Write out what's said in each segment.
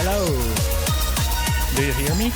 Hello. Do you hear me?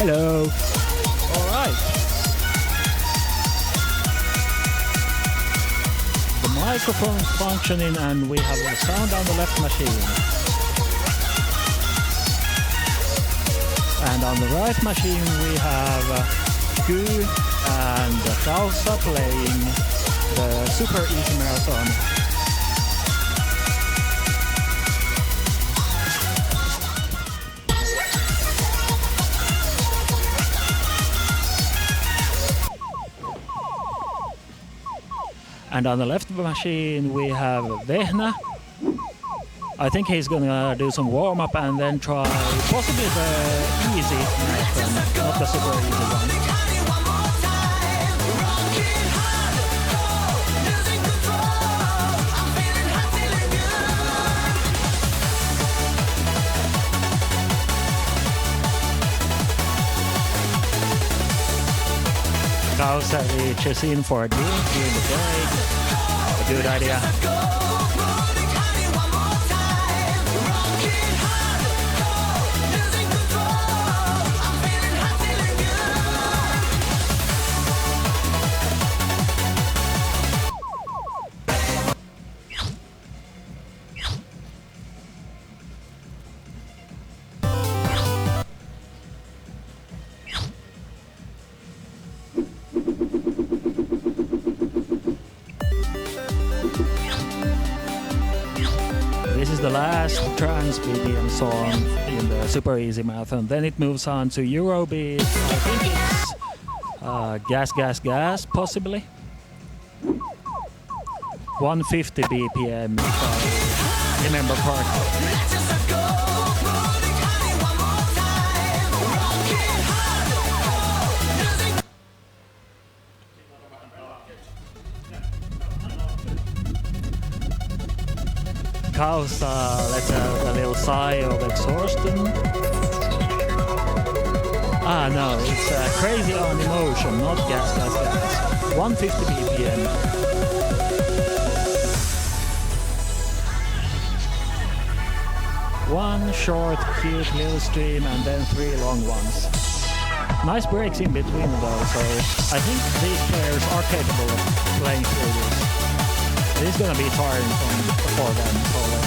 Hello. All right. The microphone is functioning and we have the sound on the left machine. And on the right machine we have Gu and Kausa playing the Super Easy Marathon. And on the left machine we have Vehna. I think he's gonna do some warm-up and then try possibly the easy marathon, not the super easy one. Kausa reaches in for a drink during the break. A good idea. This is the last trance BPM song in the Super Easy Marathon. Then it moves on to Eurobeat. I think it's Gas Gas Gas, possibly. 150 BPM, if I remember correctly. Kausa lets out a little sigh of exhaustion. Ah no, it's Crazy on Emotion, not Gas Gas Gas. 150 BPM. One short, cute little stream and then 3 long ones. Nice breaks in between though, so I think these players are capable of playing through this. This is gonna be tiring for them, probably.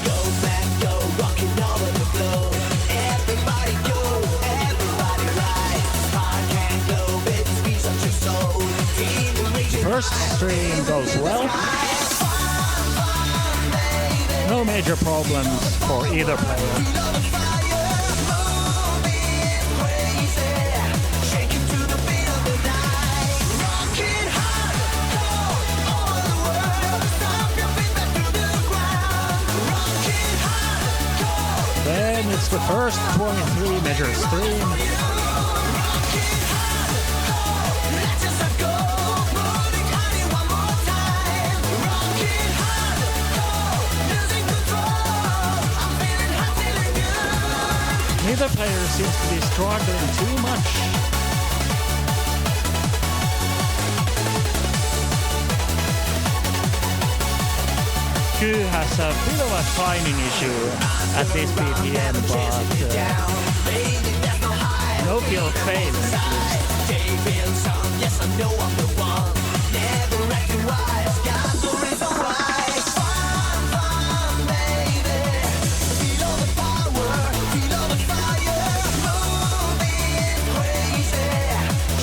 Go back, go, rocking over the floor. Everybody go, everybody ride. Spark and glow, baby, squeeze out your soul. First stream goes well. no major problems for either player. Then it's the first 23 measure stream. Neither player seems to be struggling too much. Q has a bit of a timing issue at this BPM, but no feel fail. Yes, I know I'm the one. Never acting wise, got the reason why. Fun, baby. Feel all the power, feel all the fire. Moving crazy,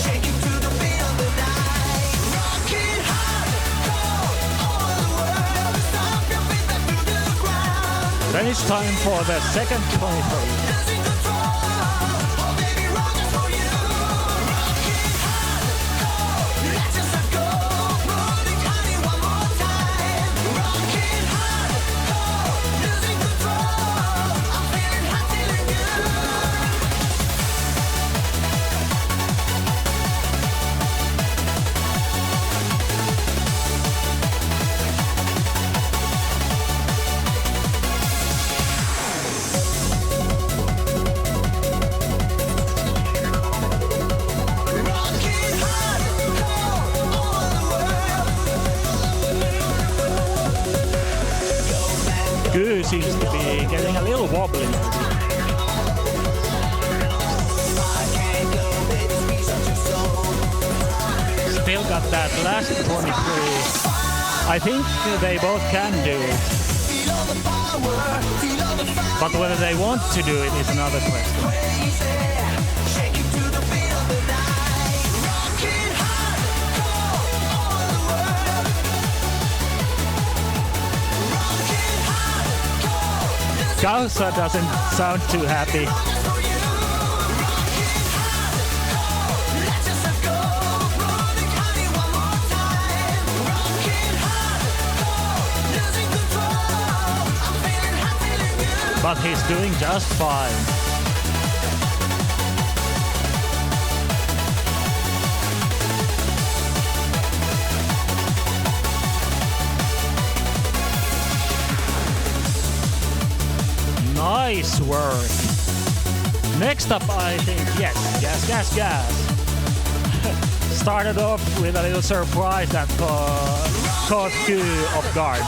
shaking to the beat of the night. Rocking hard, cold, all the world. Stop your feet back to the ground. Then it's time for the second 23. Losing control, oh baby, rock just for you. Rocking hard, cold, let's just go. Moving honey one more time. Rocking hard, cold, losing control. I'm feeling hot, feeling good. Rocking hard, cold, all the world. Goo seems to be getting a little wobbly. Still got that last 23. I think they both can do it. But whether they want to do it is another question. Kausa doesn't sound too happy. But he's doing just fine. Nice work. Next up, I think, yes, gas. Started off with a little surprise that caught Q off guard.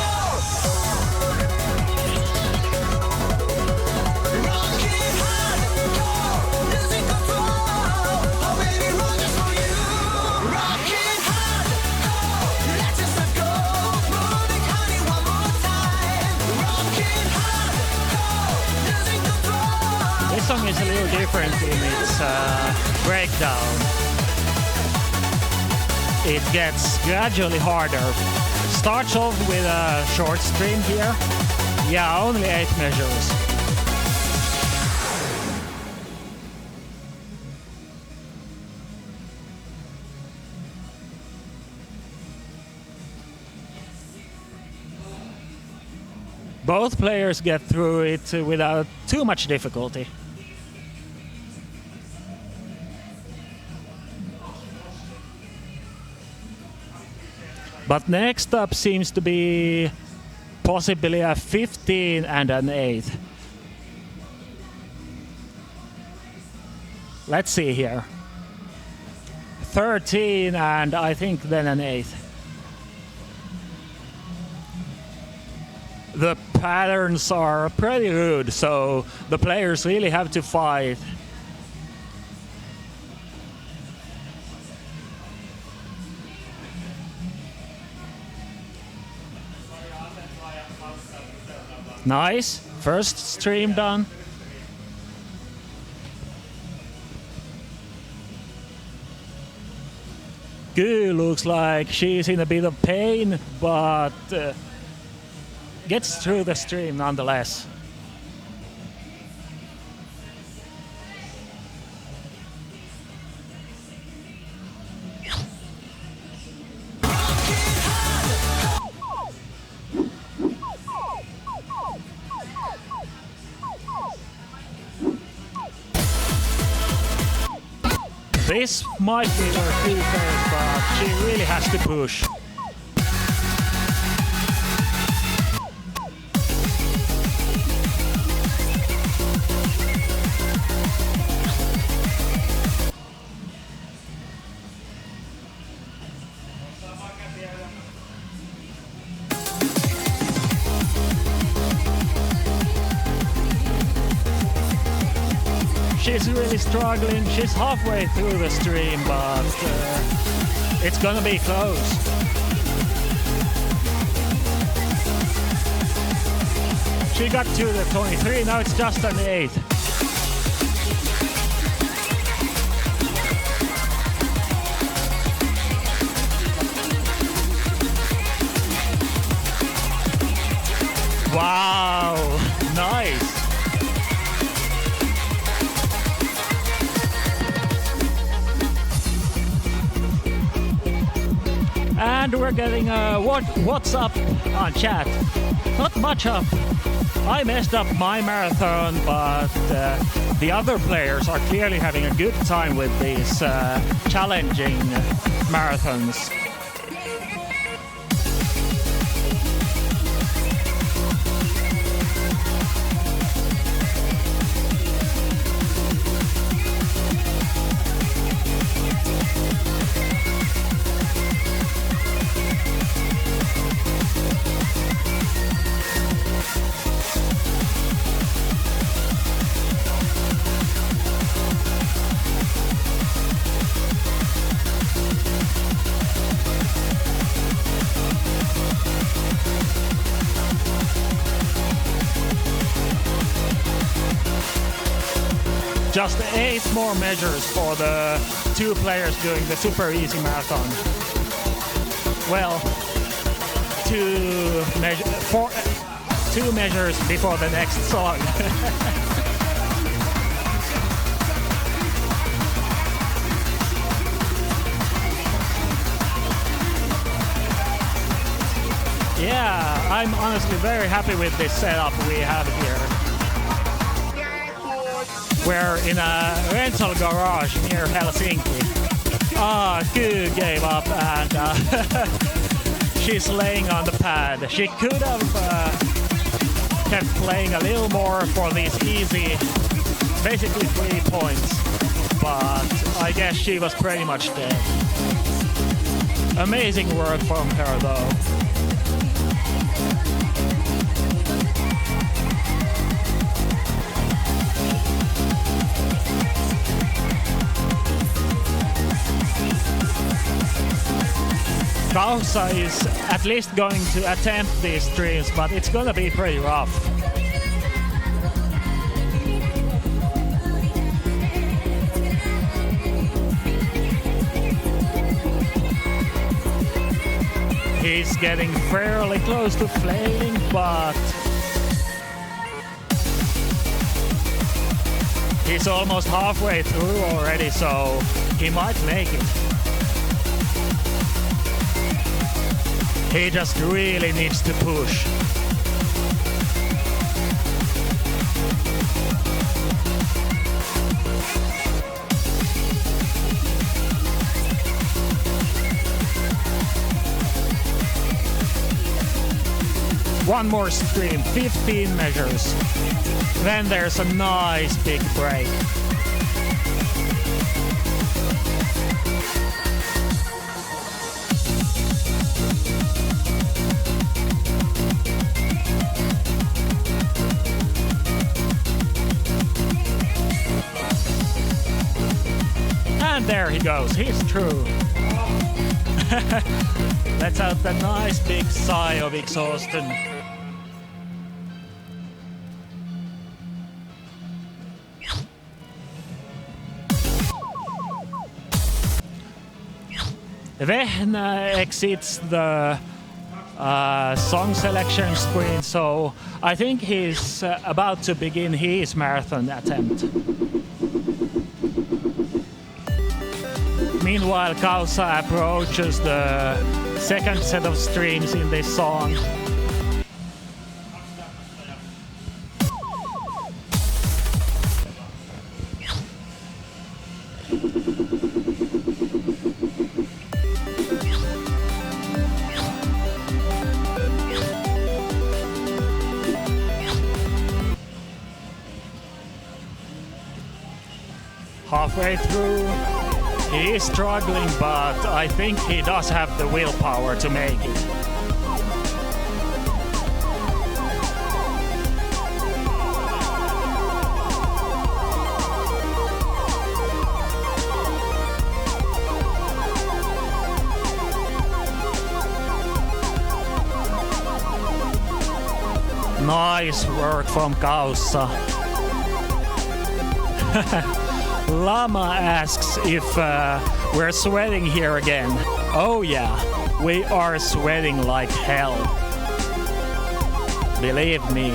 This song is a little different in its breakdown. It gets gradually harder. Starts off with a short stream here. Yeah, only 8 measures. Both players get through it without too much difficulty. But next up seems to be possibly a 15 and an 8. Let's see here. 13 and I think then an 8. The patterns are pretty rude, so the players really have to fight. Nice, first stream done. Gu looks like she's in a bit of pain, but gets through the stream nonetheless. This might be her two pairs, but she really has to push. She's really struggling. She's halfway through the stream, but it's gonna be close. She got to the 23, now it's just an 8. Wow, nice. And we're getting a what's up on chat. Not much up. I messed up my marathon, but the other players are clearly having a good time with these challenging marathons. Just 8 more measures for the 2 players doing the super easy marathon. Well, 2 measures before the next song. Yeah, I'm honestly very happy with this setup we have here. We're in a rental garage near Helsinki. Q gave up and she's laying on the pad. She could have kept playing a little more for these easy, basically 3 points, but I guess she was pretty much dead. Amazing work from her though. Kausa is at least going to attempt these streams, but it's gonna be pretty rough. He's getting fairly close to flailing, but he's almost halfway through already, so he might make it. He just really needs to push. One more stream, 15 measures. Then there's a nice big break. And there he goes, he's through. Let's out that nice big sigh of exhaustion. Vehna exceeds the song selection screen, so I think he's about to begin his marathon attempt. Meanwhile, Kausa approaches the second set of streams in this song. Halfway through, he is struggling, but I think he does have the willpower to make it. Nice work from Kausa. Lama asks if we're sweating here again. Oh yeah, we are sweating like hell. Believe me.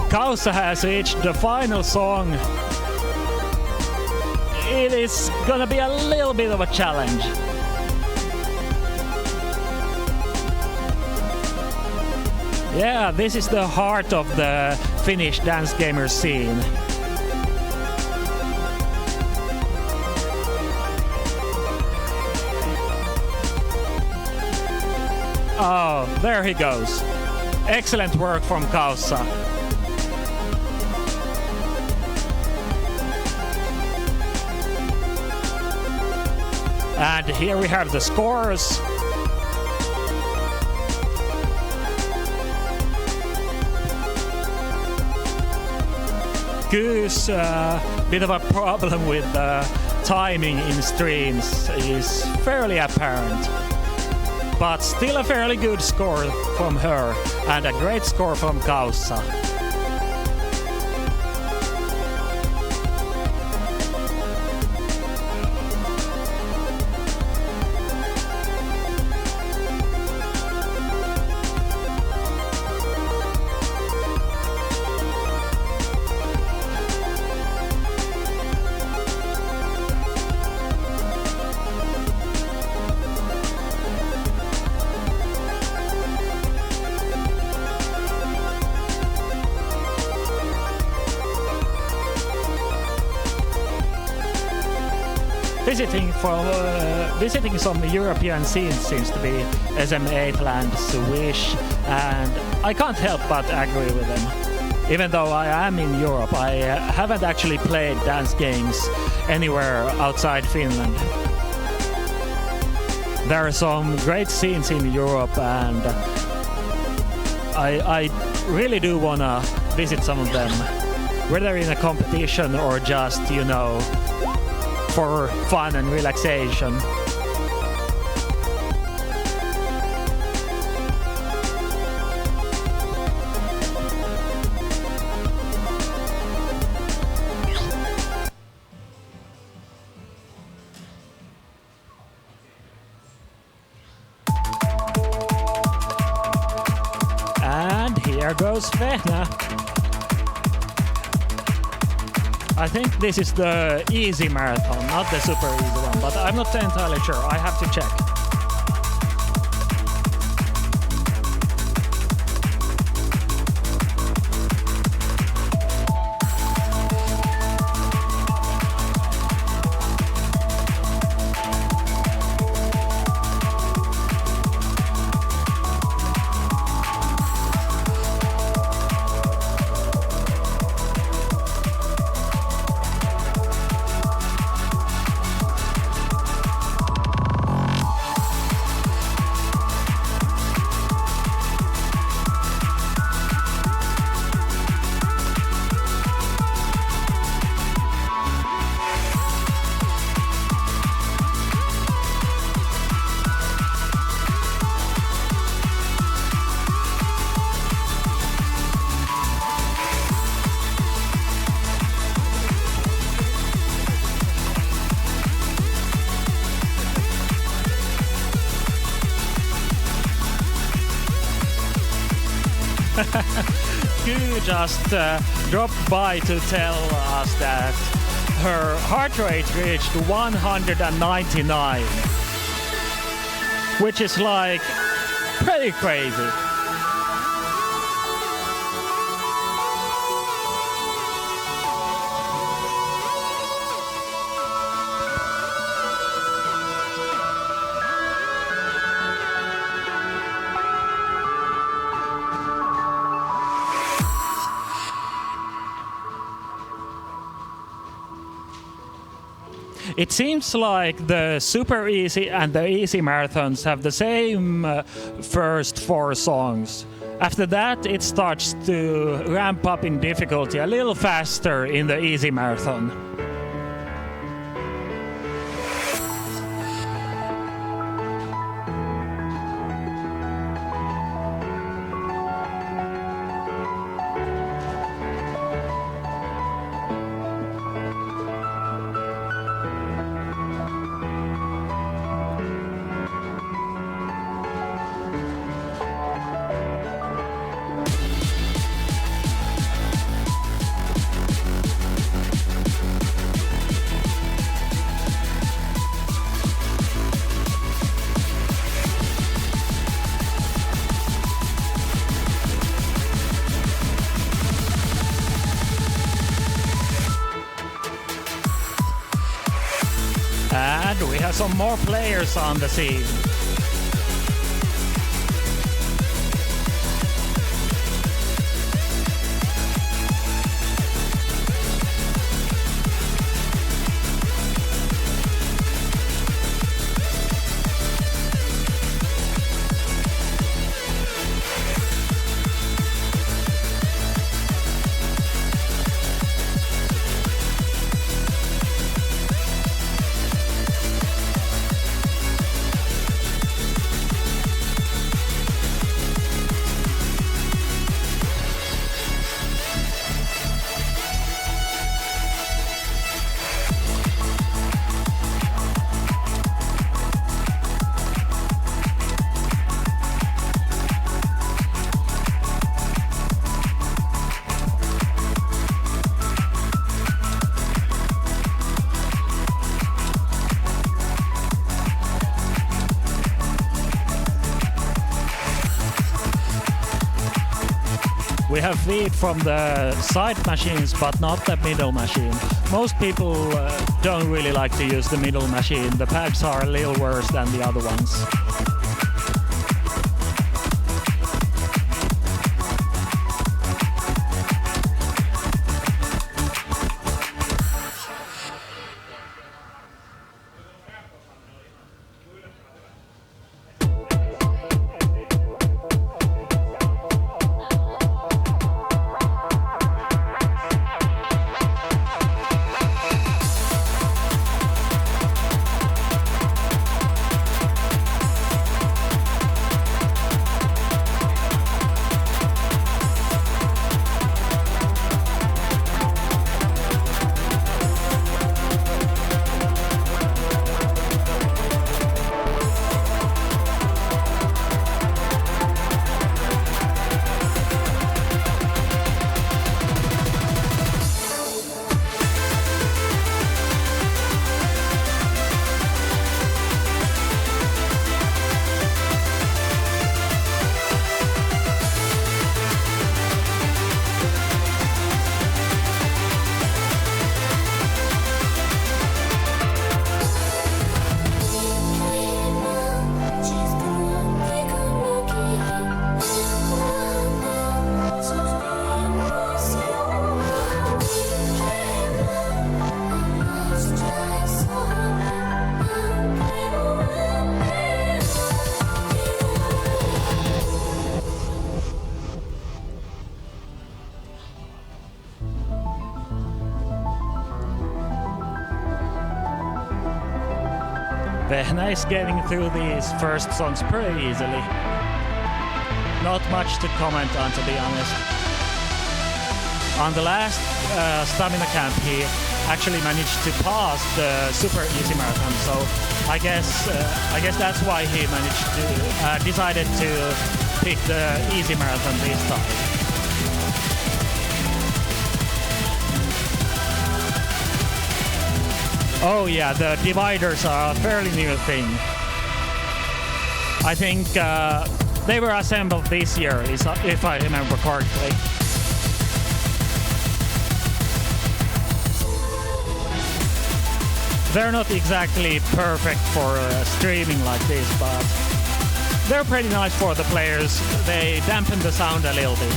Kausa has reached the final song. It is gonna be a little bit of a challenge. Yeah, this is the heart of the Finnish dance gamer scene. Oh, there he goes. Excellent work from Kausa. And here we have the scores. Goose, bit of a problem with timing in streams is fairly apparent, but still a fairly good score from her and a great score from Kausa. Visiting some European scenes seems to be SM8 Land's wish, and I can't help but agree with them. Even though I am in Europe, I haven't actually played dance games anywhere outside Finland. There are some great scenes in Europe, and I really do want to visit some of them, whether in a competition or just, you know, for fun and relaxation. And here goes Fehna. I think this is the easy marathon, not the super easy one, but I'm not entirely sure. I have to check. Gu just dropped by to tell us that her heart rate reached 199, which is like pretty crazy. It seems like the super easy and the easy marathons have the same first 4 songs. After that, it starts to ramp up in difficulty a little faster in the easy marathon. And we have some more players on the scene. We have feed from the side machines, but not the middle machine. Most people don't really like to use the middle machine. The pads are a little worse than the other ones. Vehna is getting through these first songs pretty easily. Not much to comment on, to be honest. On the last stamina camp, he actually managed to pass the super easy marathon, so I guess that's why he managed to decided to pick the easy marathon this time. Oh yeah, the dividers are a fairly new thing. I think they were assembled this year, if I remember correctly. They're not exactly perfect for streaming like this, but they're pretty nice for the players. They dampen the sound a little bit.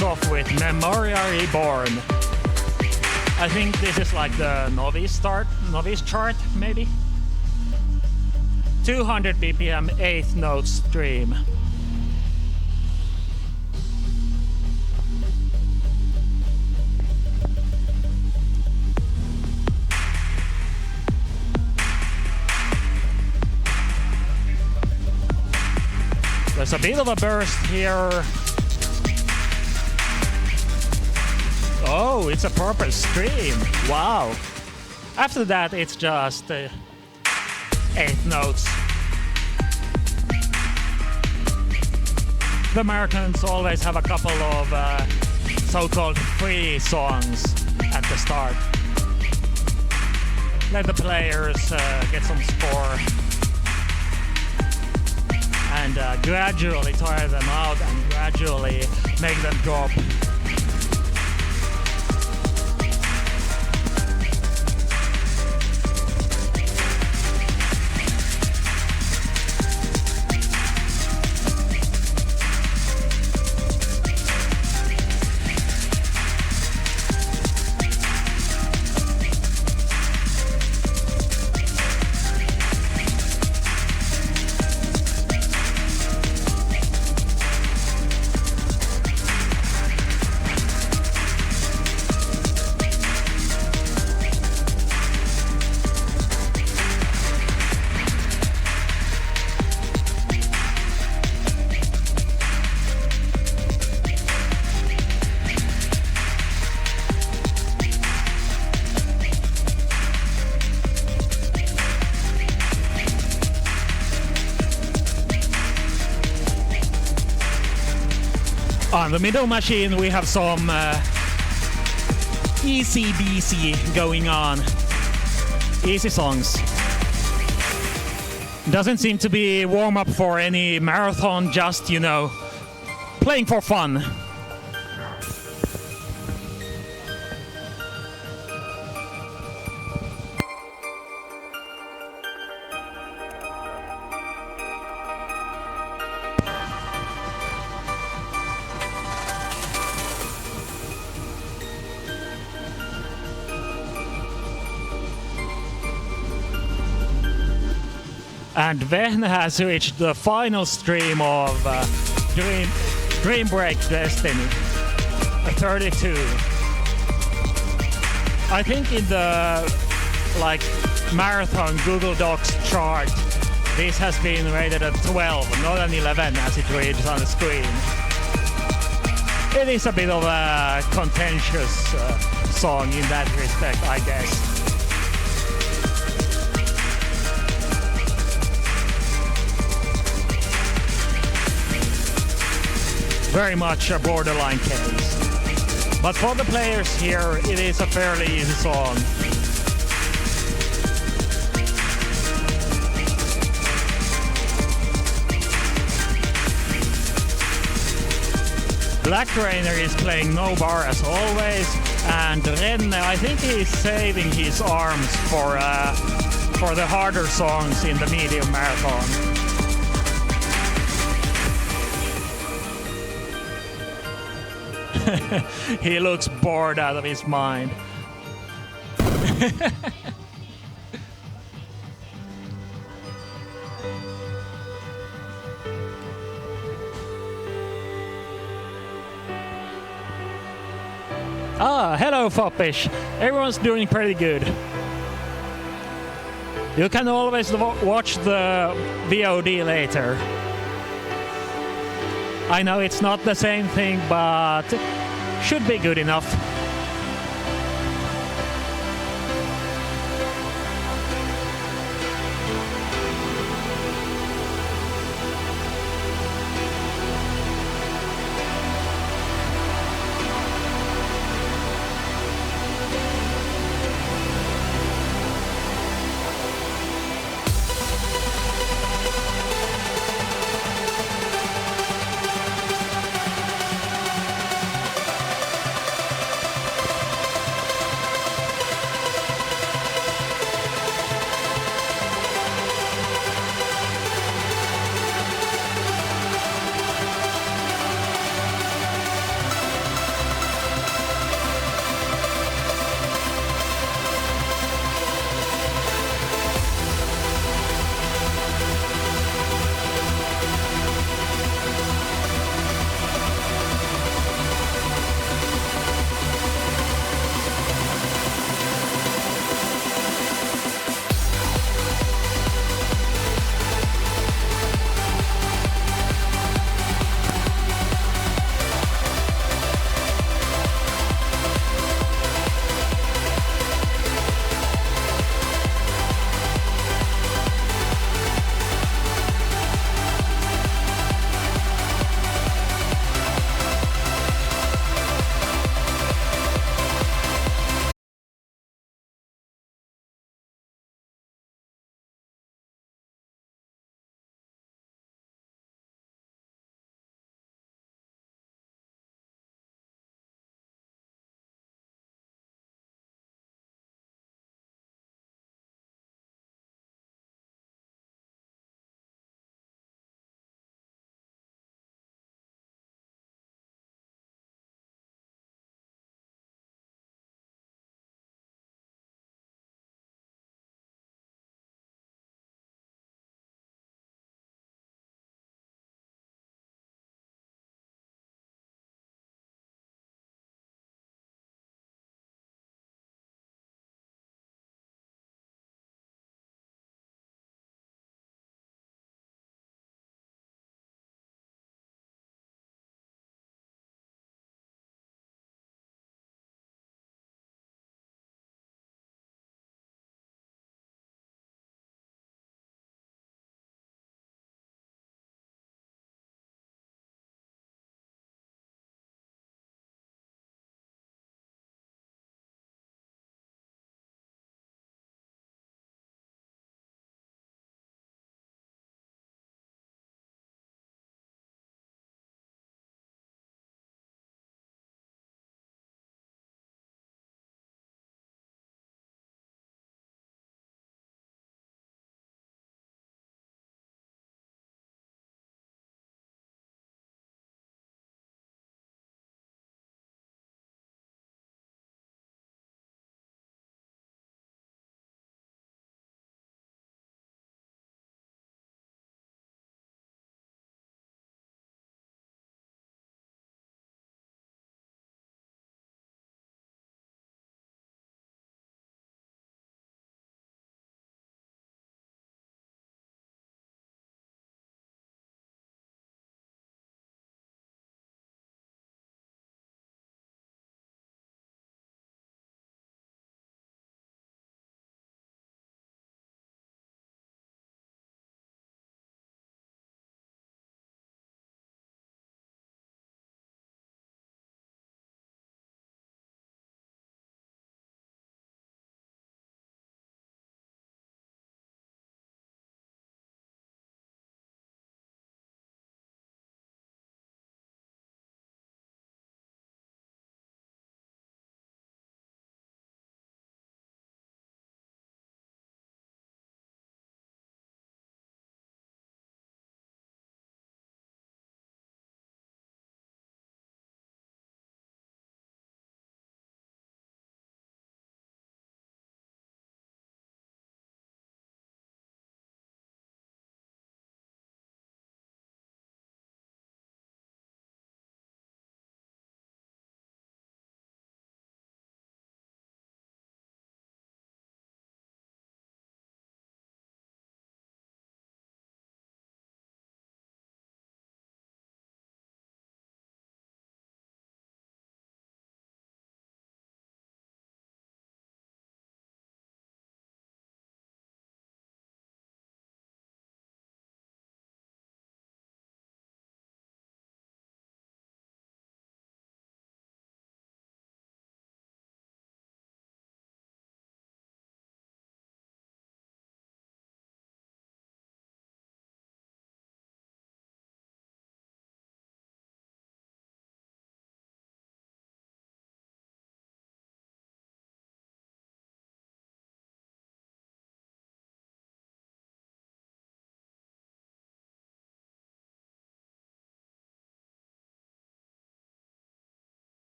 starts off with Memoria Reborn. I think this is like the novice chart, maybe. 200 BPM, 8th note stream. There's a bit of a burst here. Oh, it's a proper stream. Wow. After that, it's just 8 notes. The Americans always have a couple of so-called free songs at the start. Let the players get some score and gradually tire them out and gradually make them drop. On the middle machine we have some ECBC going on. Easy songs. Doesn't seem to be warm up for any marathon, just, you know, playing for fun. And Vehn has reached the final stream of Dream Break Destiny, 32. I think in the marathon Google Docs chart, this has been rated at 12, not an 11 as it reads on the screen. It is a bit of a contentious song in that respect, I guess. Very much a borderline case. But for the players here, it is a fairly easy song. Black Trainer is playing no bar as always, and Renne, I think he's saving his arms for the harder songs in the medium marathon. He looks bored out of his mind. Hello Foppish. Everyone's doing pretty good. You can always watch the VOD later. I know it's not the same thing, but should be good enough.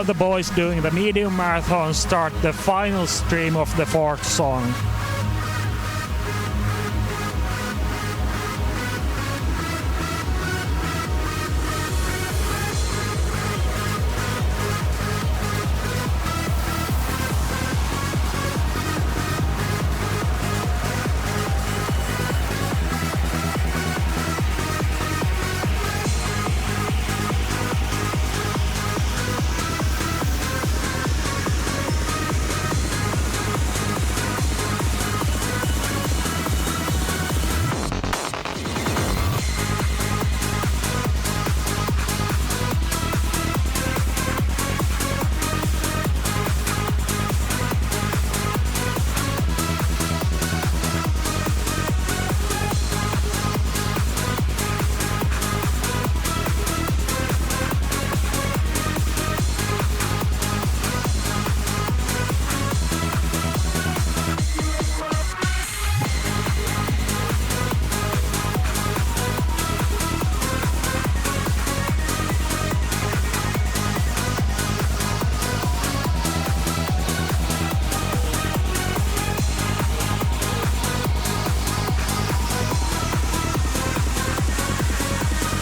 The boys doing the medium marathon start the final stream of the fourth song.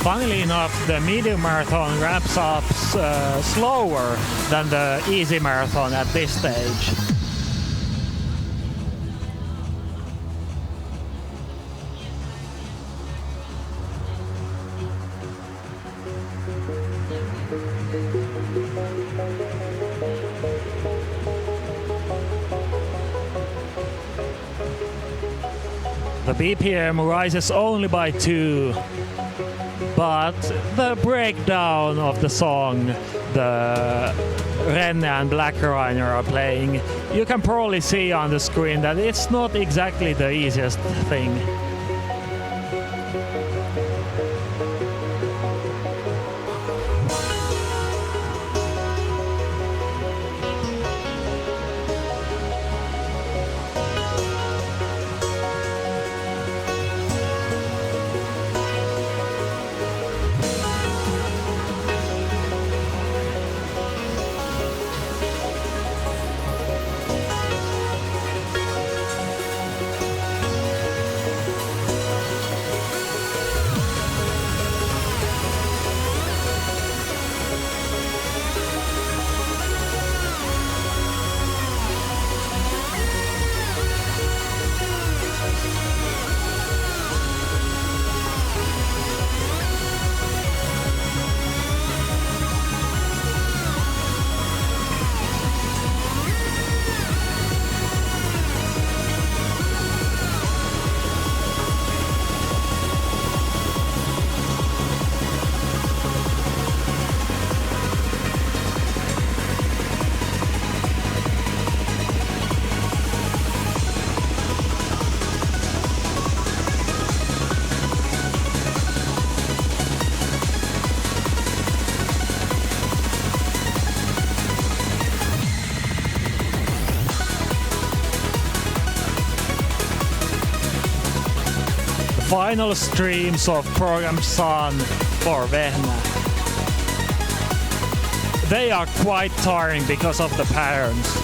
Funnily enough, the medium marathon wraps up slower than the easy marathon at this stage. The BPM rises only by 2. But the breakdown of the song the Renne and Blackreiner are playing, you can probably see on the screen that it's not exactly the easiest thing. Final streams of Program Sun for Vehna. They are quite tiring because of the patterns.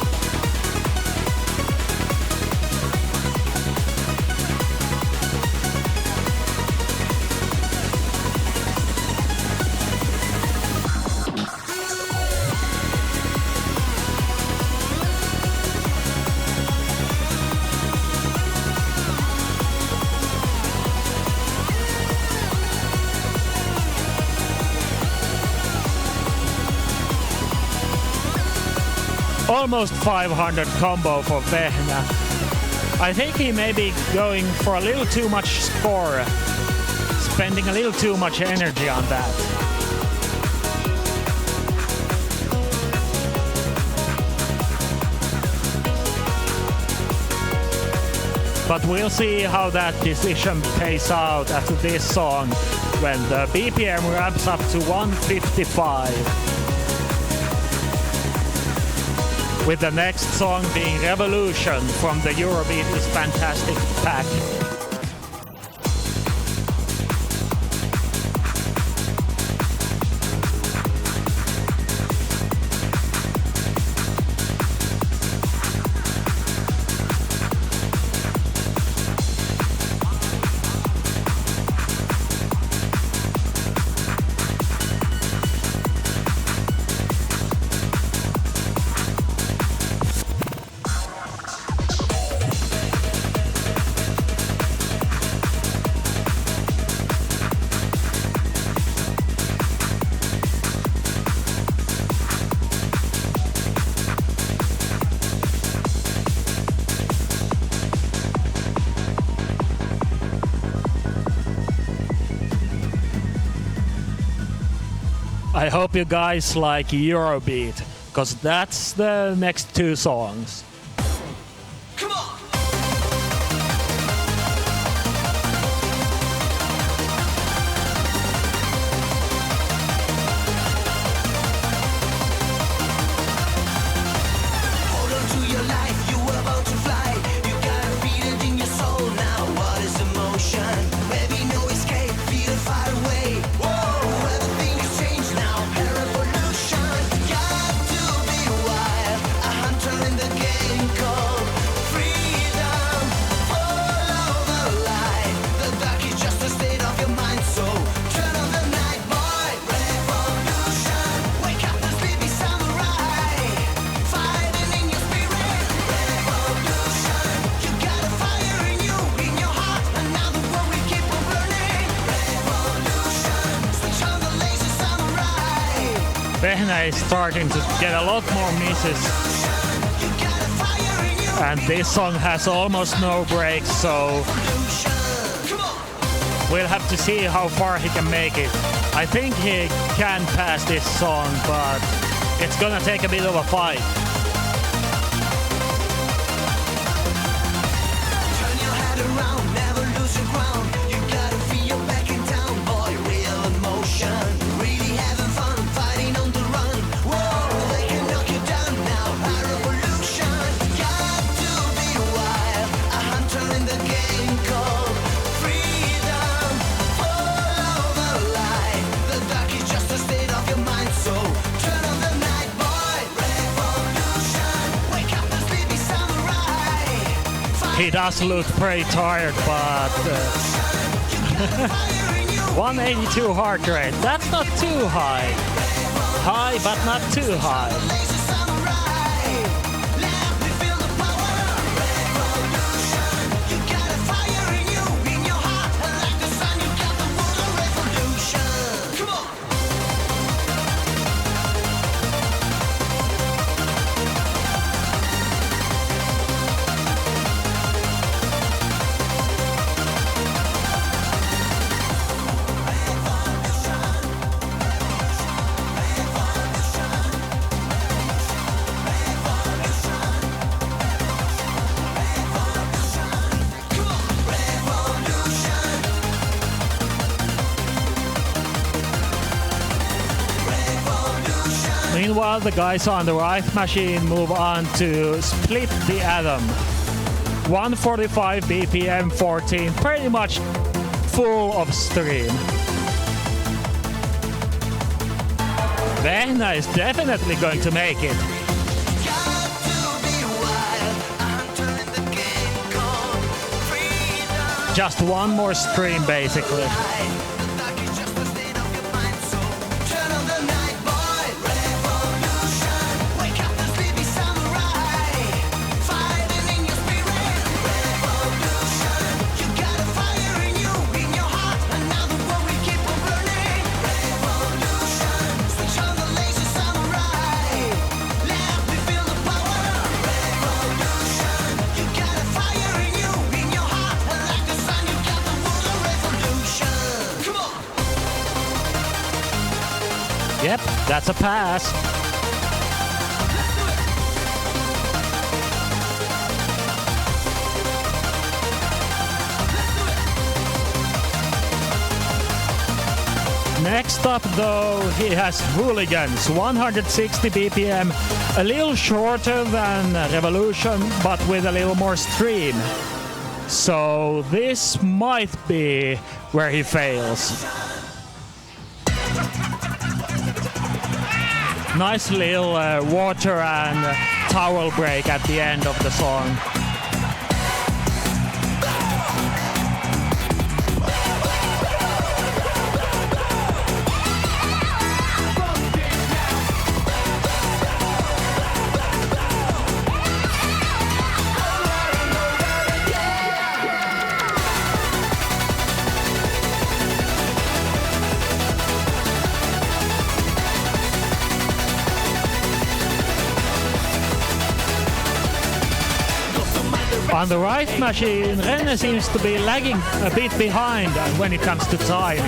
Almost 500 combo for Vehna. I think he may be going for a little too much score, spending a little too much energy on that. But we'll see how that decision pays out after this song when the BPM ramps up to 155. With the next song being Revolution from the Eurobeat is Fantastic pack. I hope you guys like Eurobeat, because that's the next two songs. Come on! Hold on to your life, you are about to fly. You gotta feel it in your soul now. What is emotion? Maybe no escape, feel it far away. Whoa, everything has changed now. A revolution, got to be wild. A hunter in the game called freedom. Follow the light. The dark is just a state of your mind, so turn on the night, boy. Revolution, wake up the sleepy samurai. Fighting in your spirit. Revolution, you got a fire in you, in your heart. Another world we keep on burning. Revolution, switch on the lazy samurai. Vehnä is starting to get a lot more misses, You got a fire in you. and this song has almost no breaks, so Come on. we'll have to see how far he can make it. I think he can pass this song, but it's gonna take a bit of a fight. Turn your head around, never lose your ground. You gotta feel back in town, boy. Real emotion, really having fun, fighting on the run. Whoa, they can knock you down now. A revolution, got to be wild. A hunter in the game called freedom. Follow the light. The dark is just a state of your mind, so turn on the night, boy. Revolution, wake up the sleepy samurai. He does look pretty tired, but 182 heart rate, that's not too high. High, but not too high. Lazy samurai, let me feel the power. Revolution, you got a fire in you, in your heart, and like the sun, you got the world of revolution. Come on. Meanwhile, the guys on the right machine move on to Split the Atom. 145 BPM 14, pretty much full of stream. Vehnä is definitely going to make it. Got to be wild, a hunter in the game called freedom. Just one more stream, basically. The dark is just a state of your mind, so turn on the night, boy. Revolution, wake up the sleepy samurai. Fighting in your spirit. Revolution, you got a fire in you, in your heart. Another world we keep on burning. Revolution, switch on the lazy samurai. Let me feel the power. Revolution, you got a fire in you, in your heart. And like the sun, you got the world of revolution. Come on. Yep, that's a pass. Next up though, he has Hooligans, 160 BPM, a little shorter than Revolution, but with a little more stream. So this might be where he fails. Nice little water and towel break at the end of the song. On the right machine, Renne seems to be lagging a bit behind when it comes to timing.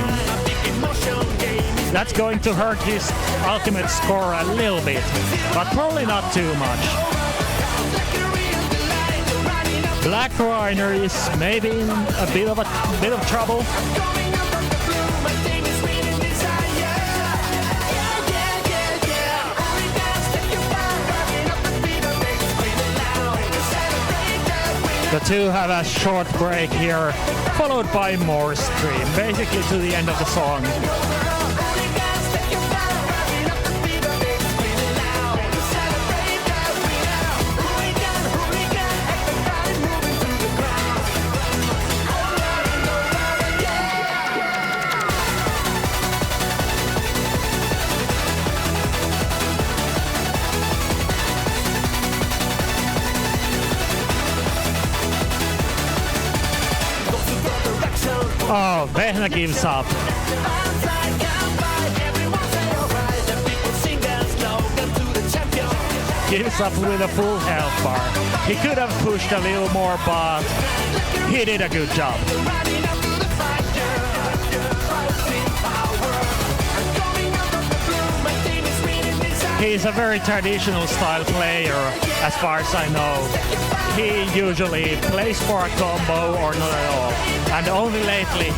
That's going to hurt his ultimate score a little bit, but probably not too much. Black Reiner is maybe in a bit of trouble. The two have a short break here, followed by more stream, basically to the end of the song. Oh, Vehna gives up. Gives up with a full health bar. He could have pushed a little more, but he did a good job. He's a very traditional style player, as far as I know. He usually plays for a combo or not at all. And only lately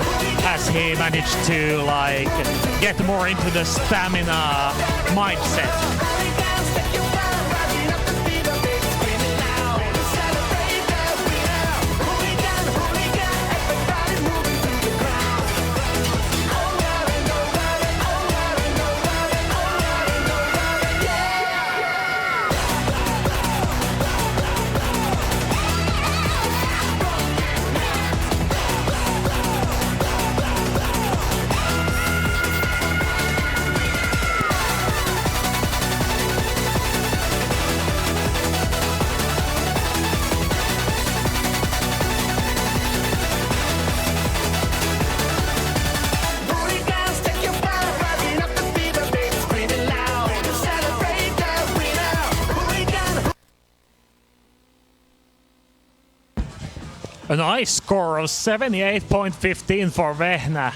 has he managed to get more into the stamina mindset. A nice score of 78.15 for Vehna.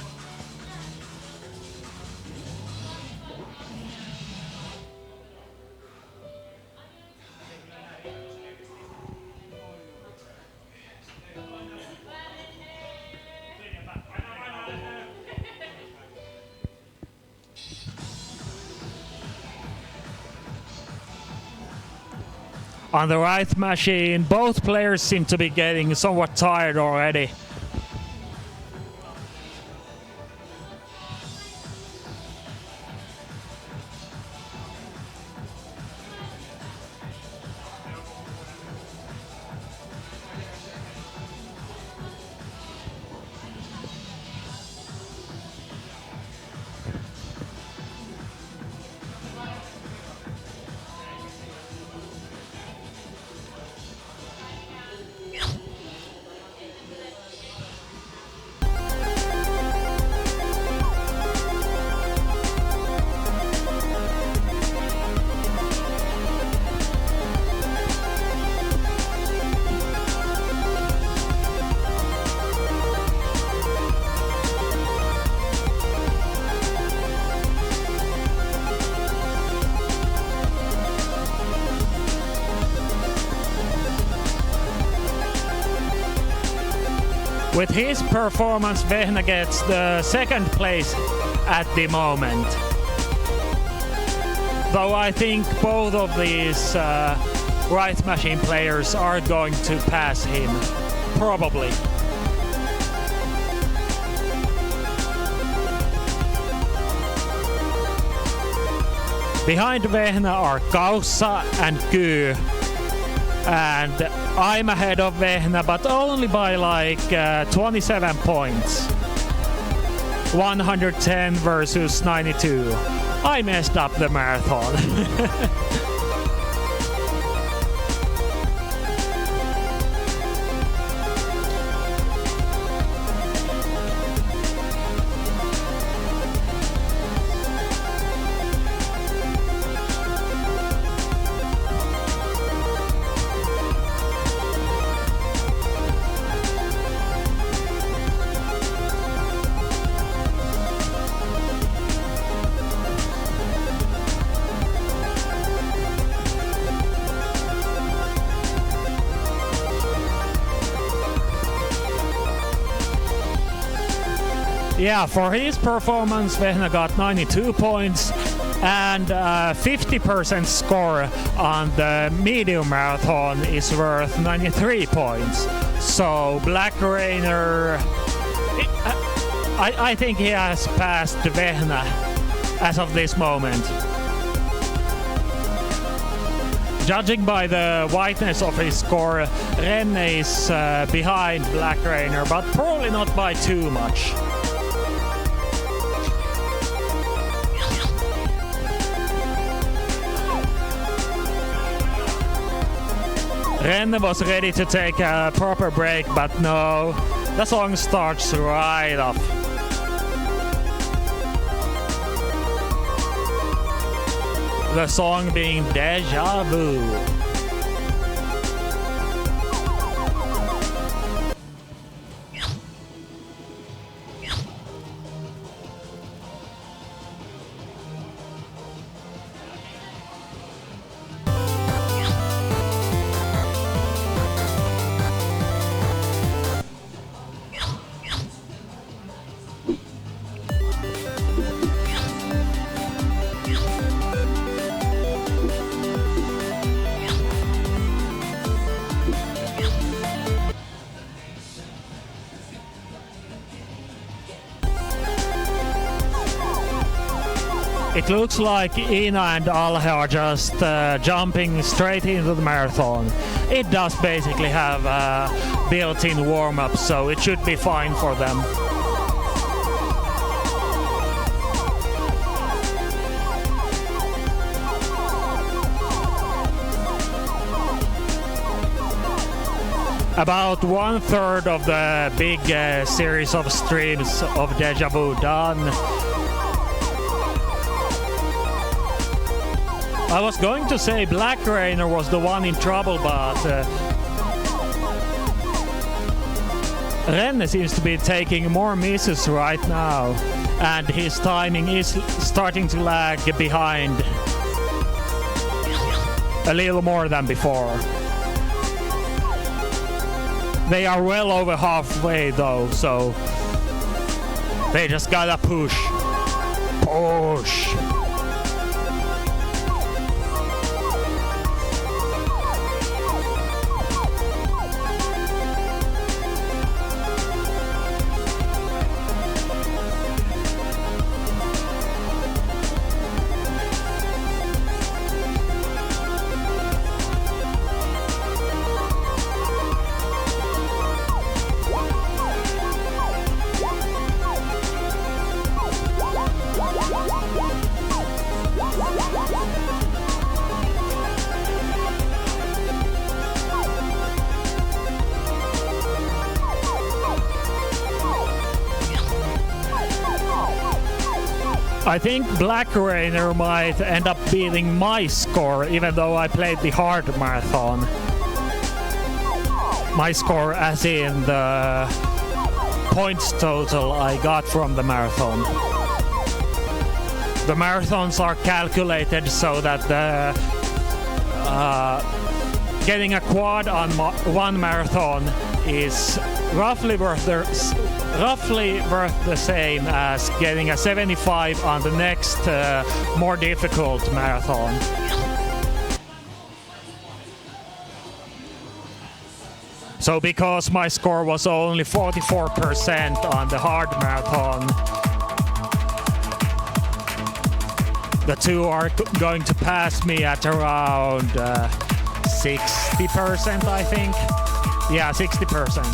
On the right machine, both players seem to be getting somewhat tired already. With his performance, Vehna gets the second place at the moment. Though I think both of these right machine players are going to pass him, probably. Behind Vehna are Kaussa and Ky. And I'm ahead of Vehna, but only by 27 points. 110 versus 92. I messed up the marathon. Yeah, for his performance, Vehna got 92 points and 50% score on the medium marathon is worth 93 points. So Black Rainer, I think he has passed Vehna as of this moment. Judging by the whiteness of his score, Renne is behind Black Rainer, but probably not by too much. Renne was ready to take a proper break, but no, the song starts right off. The song being Deja Vu. It looks like Ina and Alhe are just jumping straight into the marathon. It does basically have a built-in warm-up, so it should be fine for them. About 1/3 of the big series of streams of Deja Vu done. I was going to say Black Rainer was the one in trouble, but Renne seems to be taking more misses right now, and his timing is starting to lag behind a little more than before. They are well over halfway though, so they just gotta push. Push! I think Black Rainer might end up beating my score, even though I played the hard marathon. My score as in the points total I got from the marathon. The marathons are calculated so that getting a quad on one marathon is roughly worth the same as getting a 75 on the next more difficult marathon. So because my score was only 44% on the hard marathon, the two are going to pass me at around 60%, I think. Yeah, 60%.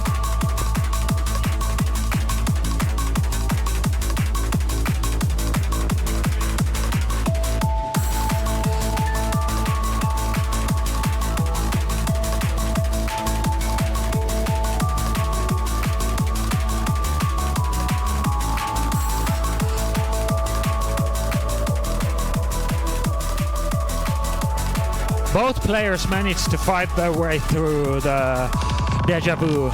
Both players managed to fight their way through the Deja Vu.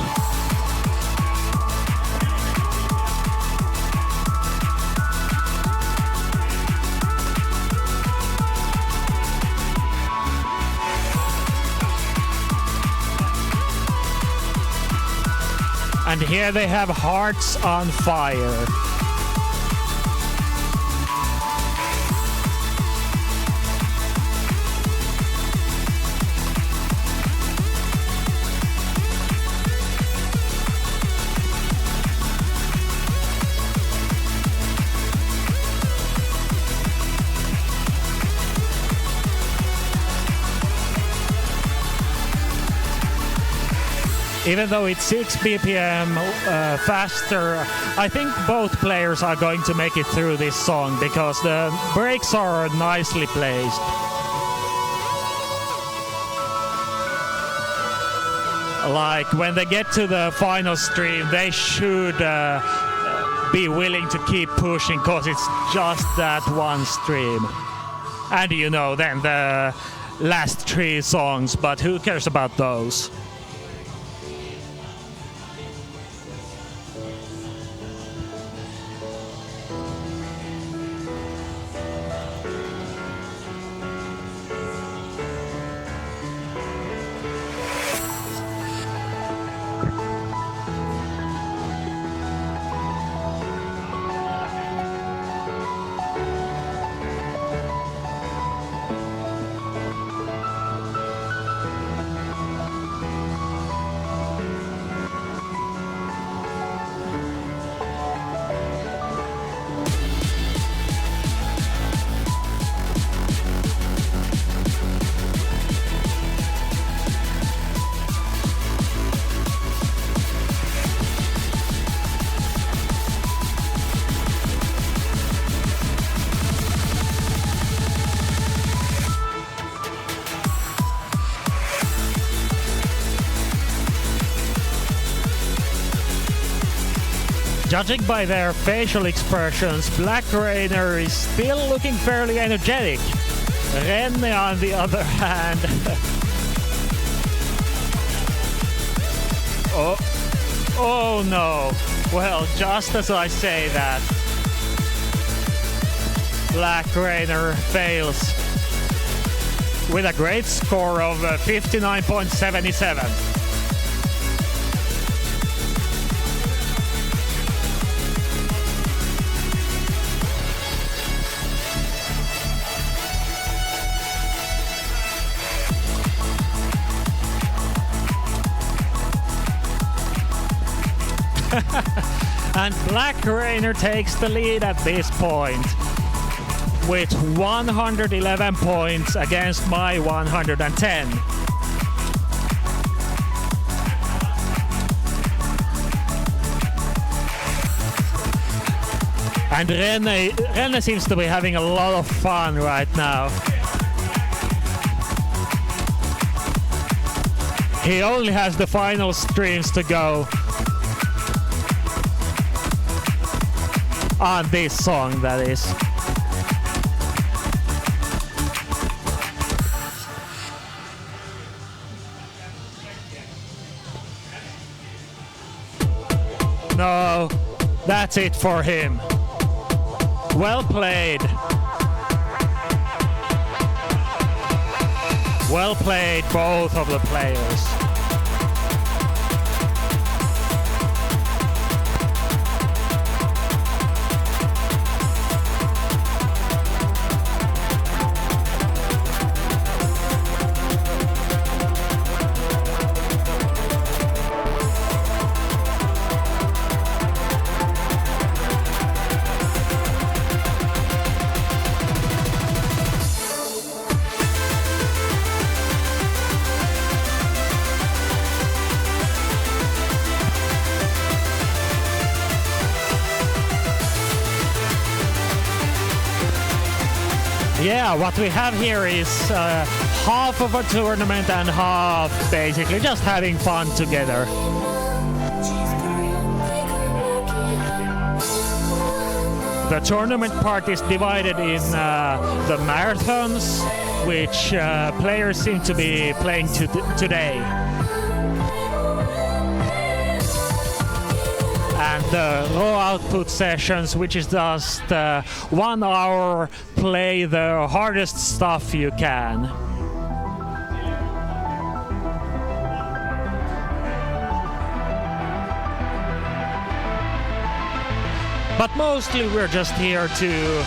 And here they have Hearts on Fire. Even though it's 6 BPM faster, I think both players are going to make it through this song because the breaks are nicely placed. Like when they get to the final stream, they should be willing to keep pushing because it's just that one stream. And you know, then the last 3 songs, but who cares about those? Judging by their facial expressions, Black Rainer is still looking fairly energetic. Renne, on the other hand... oh no. Well, just as I say that, Black Rainer fails with a great score of 59.77. And Black Rainer takes the lead at this point with 111 points against my 110. And Renne seems to be having a lot of fun right now. He only has the final streams to go on this song, that is. No, that's it for him. Well played. Well played, both of the players. Yeah, what we have here is half of a tournament and half basically just having fun together. The tournament part is divided in the marathons, which players seem to be playing today. And the raw output sessions, which is just 1 hour, play the hardest stuff you can. But mostly we're just here to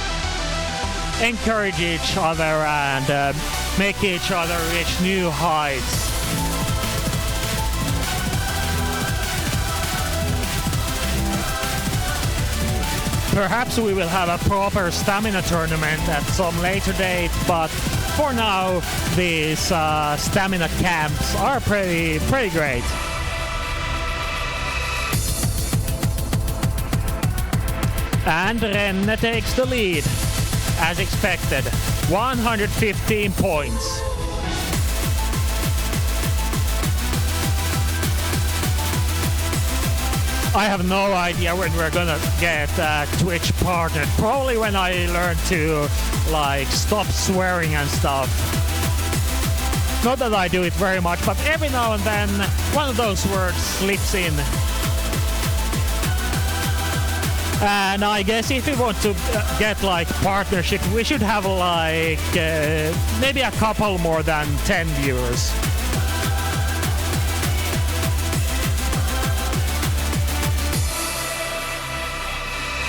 encourage each other and make each other reach new heights. Perhaps we will have a proper stamina tournament at some later date, but for now these stamina camps are pretty great. And Renne takes the lead, as expected. 115 points. I have no idea when we're gonna get Twitch partnered. Probably when I learn to like stop swearing and stuff. Not that I do it very much, but every now and then one of those words slips in. And I guess if we want to get like partnership, we should have like maybe a couple more than 10 viewers.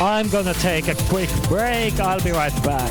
I'm gonna take a quick break. I'll be right back.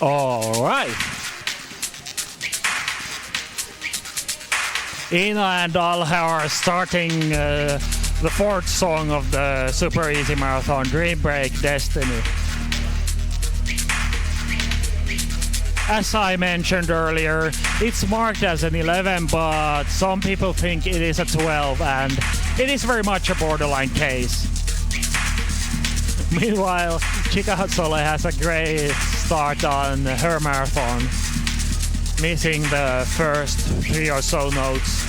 All right. Ina and Alhe are starting the fourth song of the Super Easy Marathon, Dream Break Destiny. As I mentioned earlier, it's marked as an 11, but some people think it is a 12, and it is very much a borderline case. Meanwhile, Chika Hatsole has a great start on her marathon, missing the first 3 or so notes.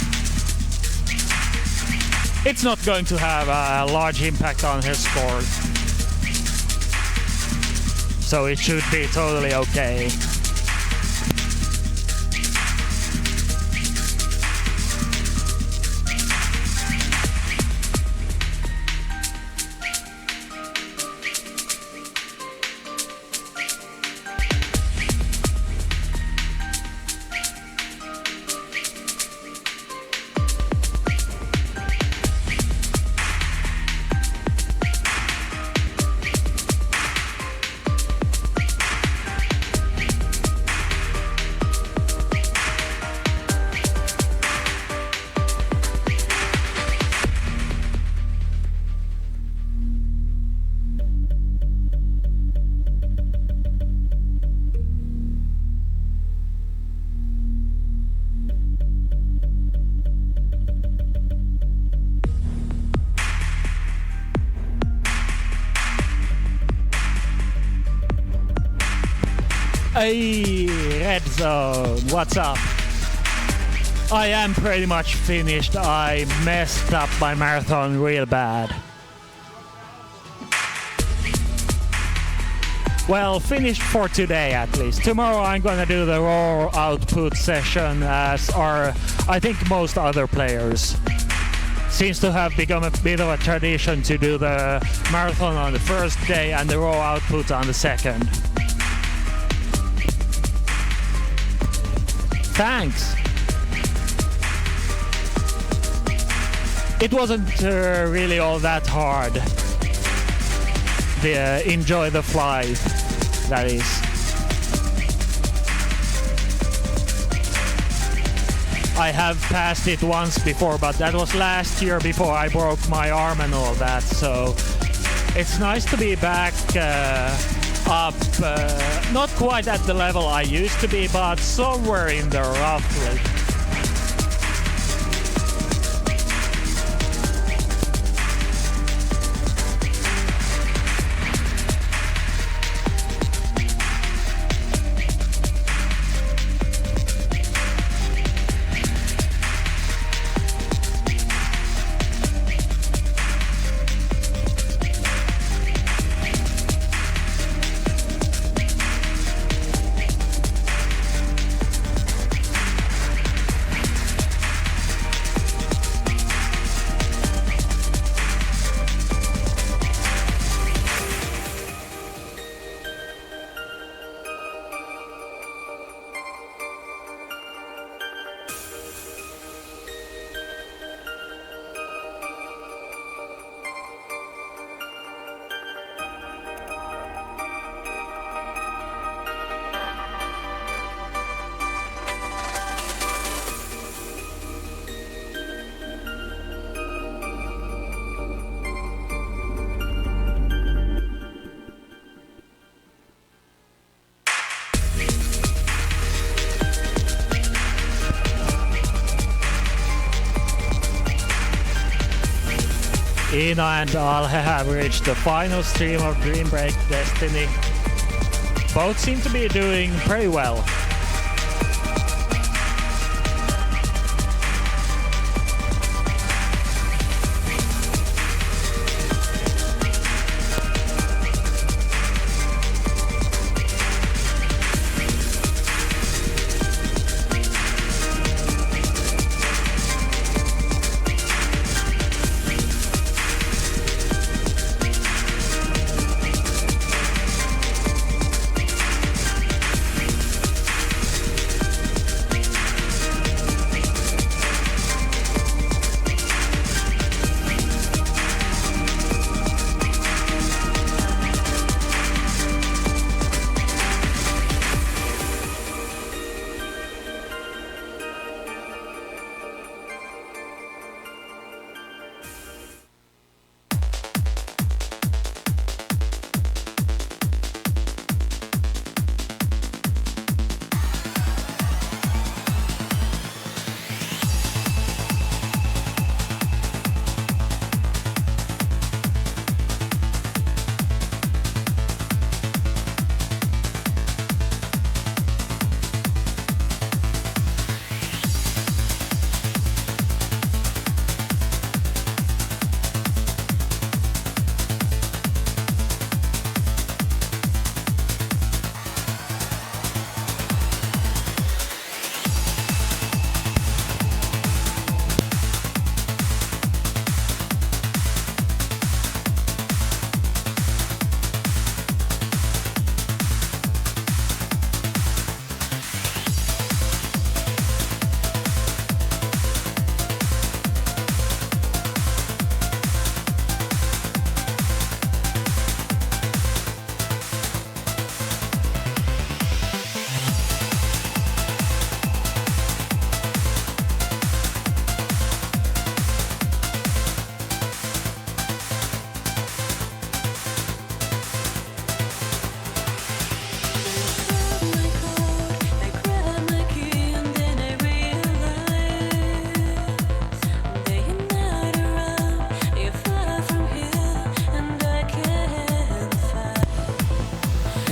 It's not going to have a large impact on her score, so it should be totally okay. Hey, Red Zone, what's up? I am pretty much finished. I messed up my marathon real bad. Well, finished for today at least. Tomorrow I'm gonna do the raw output session, as are, I think, most other players. Seems to have become a bit of a tradition to do the marathon on the first day and the raw output on the second. Thanks. It wasn't really all that hard. Enjoy the flight, that is. I have passed it once before, but that was last year before I broke my arm and all that, so it's nice to be back up, not quite at the level I used to be, but somewhere in there roughly. Ina and Alhe have reached the final stream of Dream Break Destiny. Both seem to be doing pretty well.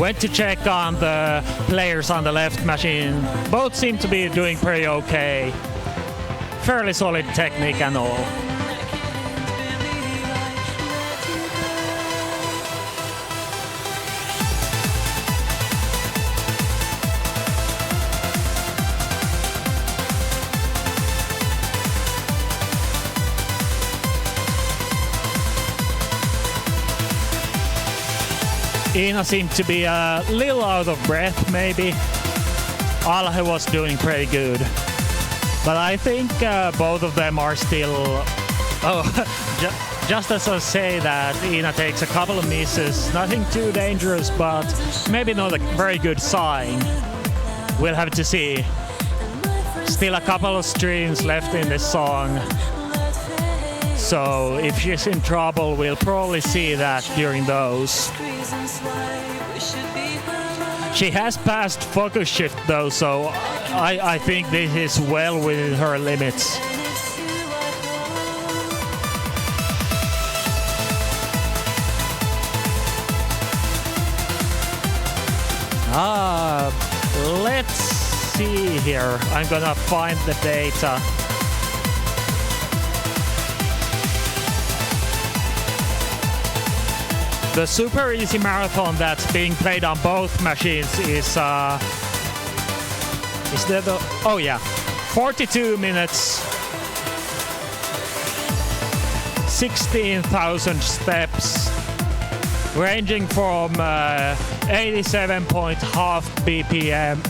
Went to check on the players on the left machine. Both seem to be doing pretty okay. Fairly solid technique and all. Ina seemed to be a little out of breath, maybe. Alhe was doing pretty good. But I think both of them are still... Oh, just as I say that, Ina takes a couple of misses. Nothing too dangerous, but maybe not a very good sign. We'll have to see. Still a couple of streams left in this song. So if she's in trouble, we'll probably see that during those. She has passed focus shift though, so I think this is well within her limits. Let's see here. I'm gonna find the data. The super easy marathon that's being played on both machines is there the... Oh yeah, 42 minutes, 16,000 steps, ranging from 87.5 BPM,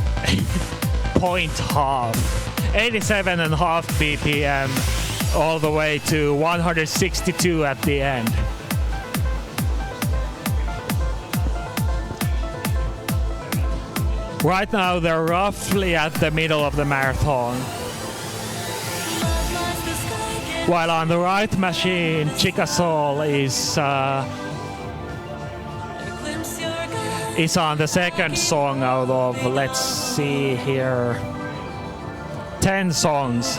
87.5 BPM, all the way to 162 at the end. Right now they're roughly at the middle of the marathon. While on the right machine, Chicasol is on the second song out of, let's see here, 10 songs.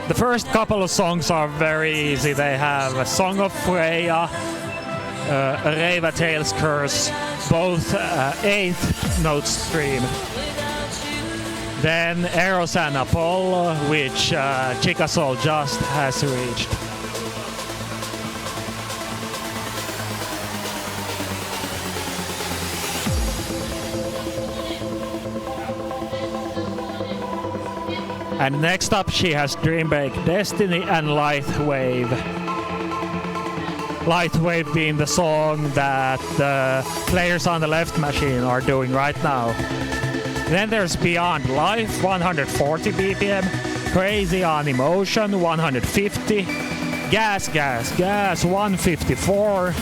The first couple of songs are very easy. They have a Song of Freya, Reiva Tales Curse, both 8th note stream. Then Eros and Apollo, which Chicasol just has reached. And next up she has Dreambreak Destiny and Lightwave. Lightwave being the song that the players on the left machine are doing right now. Then there's Beyond Life, 140 BPM, Crazy on Emotion, 150, Gas Gas Gas, 154,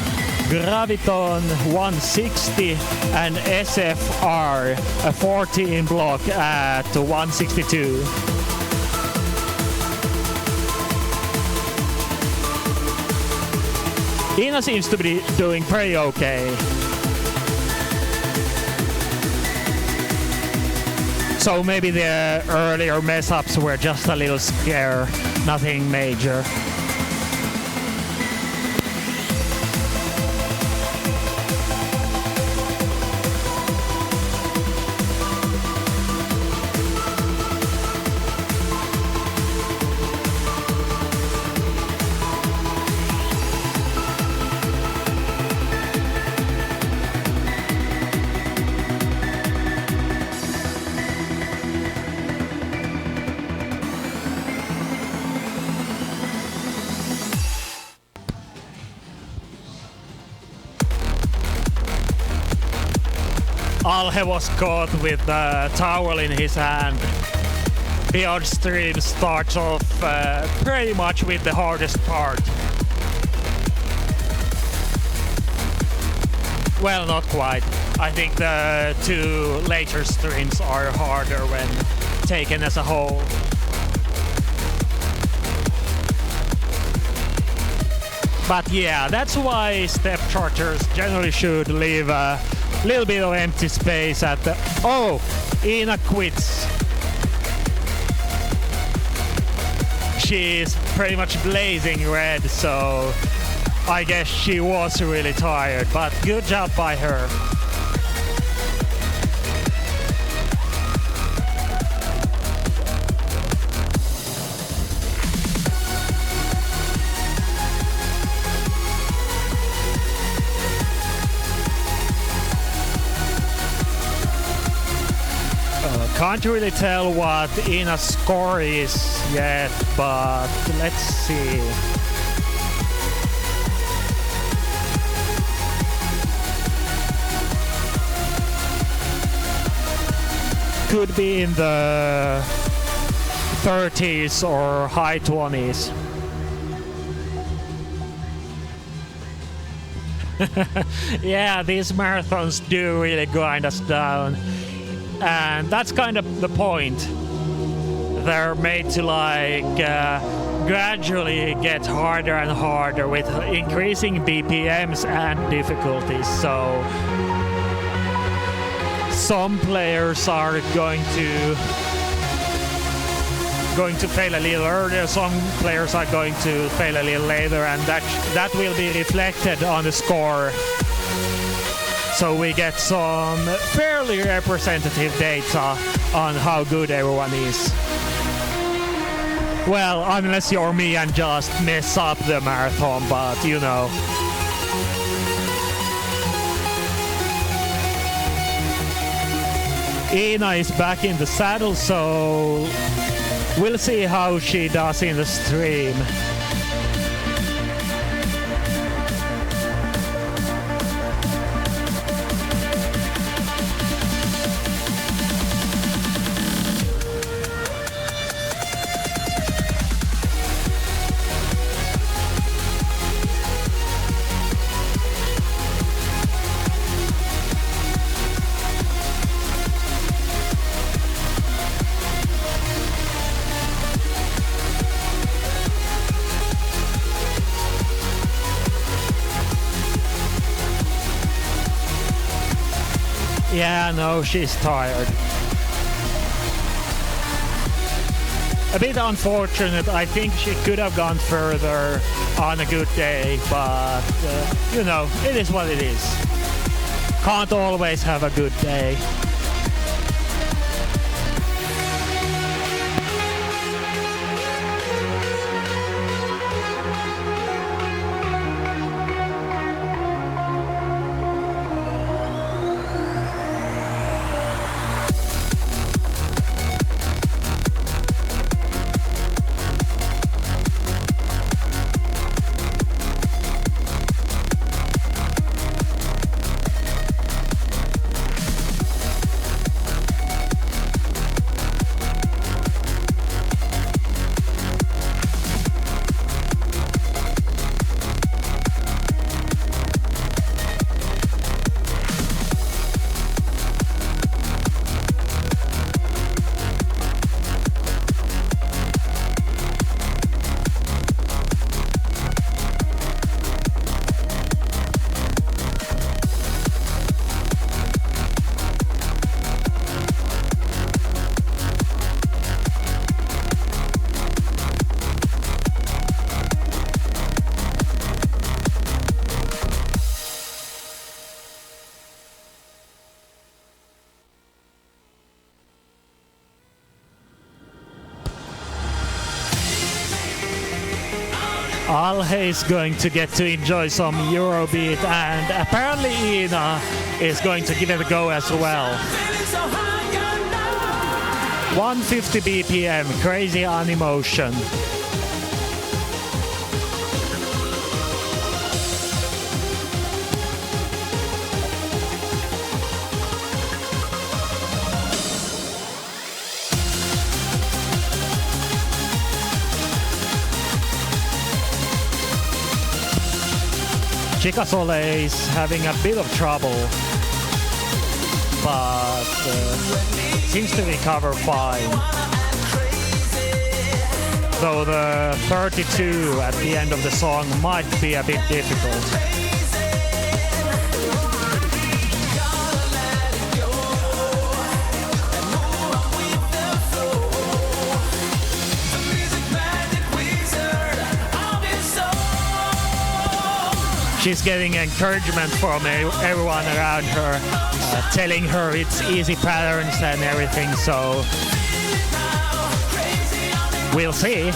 Graviton, 160, and SFR, a 14 block at 162. Ina seems to be doing pretty okay. So maybe the earlier mess-ups were just a little scare, nothing major. Alhe was caught with the towel in his hand. Beyond Stream starts off pretty much with the hardest part. Well, not quite. I think the two later streams are harder when taken as a whole. But yeah, that's why step charters generally should leave a little bit of empty space at the... Oh! Ina quits. She's pretty much blazing red, so I guess she was really tired, but good job by her. Can't really tell what Ina's score is yet, but let's see. Could be in the 30s or high 20s. Yeah, these marathons do really grind us down. And that's kind of the point. They're made to gradually get harder and harder with increasing BPMs and difficulties. So some players are going to fail a little earlier, some players are going to fail a little later, and that will be reflected on the score. So we get some fairly representative data on how good everyone is. Well, unless you're me and just mess up the marathon, but you know. Ina is back in the saddle, so we'll see how she does in the stream. Yeah, no, she's tired. A bit unfortunate. I think she could have gone further on a good day, but you know, it is what it is. Can't always have a good day. Alhe is going to get to enjoy some Eurobeat, and apparently Ina is going to give it a go as well. 150 BPM, crazy on emotion. Chikasole is having a bit of trouble, but seems to recover fine. Though the 32 at the end of the song might be a bit difficult. She's getting encouragement from everyone around her, telling her it's easy patterns and everything, so we'll see.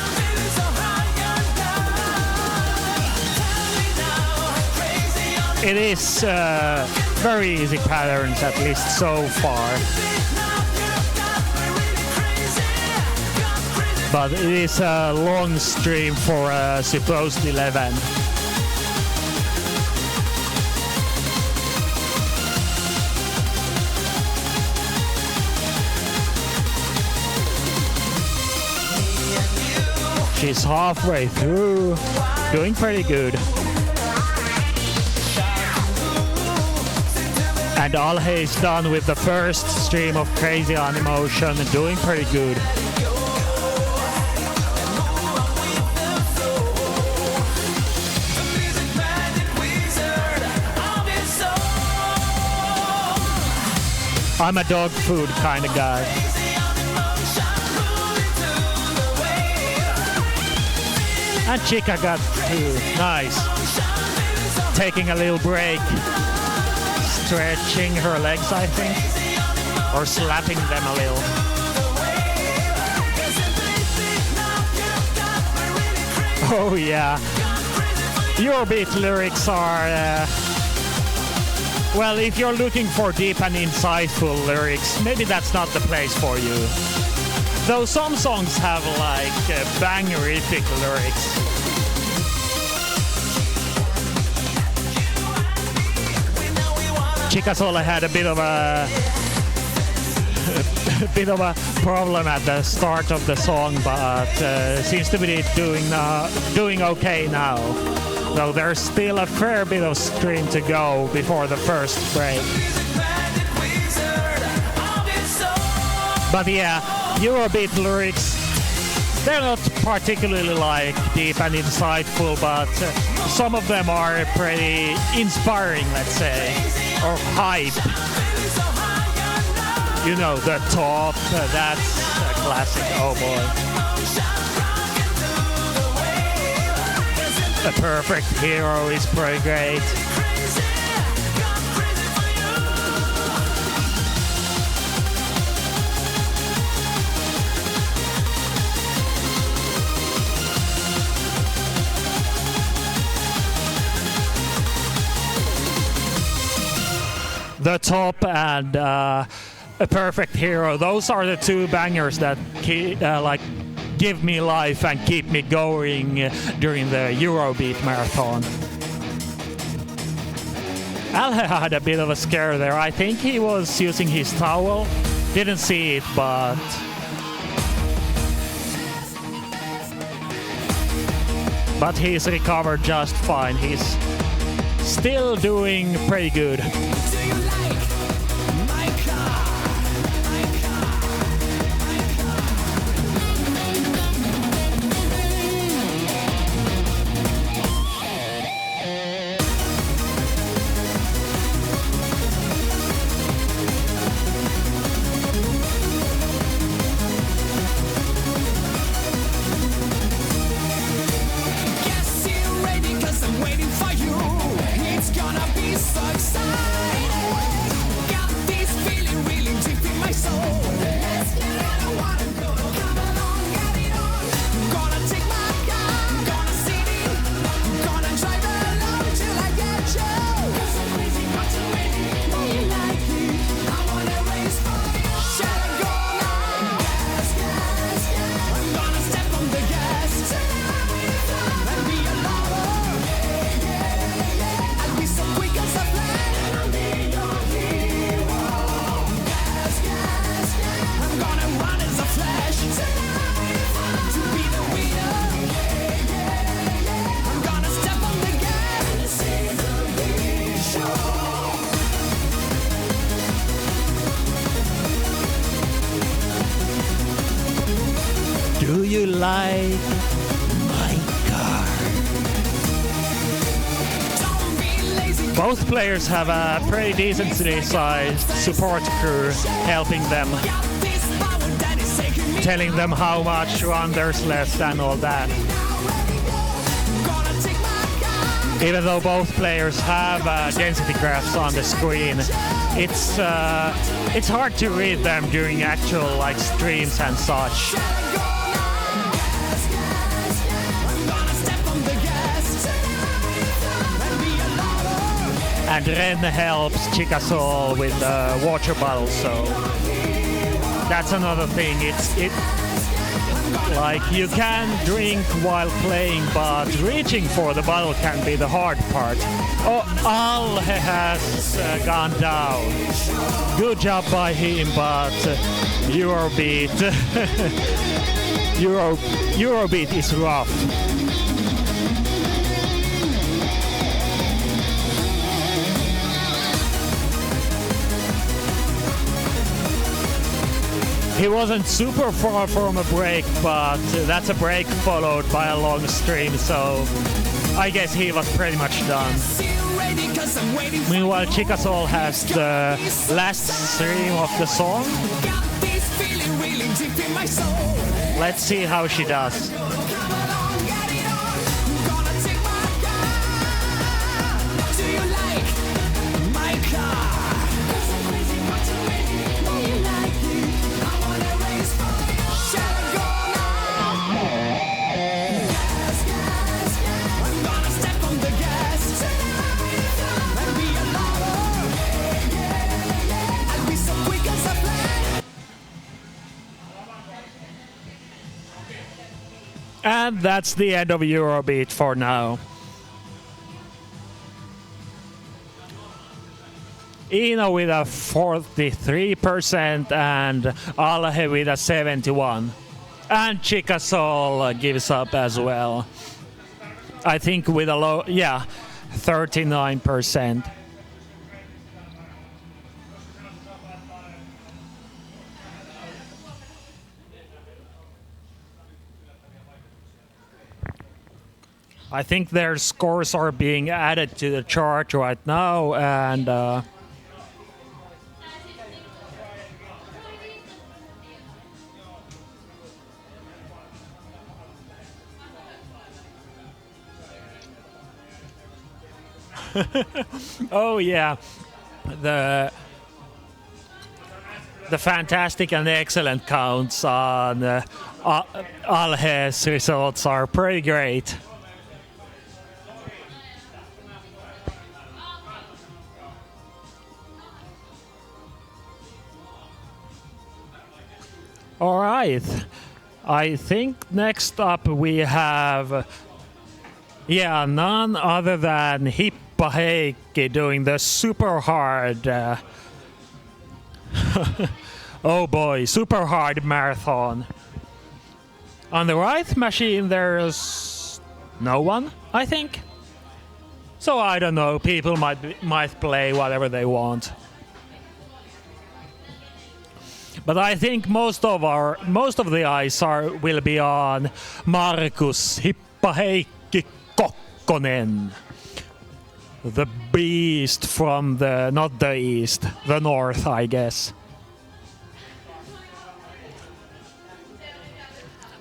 It is very easy patterns, at least so far. But it is a long stream for a supposed 11. She's halfway through, doing pretty good. And Alhe is done with the first stream of Crazy on Emotion, doing pretty good. I'm a dog food kind of guy. And Chica got 2. Nice. Taking a little break. Stretching her legs, I think. Or slapping them a little. Oh yeah. Eurobeat lyrics are... well, if you're looking for deep and insightful lyrics, maybe that's not the place for you. Though some songs have like bangerific lyrics. Chicasole had a bit of a problem at the start of the song, but seems to be doing okay now. Though there's still a fair bit of stream to go before the first break. But yeah, Eurobeat lyrics, they're not particularly like deep and insightful, but some of them are pretty inspiring, let's say, or hype. You know, The Top, that's a classic, oh boy. A Perfect Hero is pretty great. The Top and A Perfect Hero, those are the 2 bangers that like give me life and keep me going during the Eurobeat marathon. Alhe had a bit of a scare there. I think he was using his towel. Didn't see it, but... but he's recovered just fine. He's still doing pretty good. Do you like my car? Both players have a pretty decently sized support crew helping them, telling them how much run there's left and all that. Even though both players have density graphs on the screen, it's hard to read them during actual like streams and such. And Ren helps Chikasol with the water bottle, so that's another thing. It like you can drink while playing, but reaching for the bottle can be the hard part. Oh, Al has gone down. Good job by him, but Eurobeat Eurobeat is rough. He wasn't super far from a break, but that's a break followed by a long stream, so I guess he was pretty much done. Meanwhile, Chikasol has the last stream of the song. Let's see how she does. And that's the end of Eurobeat for now. Ina with a 43% and Alhe with a 71%. And Chikasol gives up as well. I think with a low, 39%. I think their scores are being added to the chart right now, and oh yeah, the fantastic and excellent counts on Alhe's results are pretty great. All right, I think next up we have, none other than Hippa Heikki doing the super hard, oh boy, super hard marathon. On the right machine there's no one, I think. So I don't know, people might play whatever they want. But I think most of the eyes will be on Markus Hippa Heikki Kokkonen, the beast from not the east, the north, I guess.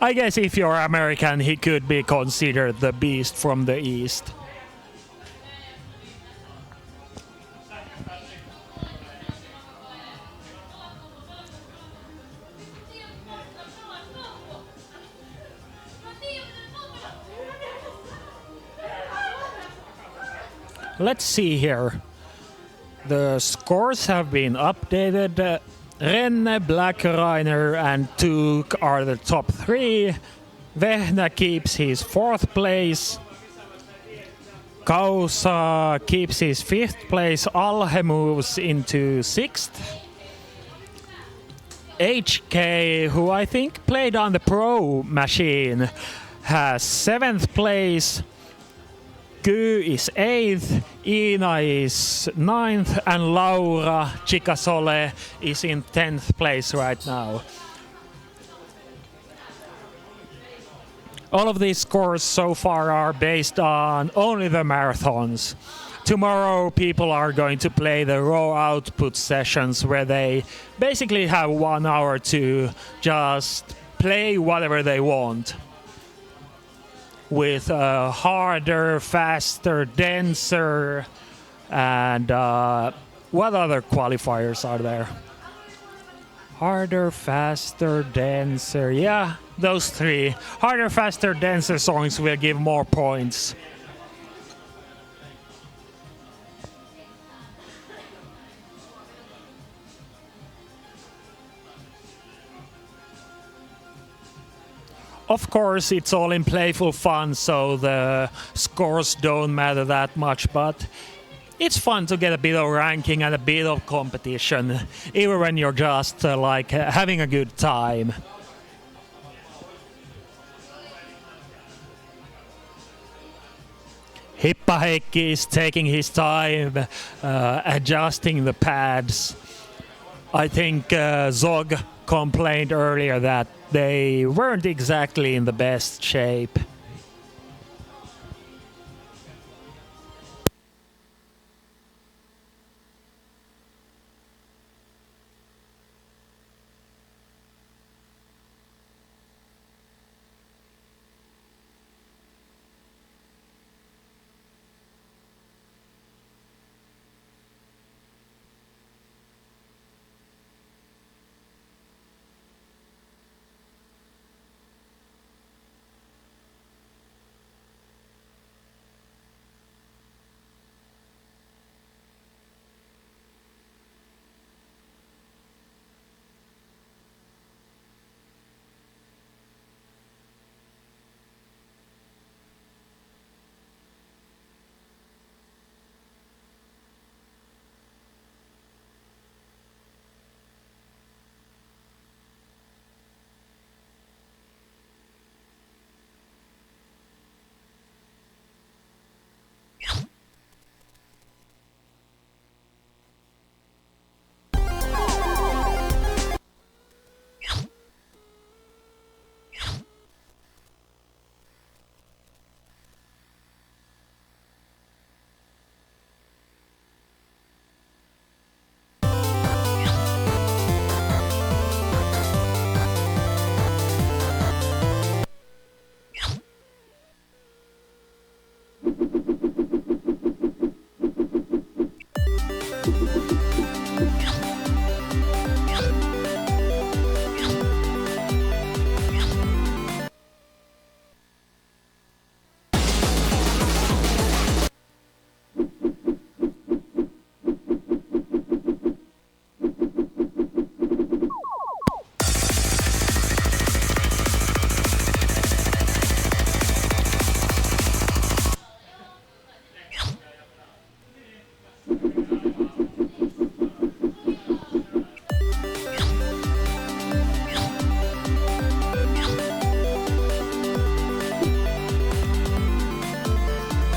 I guess if you're American, he could be considered the beast from the east. Let's see here. The scores have been updated. Renne, Black Rainer and Tuk are the top three. Vehna keeps his fourth place. Kausa keeps his fifth place. Alhe moves into sixth. HK, who I think played on the pro machine, has seventh place. Ky is 8th, Ina is 9th, and Laura Chikasole is in 10th place right now. All of these scores so far are based on only the marathons. Tomorrow people are going to play the raw output sessions where they basically have 1 hour to just play whatever they want. with harder, faster, denser, and what other qualifiers are there? Harder, faster, denser. Yeah, those three. Harder, faster, denser songs will give more points. Of course, it's all in playful fun, so the scores don't matter that much, but it's fun to get a bit of ranking and a bit of competition, even when you're just having a good time. Hippa Heikki is taking his time adjusting the pads. I think Zog complained earlier that they weren't exactly in the best shape.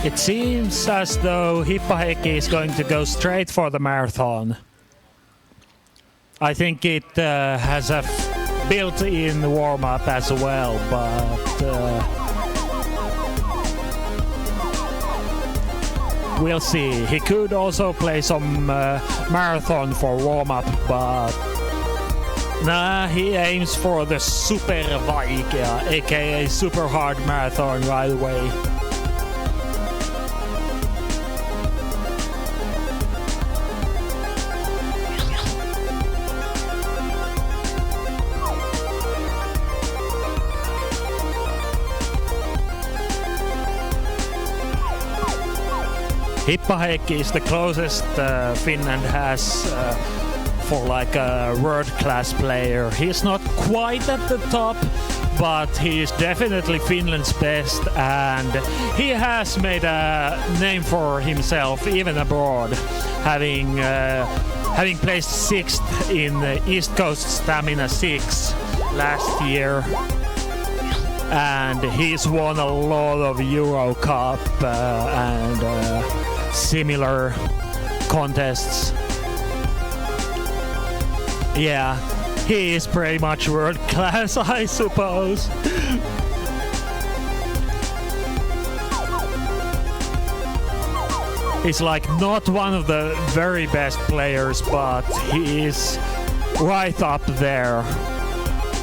It seems as though Hippa Heikki is going to go straight for the marathon. I think it has a built-in warm-up as well, but we'll see. He could also play some marathon for warm-up, but nah, he aims for the super vaikea, aka super hard marathon right away. Hippa Heikki is the closest Finland has for like a world-class player. He's not quite at the top, but he is definitely Finland's best, and he has made a name for himself even abroad, having placed 6th in the East Coast Stamina 6 last year. And he's won a lot of Euro Cup and similar contests. Yeah, he is pretty much world class, I suppose. He's like not one of the very best players, but he is right up there.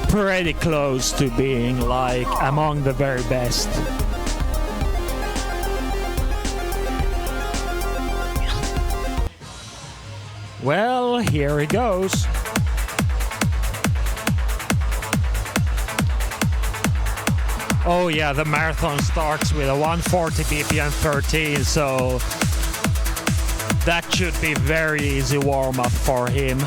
Pretty close to being like among the very best. Well, here he goes. Oh yeah, the marathon starts with a 140 BPM 13, so that should be very easy warm-up for him.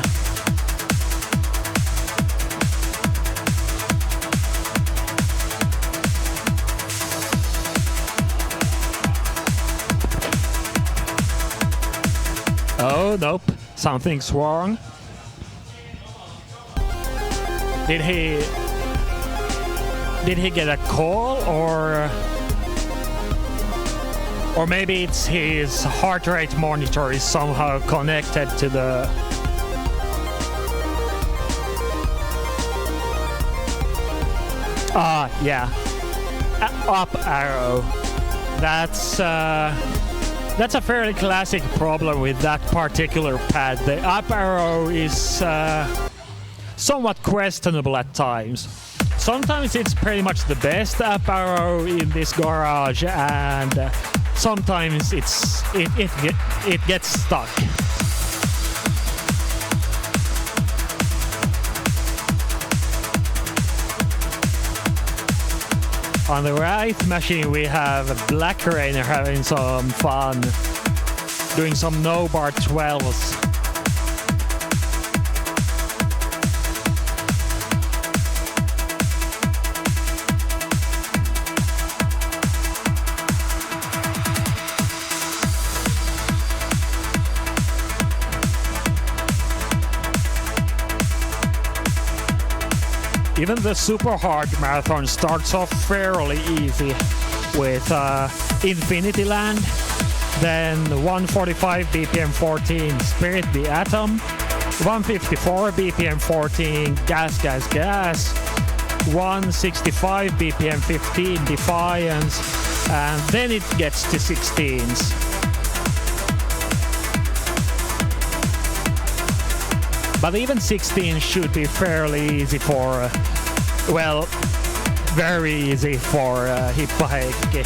Oh, nope. Something's wrong. Did he get a call, or maybe it's his heart rate monitor is somehow connected to the... Yeah. Up arrow. That's a fairly classic problem with that particular pad. The up arrow is somewhat questionable at times. Sometimes it's pretty much the best up arrow in this garage, and sometimes it gets stuck. On the right machine we have Black Rainer having some fun, doing some no bar 12s. Even the super hard marathon starts off fairly easy with Infinity Land, then 145 BPM 14 Spirit the Atom, 154 BPM 14 Gas Gas Gas, 165 BPM 15 Defiance, and then it gets to 16s. But even 16 should be fairly easy for, well, very easy for Hippaheikki.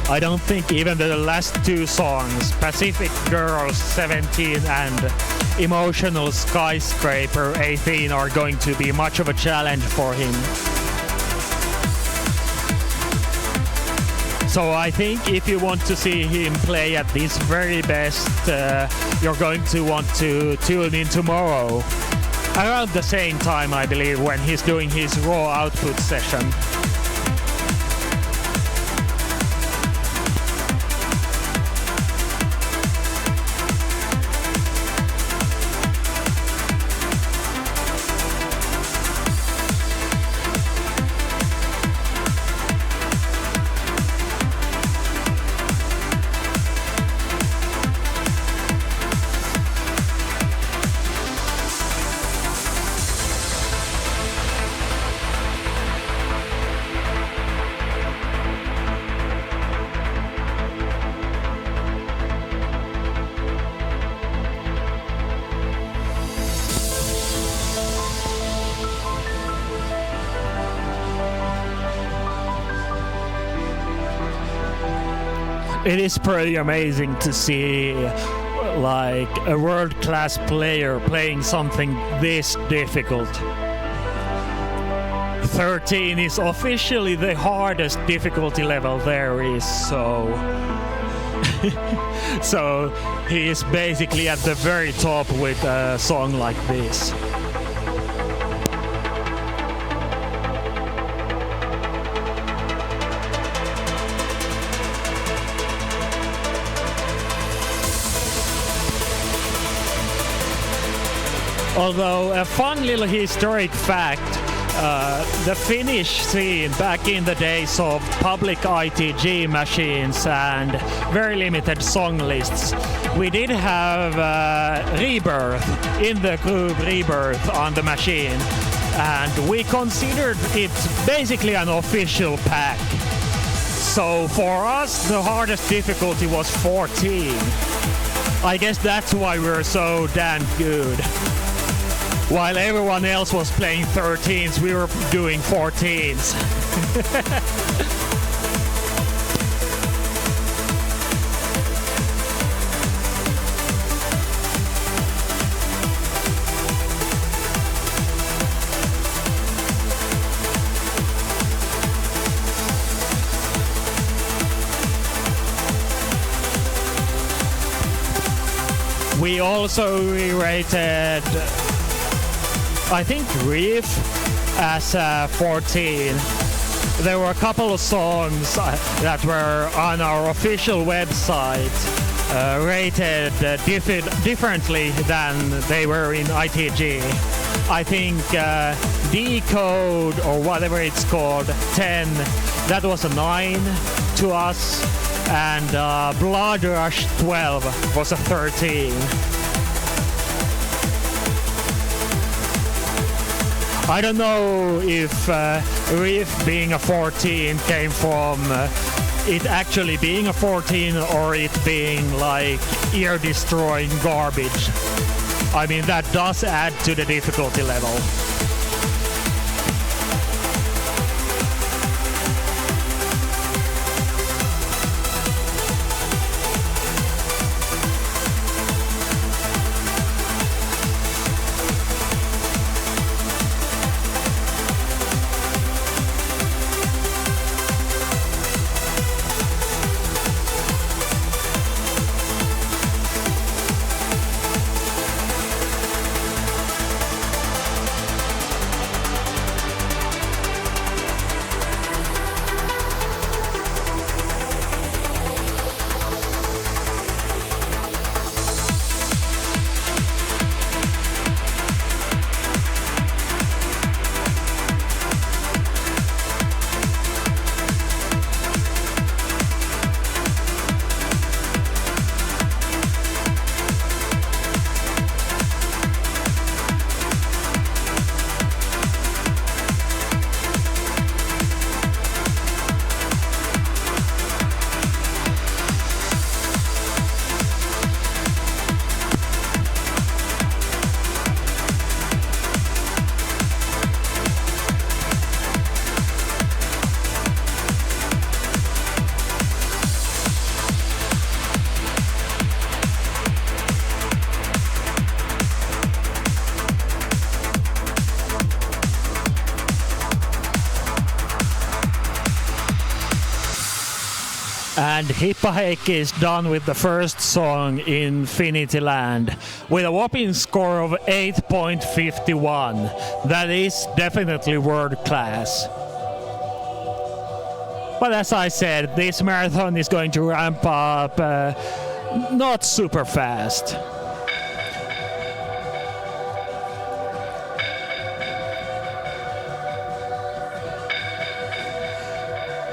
I don't think even the last two songs, Pacific Girls 17 and Emotional Skyscraper 18, are going to be much of a challenge for him. So I think if you want to see him play at his very best, you're going to want to tune in tomorrow. Around the same time, I believe, when he's doing his raw output session. It is pretty amazing to see like a world-class player playing something this difficult. 13 is officially the hardest difficulty level there is, so so he is basically at the very top with a song like this. Although a fun little historic fact, the Finnish scene back in the days of public ITG machines and very limited song lists, we did have Rebirth in the group Rebirth on the machine, and we considered it basically an official pack. So for us, the hardest difficulty was 14. I guess that's why we're so damn good. While everyone else was playing 13s, we were doing 14s. also rated, I think, Reef as 14. There were a couple of songs that were on our official website rated differently than they were in ITG. I think Decode, or whatever it's called, 10, that was a 9 to us, and Blood Rush 12 was a 13. I don't know if Reef being a 14 came from it actually being a 14 or it being like ear-destroying garbage. I mean, that does add to the difficulty level. And Hippaheikki is done with the first song, Infinity Land, with a whopping score of 8.51. That is definitely world class. But as I said, this marathon is going to ramp up not super fast.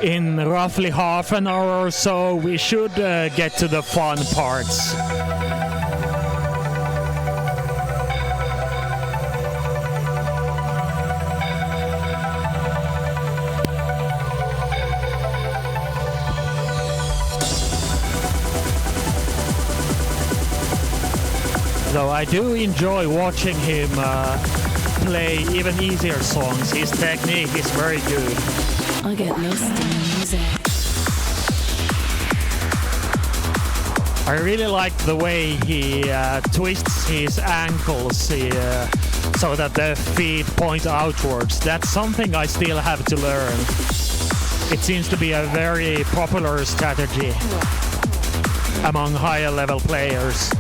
In roughly half an hour or so, we should get to the fun parts. Though I do enjoy watching him play even easier songs. His technique is very good. I get lost in the music. I really like the way he twists his ankles so that the feet point outwards. That's something I still have to learn. It seems to be a very popular strategy among higher level players.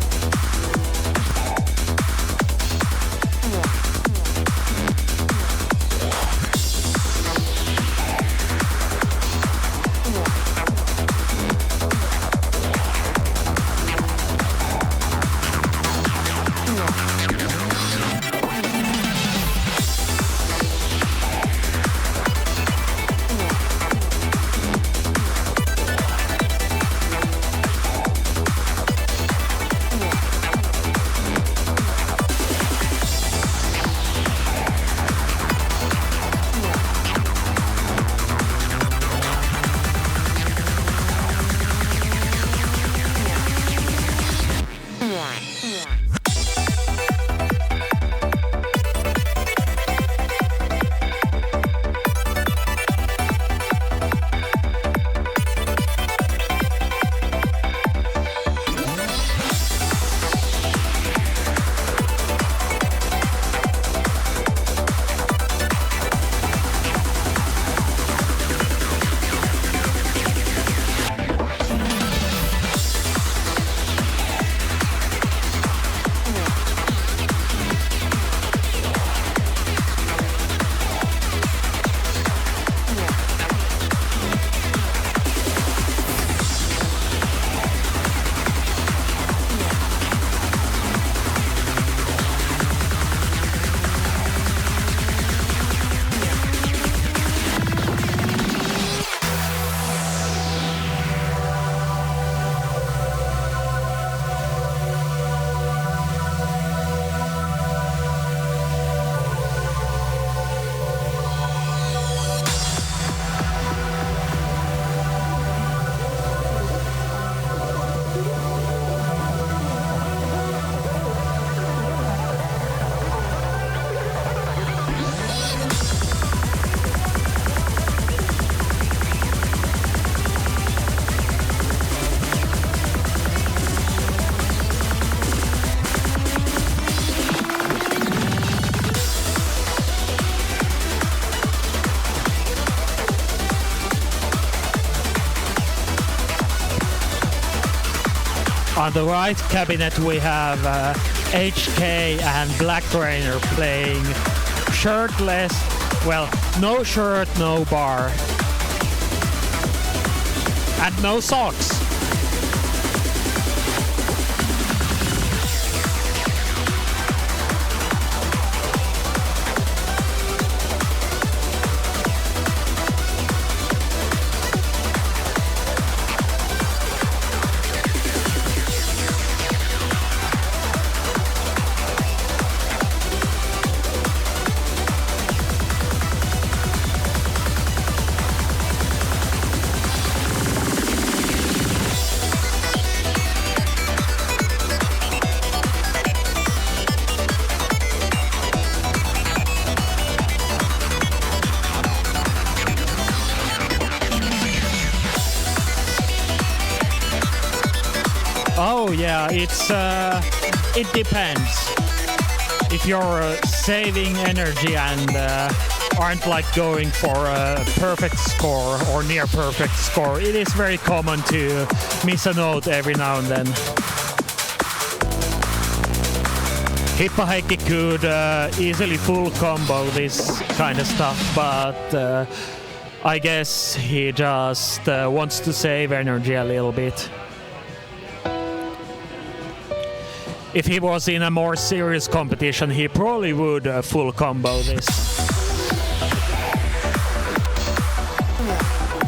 On the right cabinet we have HK and Black Trainer playing shirtless, well, no shirt, no bar, and no socks. Oh yeah, it depends. If you're saving energy and aren't like going for a perfect score or near perfect score, it is very common to miss a note every now and then. Hippa Heikki could easily full combo this kind of stuff, but I guess he just wants to save energy a little bit. If he was in a more serious competition, he probably would full combo this.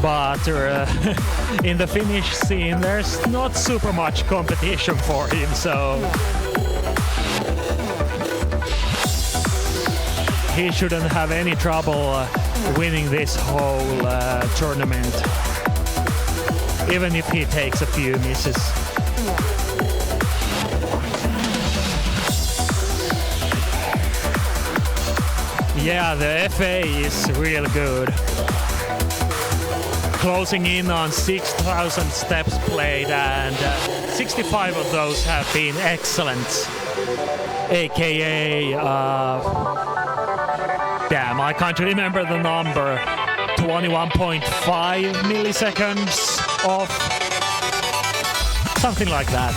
But in the Finnish scene, there's not super much competition for him, so he shouldn't have any trouble winning this whole tournament, even if he takes a few misses. Yeah, the FA is real good. Closing in on 6,000 steps played, and 65 of those have been excellent. AKA, damn, I can't remember the number. 21.5 milliseconds off. Something like that.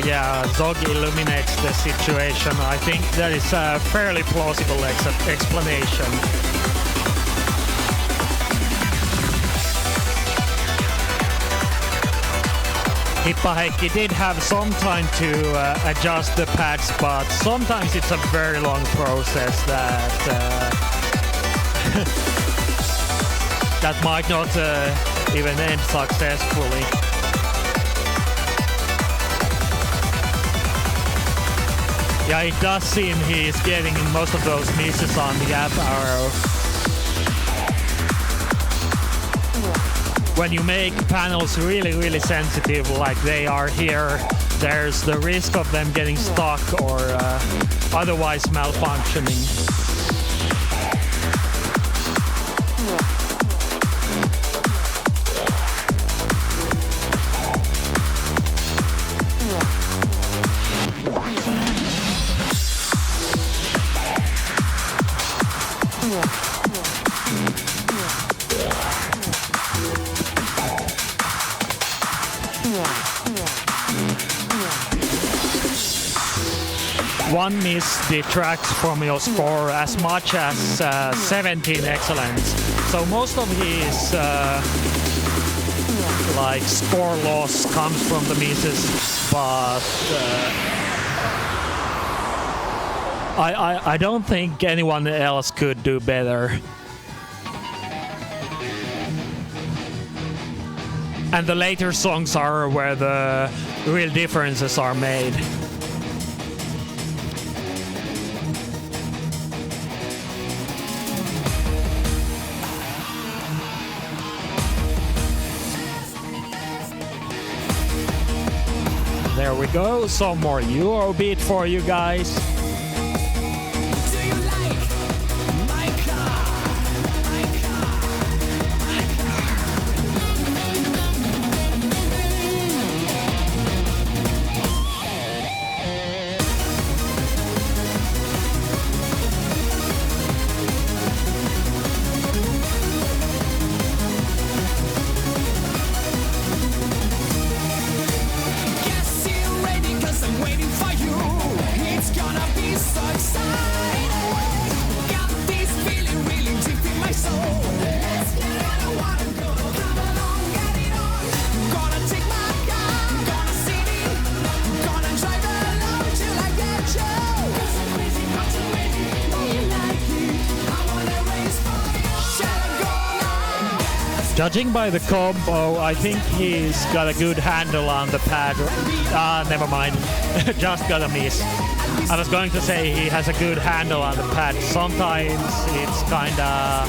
Yeah, Zog illuminates the situation. I think there is a fairly plausible explanation. Hippa Heikki did have some time to adjust the pads, but sometimes it's a very long process that that might not even end successfully. Yeah, it does seem he's getting most of those misses on the up arrow. When you make panels really sensitive like they are here, there's the risk of them getting stuck or otherwise malfunctioning. One miss detracts from your score as much as 17 excellence. So most of his like score loss comes from the misses, but I don't think anyone else could do better. And the later songs are where the real differences are made. There we go, some more Eurobeat for you guys. Do you like my car? My car, my Guess you're ready 'cause I'm waiting for you. It's gonna be so exciting. Got this feeling really deep in my soul. Let's get it, I wanna go. Come along, get it on. Gonna take my car, gonna see it. Gonna drive along till I get you. 'Cause I'm crazy, not too ready. Know you like it. I wanna race for you. Shall I go now? Judging by the combo, I think he's got a good handle on the pad. Never mind. Just got a miss. I was going to say he has a good handle on the pad. Sometimes it's kinda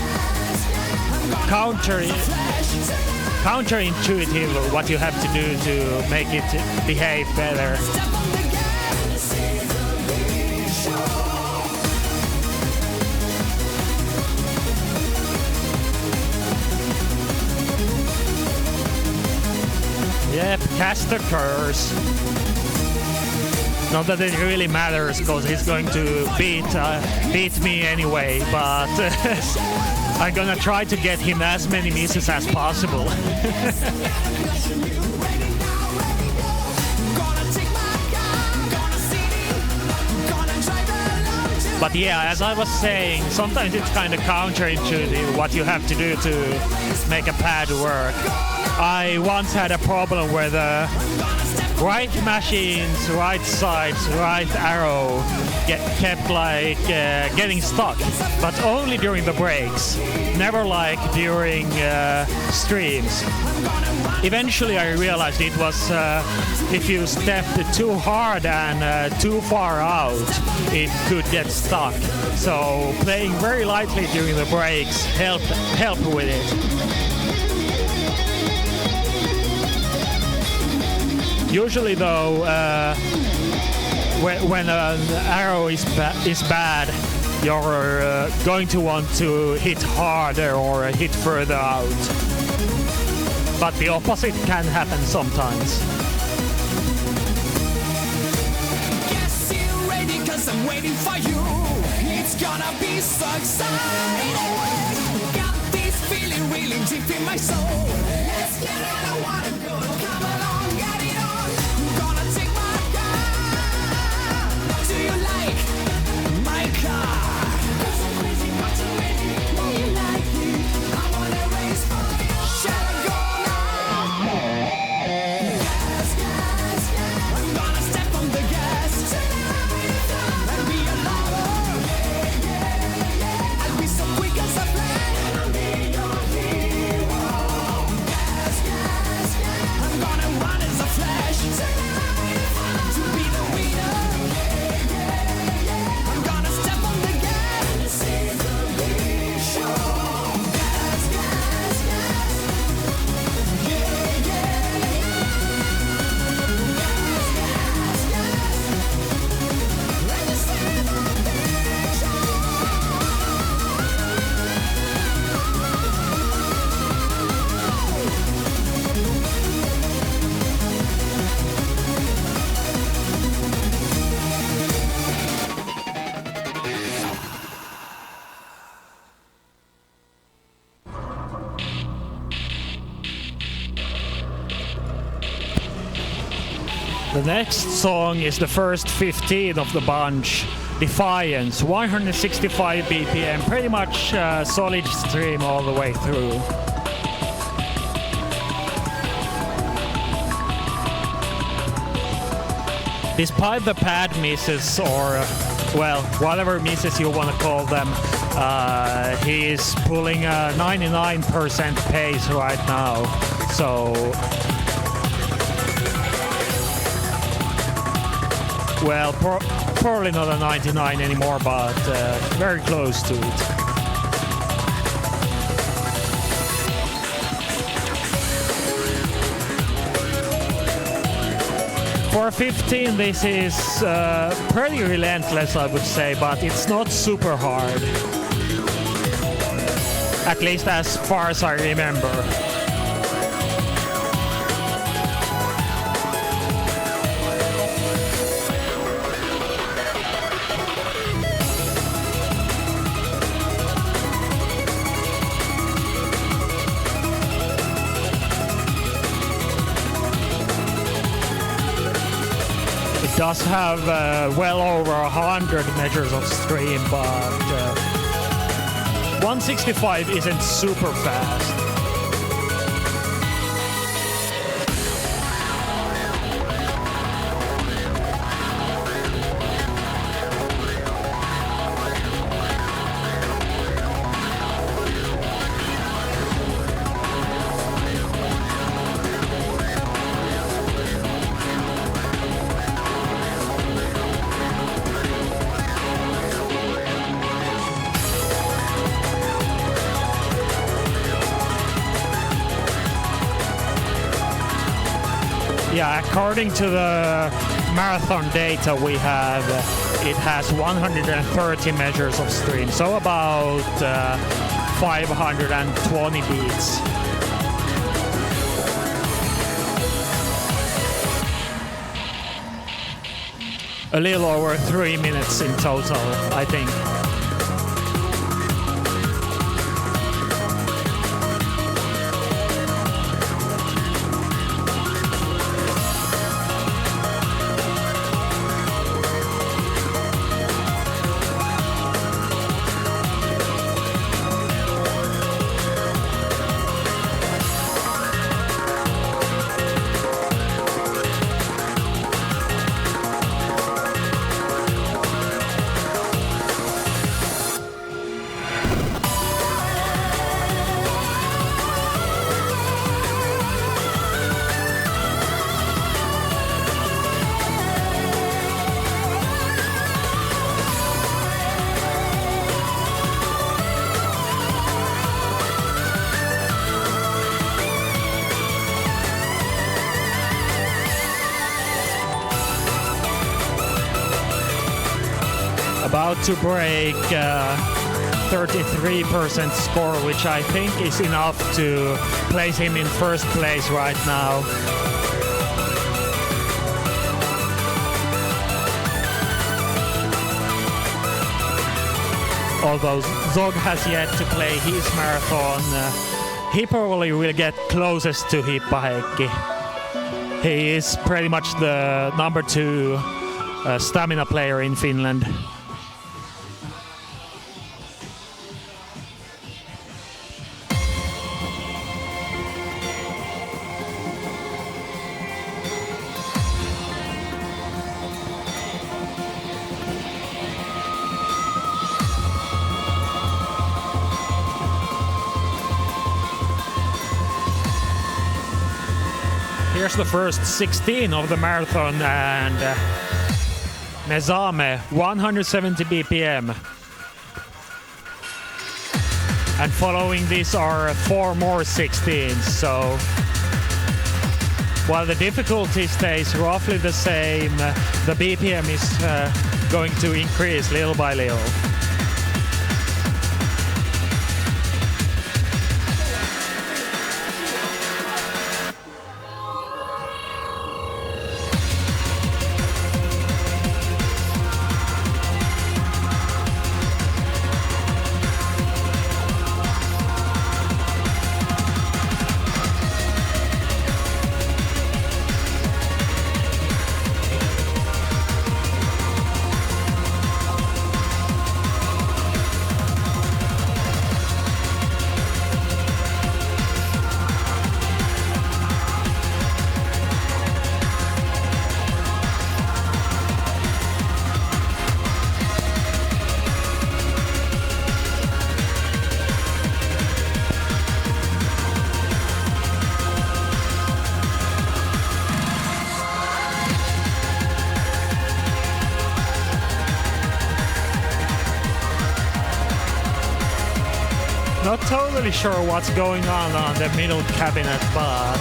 counterintuitive what you have to do to make it behave better. Step on the gas. It's a big show. Yep, caster curse. Not that it really matters, because he's going to beat me anyway, but I'm gonna try to get him as many misses as possible. But yeah, as I was saying, sometimes it's kind of counterintuitive what you have to do to make a pad work. I once had a problem where the right machines, right sides, right arrow kept like getting stuck, but only during the breaks, never like during streams. Eventually I realized it was if you stepped too hard and too far out, it could get stuck. So playing very lightly during the breaks helped with it. Usually though, when an arrow is bad, you're going to want to hit harder or hit further out. But the opposite can happen sometimes. Guess you're ready 'cause I'm waiting for you. It's gonna be so exciting. Got this feeling really deep in my soul. Let's get it, I wanna go. Come along, get it on. Gonna take my car. Do you like my car? 'Cause I'm crazy, not too ready. Know you like it. I wanna race for you. Shall I go now? Gas, gas, gas. I'm gonna step on the gas. And be a lover. I'll be so quick as a flash. I'll be your hero. Gas, gas, gas. I'm gonna run as a flash. To be the winner. I'm gonna step on the gas. This is a big show. Gas, gas, gas. Yeah, yeah, yeah. Gas, gas, gas. And this is a big show. The next song is the first 15 of the bunch, Defiance, 165 BPM, pretty much solid stream all the way through. Despite the pad misses, or well, whatever misses you want to call them, he is pulling a 99% pace right now, so well, probably not a 99 anymore, but very close to it. For hour 15, this is pretty relentless, I would say, but it's not super hard. At least as far as I remember. Does have well over 100 measures of stream, but 165 isn't super fast. Yeah, according to the marathon data we have, it has 130 measures of stream, so about 520 beats. A little over 3 minutes in total, I think. About to break 33% score, which I think is enough to place him in first place right now. Although Zog has yet to play his marathon, he probably will get closest to Hippaheikki. He is pretty much the number 2 stamina player in Finland. Here's the first 16 of the marathon, and Nezame, 170 BPM. And following this are 4 more 16s, so while the difficulty stays roughly the same, the BPM is going to increase little by little. Not totally sure what's going on the middle cabinet, but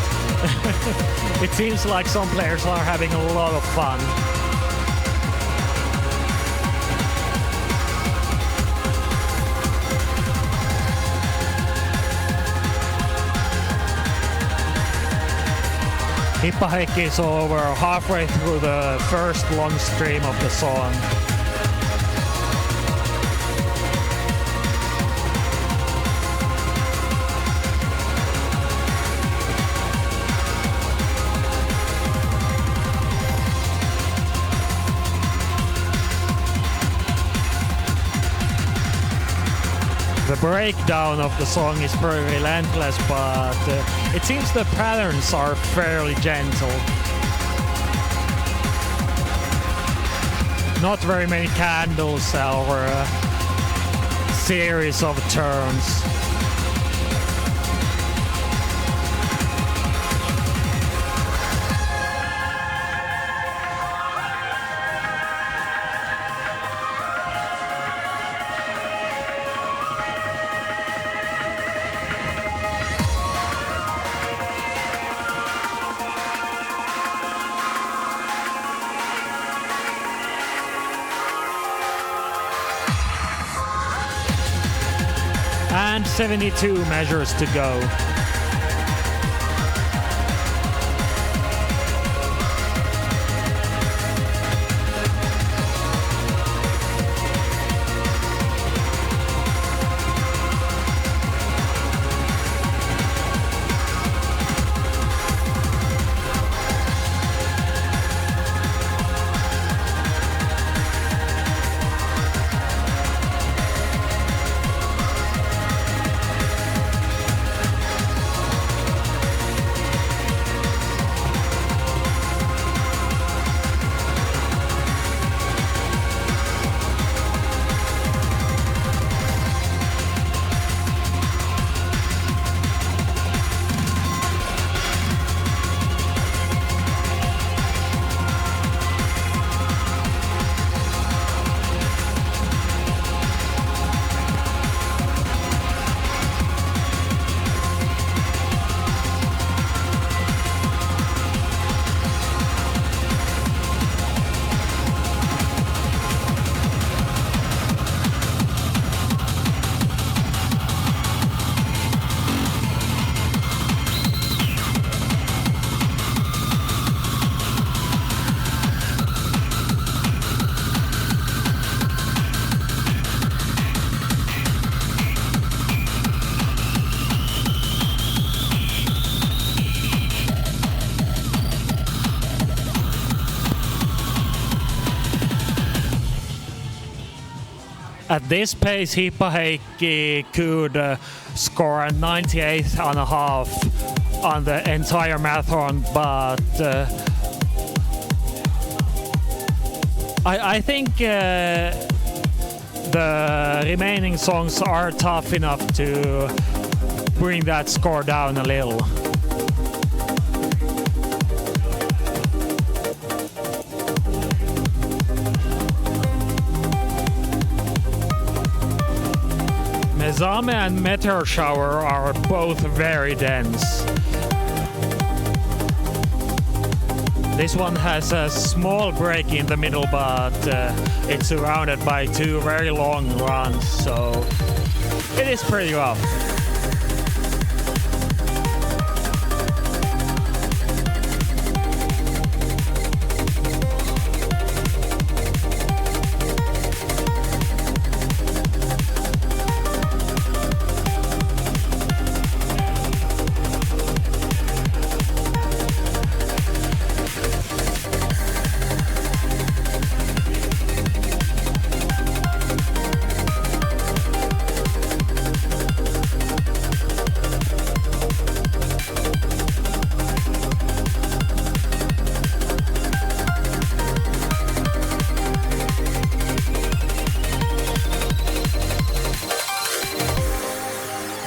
it seems like some players are having a lot of fun. Hippahekki is over halfway through the first long stream of the song. The breakdown of the song is very relentless, but it seems the patterns are fairly gentle. Not very many candles or a series of turns. And 72 measures to go. At this pace, Hippahekki could score a 98.5 on the entire marathon, but I think the remaining songs are tough enough to bring that score down a little. Mesame and Meteor Shower are both very dense. This one has a small break in the middle, but it's surrounded by two very long runs, so it is pretty rough.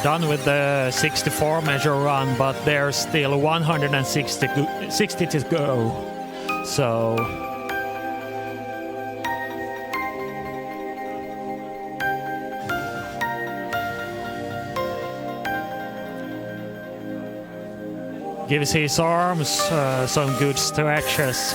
Done with the 64 measure run, but there's still 160 to go. So Gives his arms some good stretches.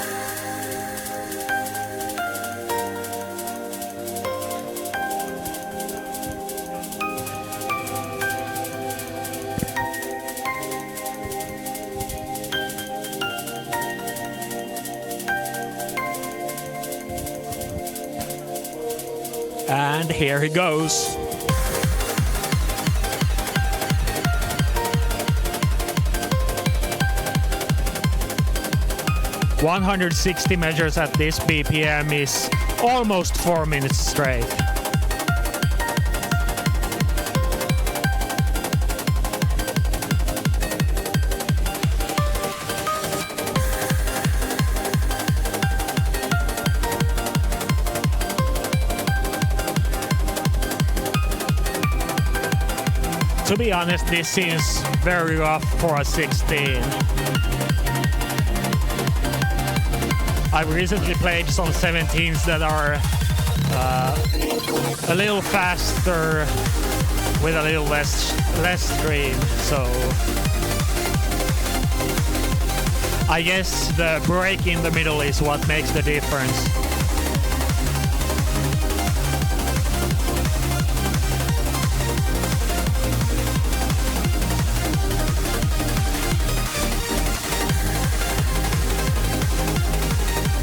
And here he goes. "160 measures at this BPM is almost 4 minutes straight. To be honest, this seems very rough for a 16. I've recently played some 17s that are a little faster with a little less stream, so I guess the break in the middle is what makes the difference.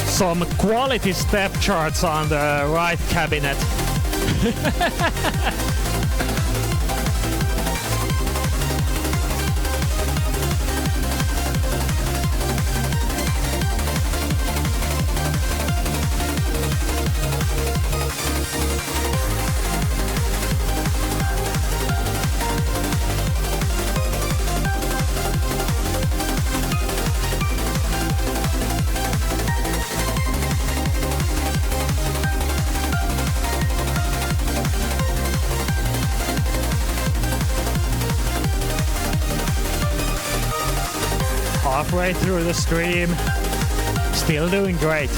Some quality step charts on the right cabinet. Halfway through the stream, still doing great.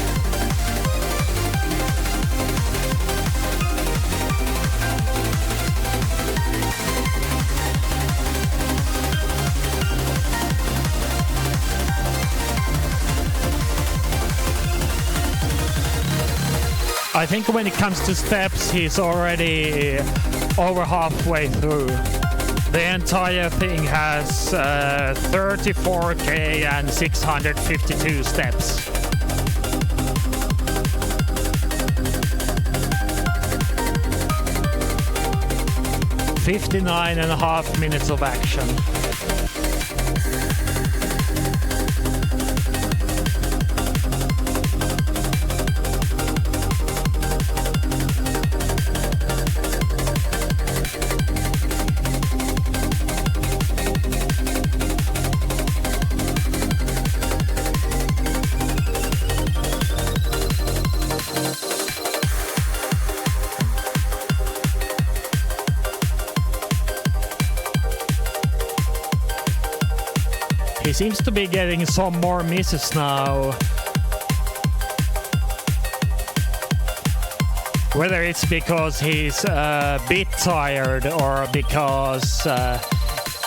I think when it comes to steps, he's already over halfway through. The entire thing has 34k and 652 steps. "59.5 minutes of action. He seems to be getting some more misses now. Whether it's because he's a bit tired or because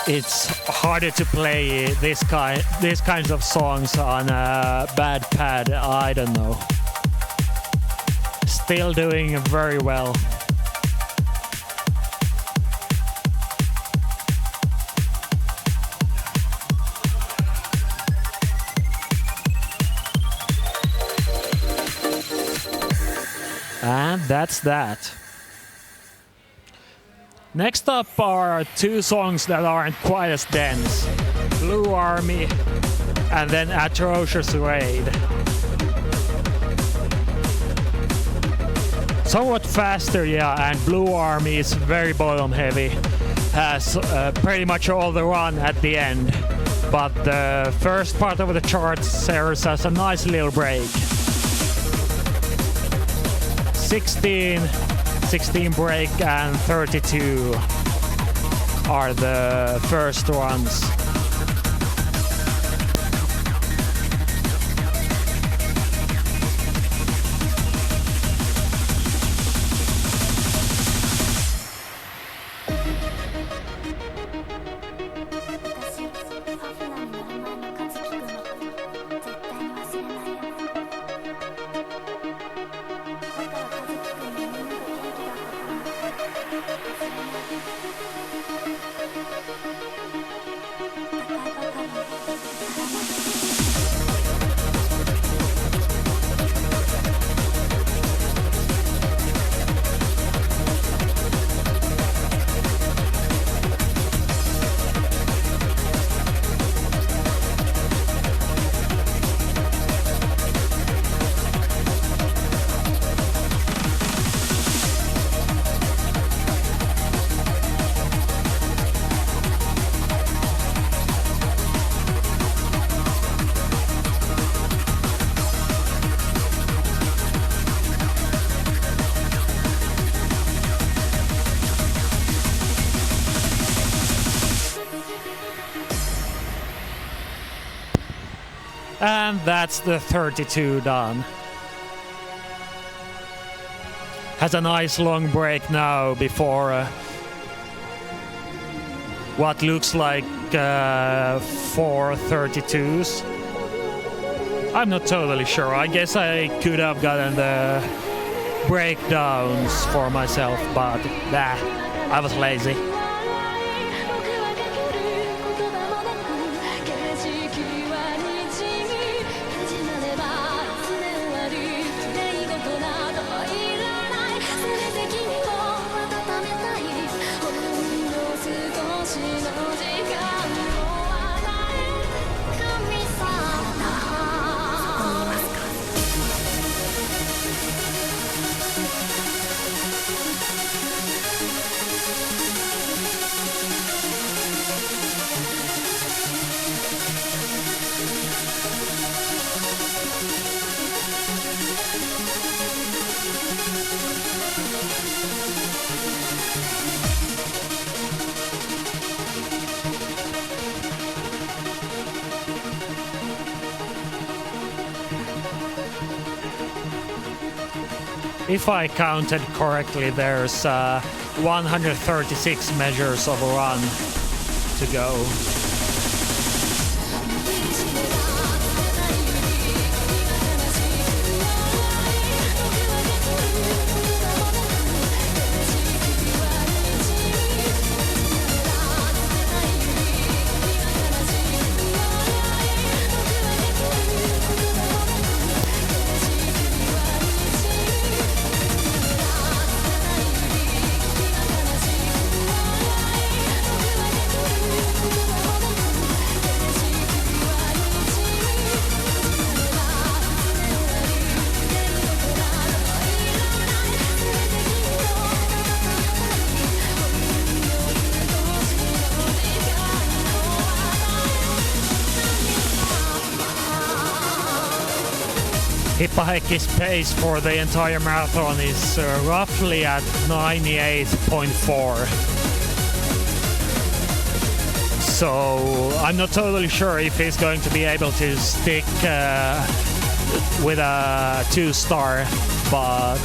it's harder to play these kinds of songs on a bad pad, I don't know. Still doing very well. And that's that. Next up are two songs that aren't quite as dense. Blue Army and then Atrocious Raid. Somewhat faster, yeah, and Blue Army is very bottom heavy. Has pretty much all the run at the end. But the first part of the chart serves as a nice little break. 16 break and 32 are the first ones. And that's the 32 done. Has a nice long break now before what looks like 4 32s. I'm not totally sure. I guess I could have gotten the breakdowns for myself, but I was lazy. If I counted correctly, there's 136 measures of a run to go. Hippaheikki's pace for the entire marathon is roughly at 98.4. So I'm not totally sure if he's going to be able to stick with a 2-star, but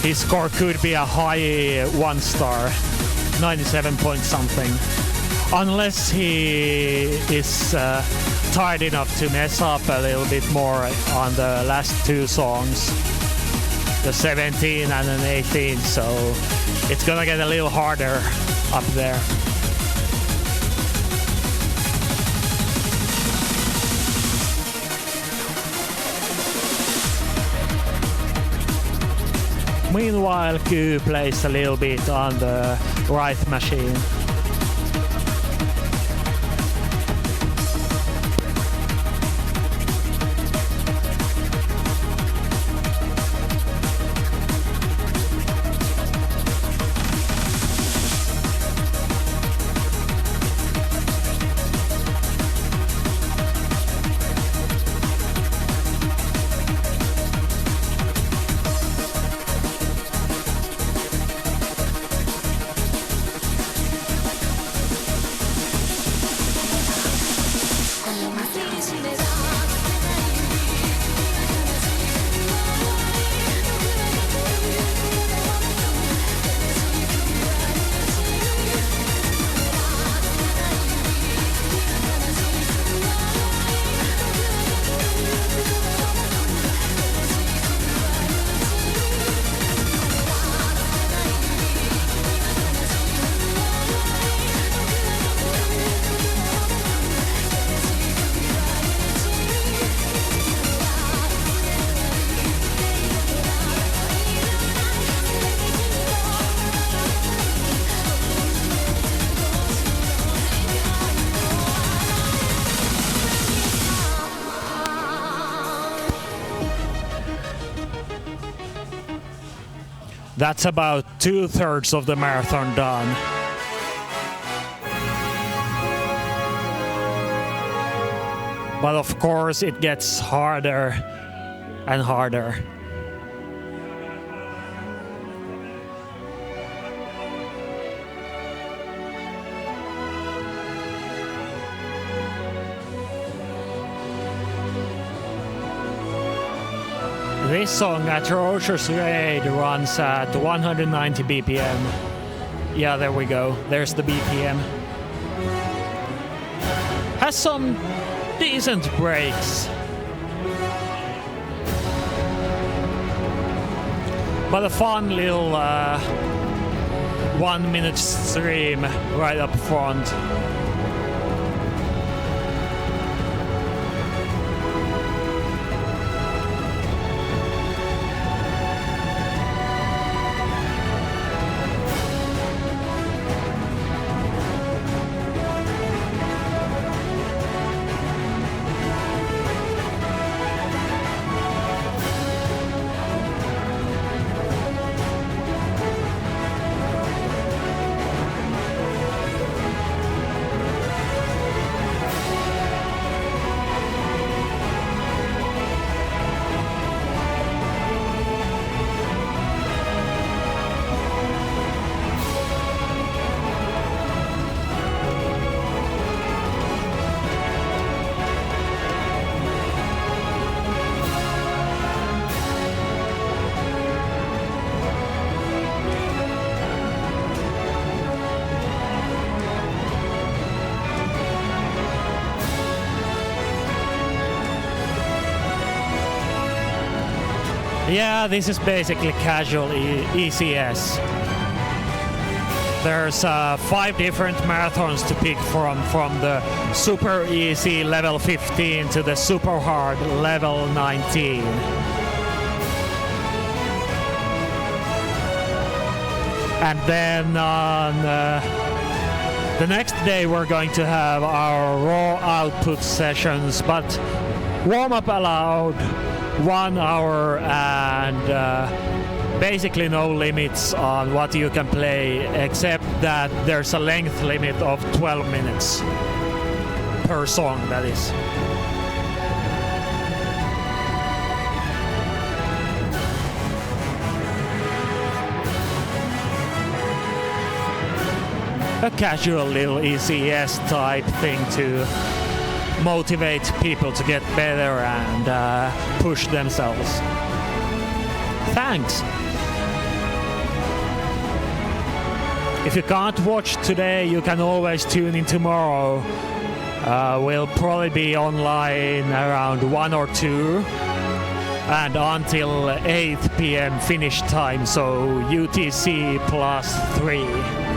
his score could be a high 1-star, 97 point something. Unless he is tired enough to mess up a little bit more on the last 2 songs, the 17 and an 18, so it's gonna get a little harder up there. Meanwhile, Q plays a little bit on the right machine. That's about 2/3 of the marathon done. But of course it gets harder and harder. This song, Atrocious Raid, runs at 190 BPM. Yeah, there we go. There's the BPM. Has some decent breaks. But a fun little 1 minute stream right up front. Yeah, this is basically casual ECS. There's 5 different marathons to pick from the super easy level 15 to the super hard level 19. And then on the next day we're going to have our raw output sessions, but warm-up allowed, 1 hour, and basically no limits on what you can play, except that there's a length limit of 12 minutes per song, that is. A casual little ECS type thing to motivate people to get better and push themselves. Thanks. If you can't watch today, you can always tune in tomorrow. We'll probably be online around 1 or 2 and until 8 p.m. Finnish time, so UTC +3.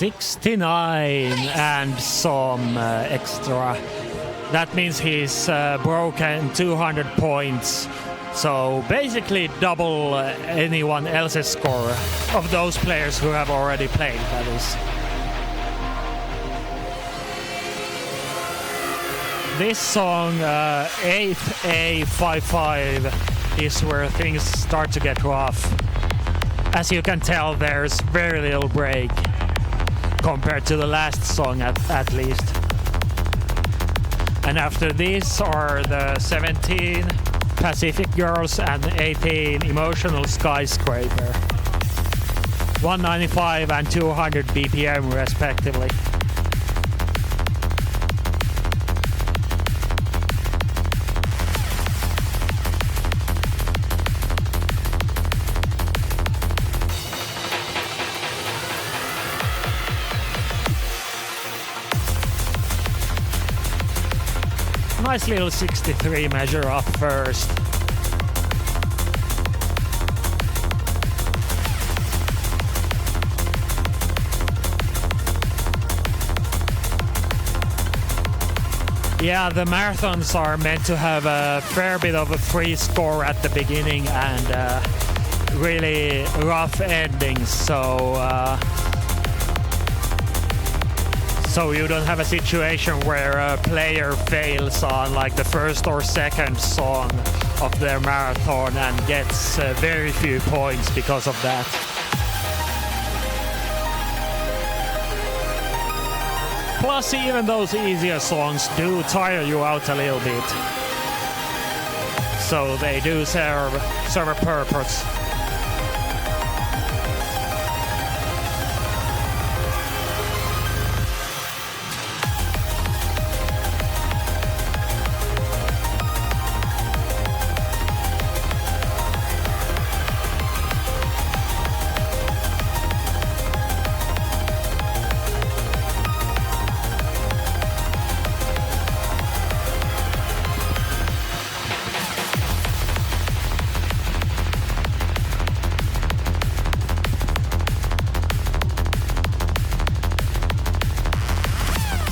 $69 and some extra. That means he's broken 200 points. So basically double anyone else's score of those players who have already played, that is. This song, 8A55, is where things start to get rough. As you can tell, there's very little break compared to the last song at least. And after this are the 17 Pacific Girls and 18 Emotional Skyscraper. 195 and 200 BPM respectively. Nice little 63 measure up first. Yeah, the marathons are meant to have a fair bit of a free score at the beginning and really rough endings, so you don't have a situation where a player fails on like the first or second song of their marathon and gets very few points because of that. Plus, even those easier songs do tire you out a little bit. So they do serve a purpose.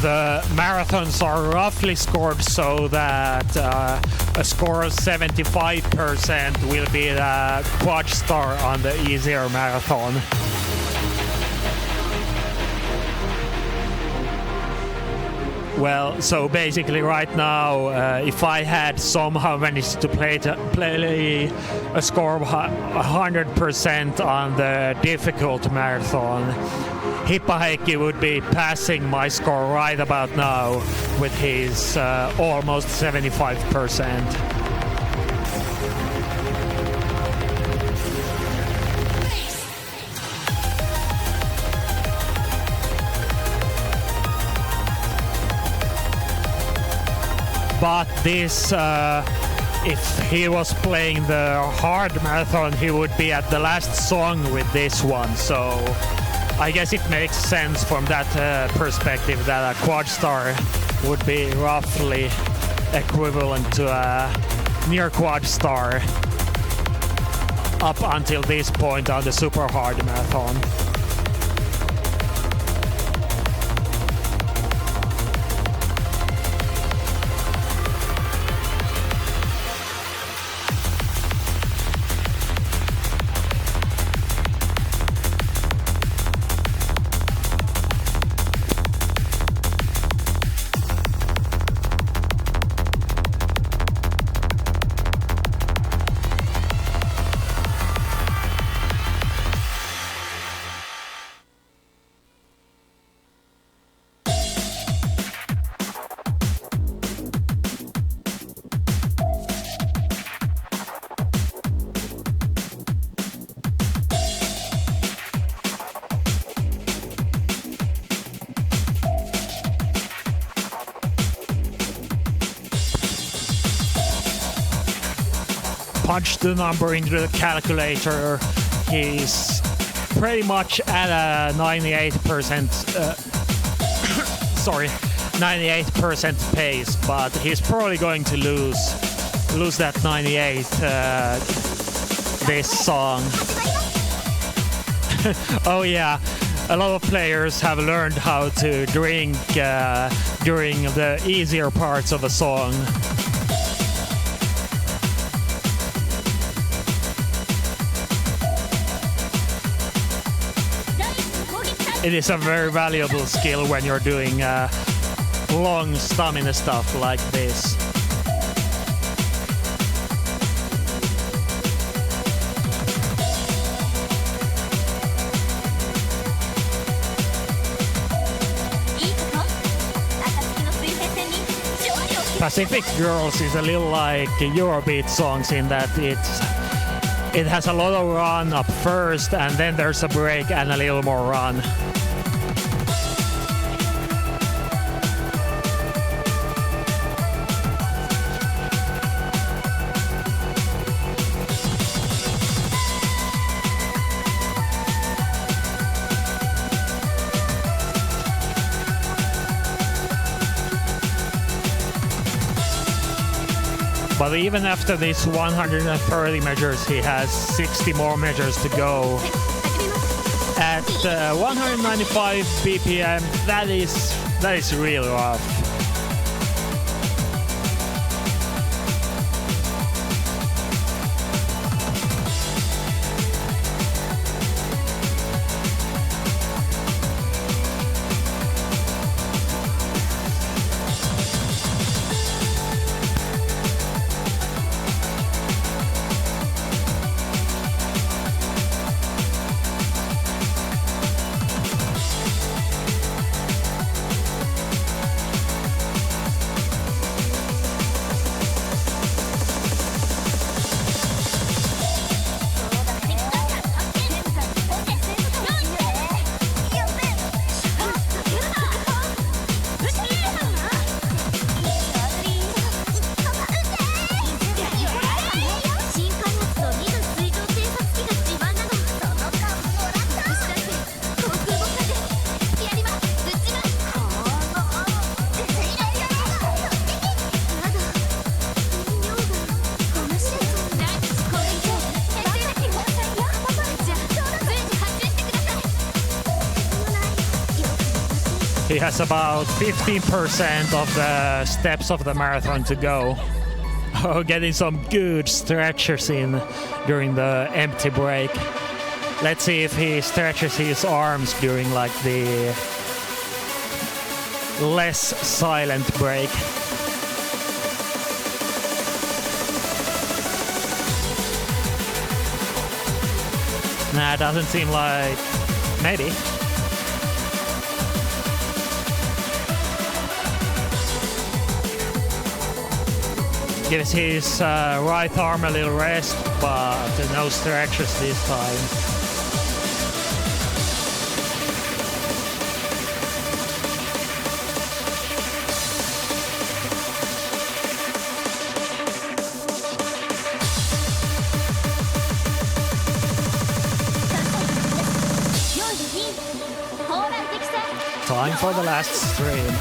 The marathons are roughly scored so that a score of 75% will be the quad star on the easier marathon. Well, so basically right now, if I had somehow managed to play a score of 100% on the difficult marathon, Hippaheikki would be passing my score right about now with his almost 75%. But this, if he was playing the hard marathon, he would be at the last song with this one, so I guess it makes sense from that perspective that a quad star would be roughly equivalent to a near quad star up until this point on the super hard marathon. Punch the number into the calculator. He's pretty much at a 98% 98% pace, but he's probably going to lose that 98 this song. Oh yeah, a lot of players have learned how to drink during the easier parts of a song. It is a very valuable skill when you're doing long stamina stuff like this. Pacific Girls is a little like Eurobeat songs in that it has a lot of run up first and then there's a break and a little more run. But even after these 130 measures, he has 60 more measures to go. At 195 BPM, that is really rough. He has about 15% of the steps of the marathon to go. Oh, getting some good stretches in during the empty break. Let's see if he stretches his arms during like the less silent break. Nah, doesn't seem like... maybe. Gives his right arm a little rest, but no stretches this time. Time for the last stream.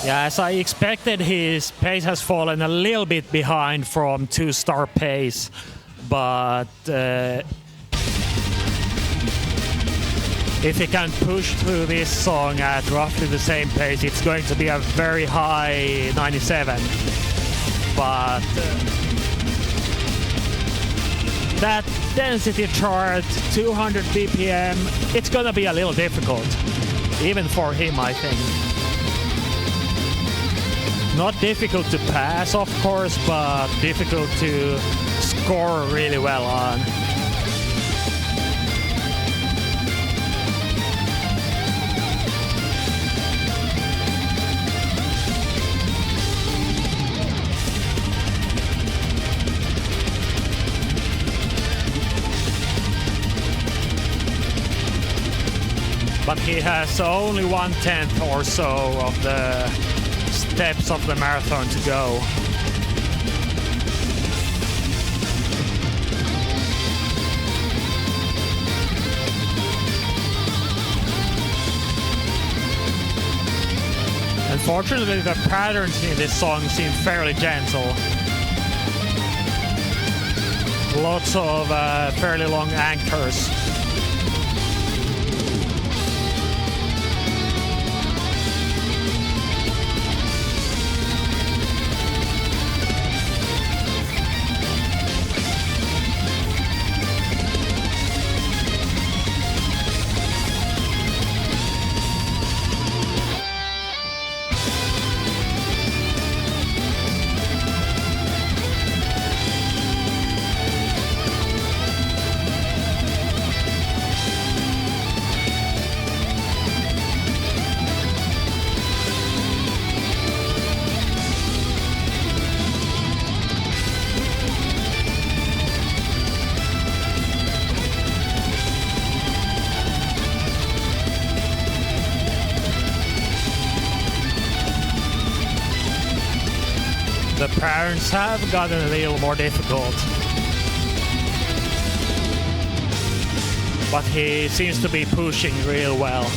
Yeah, as I expected, his pace has fallen a little bit behind from 2-star pace, but if he can push through this song at roughly the same pace, it's going to be a very high 97. But that density chart, 200 BPM, it's gonna be a little difficult, even for him, I think. Not difficult to pass, of course, but difficult to score really well on. But he has only 1/10 or so of the steps of the marathon to go. Unfortunately, the patterns in this song seem fairly gentle. Lots of fairly long anchors. The parents have gotten a little more difficult. But he seems to be pushing real well.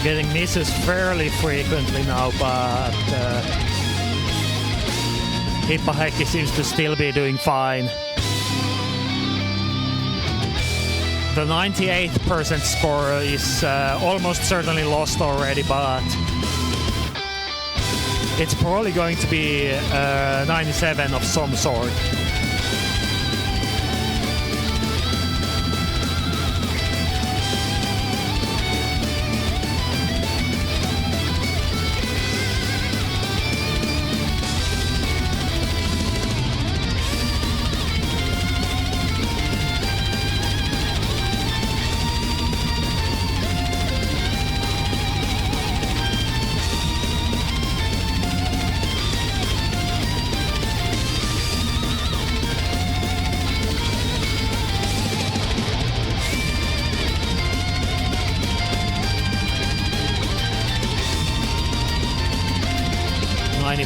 Getting misses fairly frequently now, but Hippaheikki seems to still be doing fine. The 98% score is almost certainly lost already, but it's probably going to be 97 of some sort.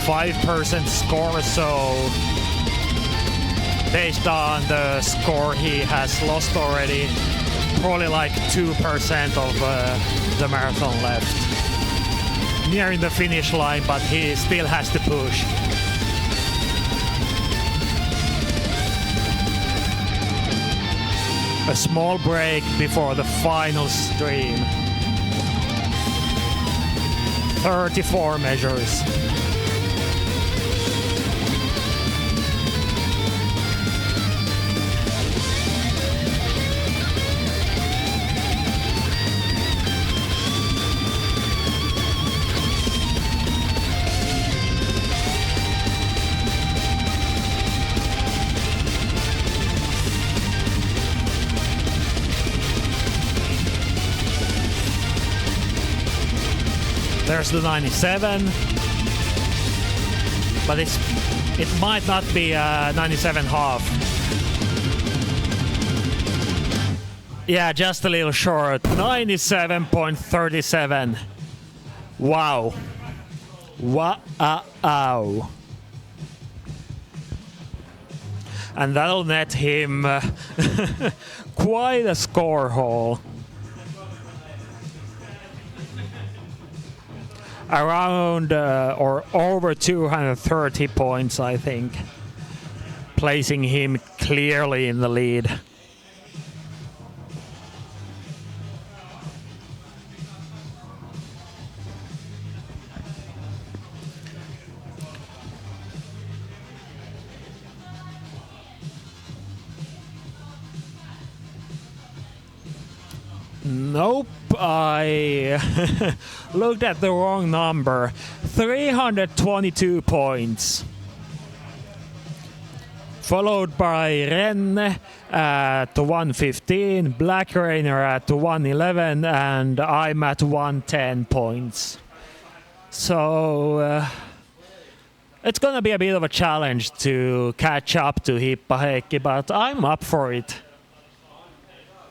.5% score, so based on the score he has lost already, probably like 2% of the marathon left. Nearing the finish line, but he still has to push. A small break before the final stream. 34 measures. There's the 97, but it might not be 97 half. Yeah, just a little short. 97.37. Wow. Wow. And that'll net him quite a score haul. Around or over 230 points, I think, placing him clearly in the lead. Nope, I looked at the wrong number. 322 points. Followed by Renne at 115, Black Rainer at 111, and I'm at 110 points. So it's gonna be a bit of a challenge to catch up to Hippaheikki, but I'm up for it.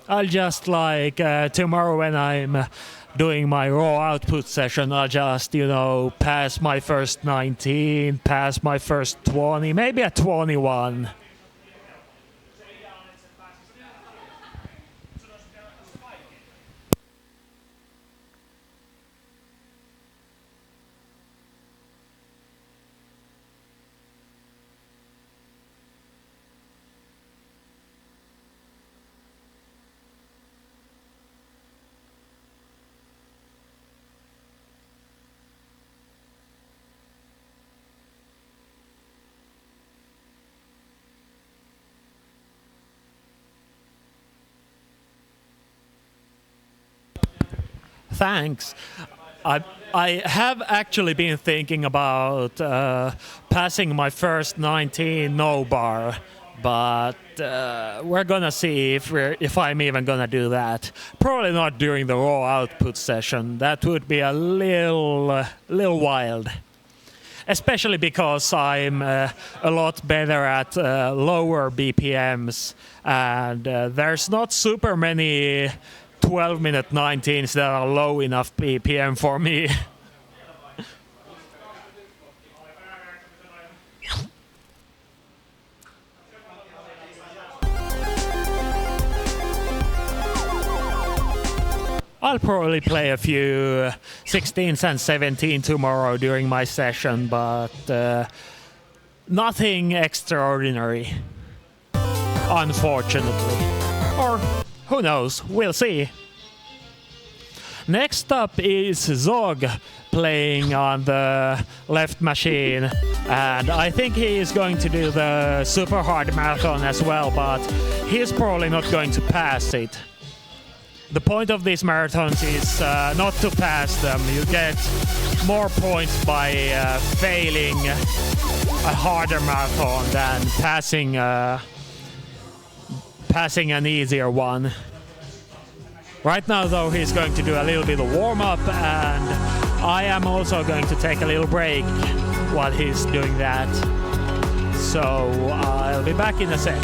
I'll just tomorrow when I'm doing my raw output session, I'll just, pass my first 19, pass my first 20, maybe a 21. Thanks. I have actually been thinking about passing my first 19 no bar, but we're gonna see if I'm even gonna do that. Probably not during the raw output session. That would be a little wild. Especially because I'm a lot better at lower BPMs, and there's not super many 12-minute 19s that are low enough BPM for me. I'll probably play a few 16s and 17 tomorrow during my session, but nothing extraordinary, unfortunately. Or who knows, we'll see. Next up is Zog playing on the left machine, and I think he is going to do the super hard marathon as well, but he's probably not going to pass it. The point of these marathons is not to pass them. You get more points by failing a harder marathon than passing an easier one. Right now though, he's going to do a little bit of warm-up, and I am also going to take a little break while he's doing that. So I'll be back in a sec.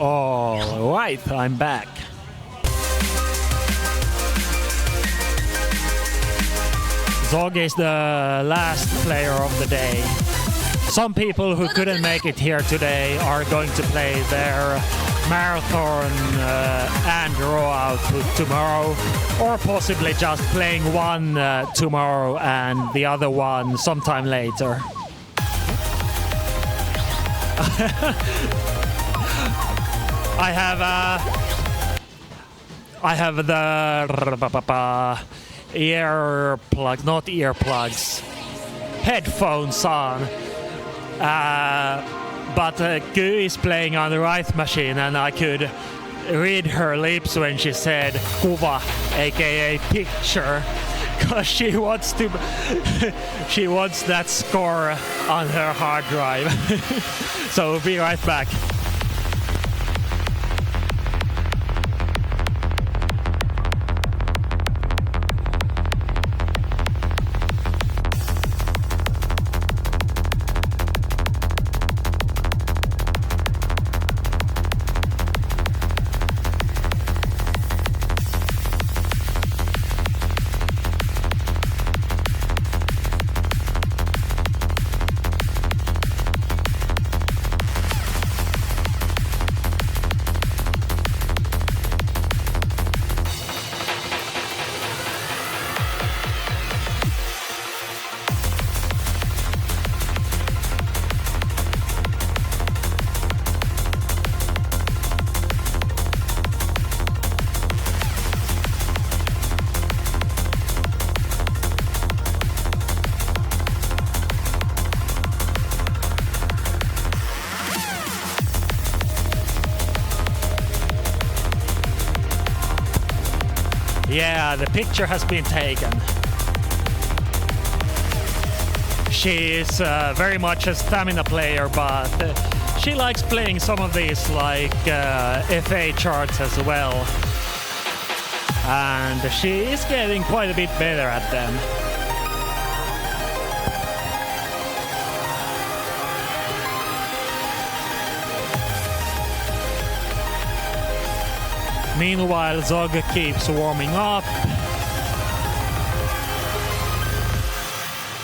All right, I'm back. Zog is the last player of the day. Some people who couldn't make it here today are going to play their marathon and raw output tomorrow, or possibly just playing one tomorrow and the other one sometime later. I have the earplugs, not earplugs, headphones on. But Gu is playing on the right machine, and I could read her lips when she said kuva, aka picture, because she wants that score on her hard drive. So we'll be right back. Yeah, the picture has been taken. She is very much a stamina player, but she likes playing some of these like FA charts as well. And she is getting quite a bit better at them. Meanwhile, Zog keeps warming up.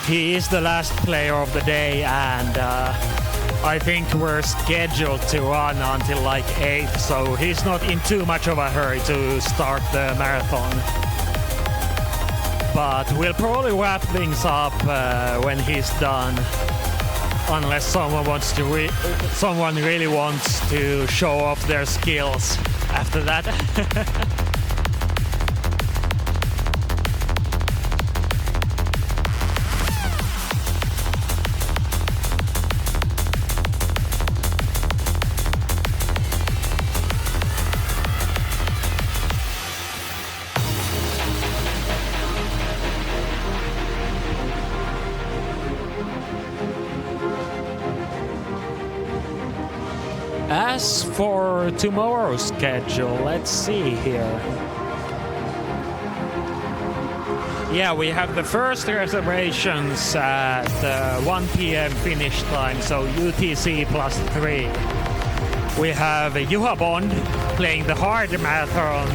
He is the last player of the day, and I think we're scheduled to run until like 8, so he's not in too much of a hurry to start the marathon. But we'll probably wrap things up when he's done, unless someone really wants to show off their skills after that. As for tomorrow's schedule, let's see here. Yeah, we have the first reservations at 1 p.m. finish time, so UTC +3. We have Juha Bond playing the hard marathon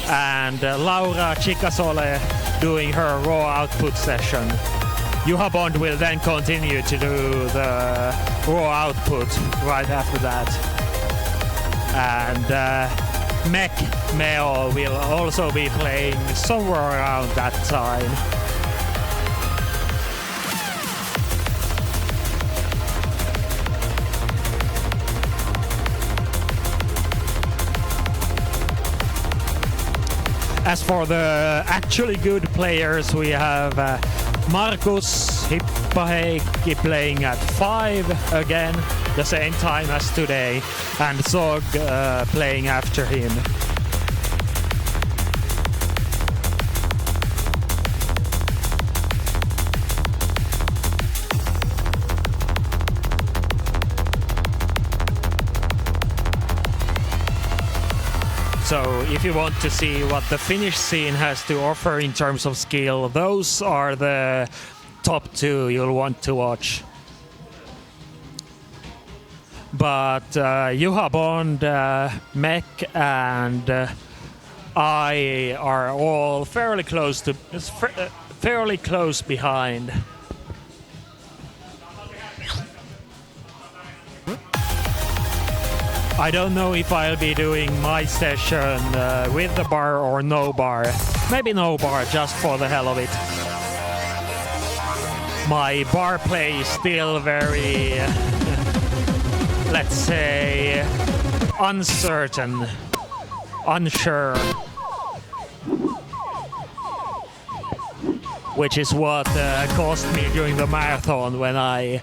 and Laura Chikasole doing her raw output session. Juha Bond will then continue to do the raw output right after that. And Mech Meo will also be playing somewhere around that time. As for the actually good players, we have Markus Hippaheikki playing at 5 again, the same time as today, and Zog playing after him. So if you want to see what the Finnish scene has to offer in terms of skill, those are the top 2 you'll want to watch. but Juha Bond, Mek, and I are all fairly close behind. I don't know if I'll be doing my session with the bar or no bar. Maybe no bar, just for the hell of it. My bar play is still very, let's say, uncertain, unsure. Which is what cost me during the marathon when I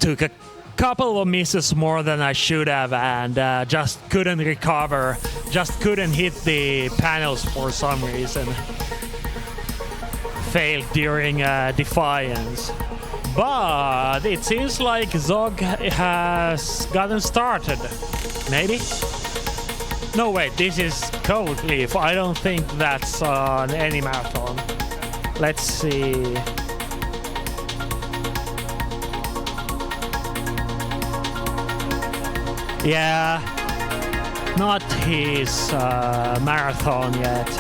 took a couple of misses more than I should have and just couldn't recover, just couldn't hit the panels for some reason. Failed during Defiance. But it seems like Zog has gotten started. Maybe? No wait, this is Cold Cliff. I don't think that's on any marathon. Let's see. Yeah, not his marathon yet.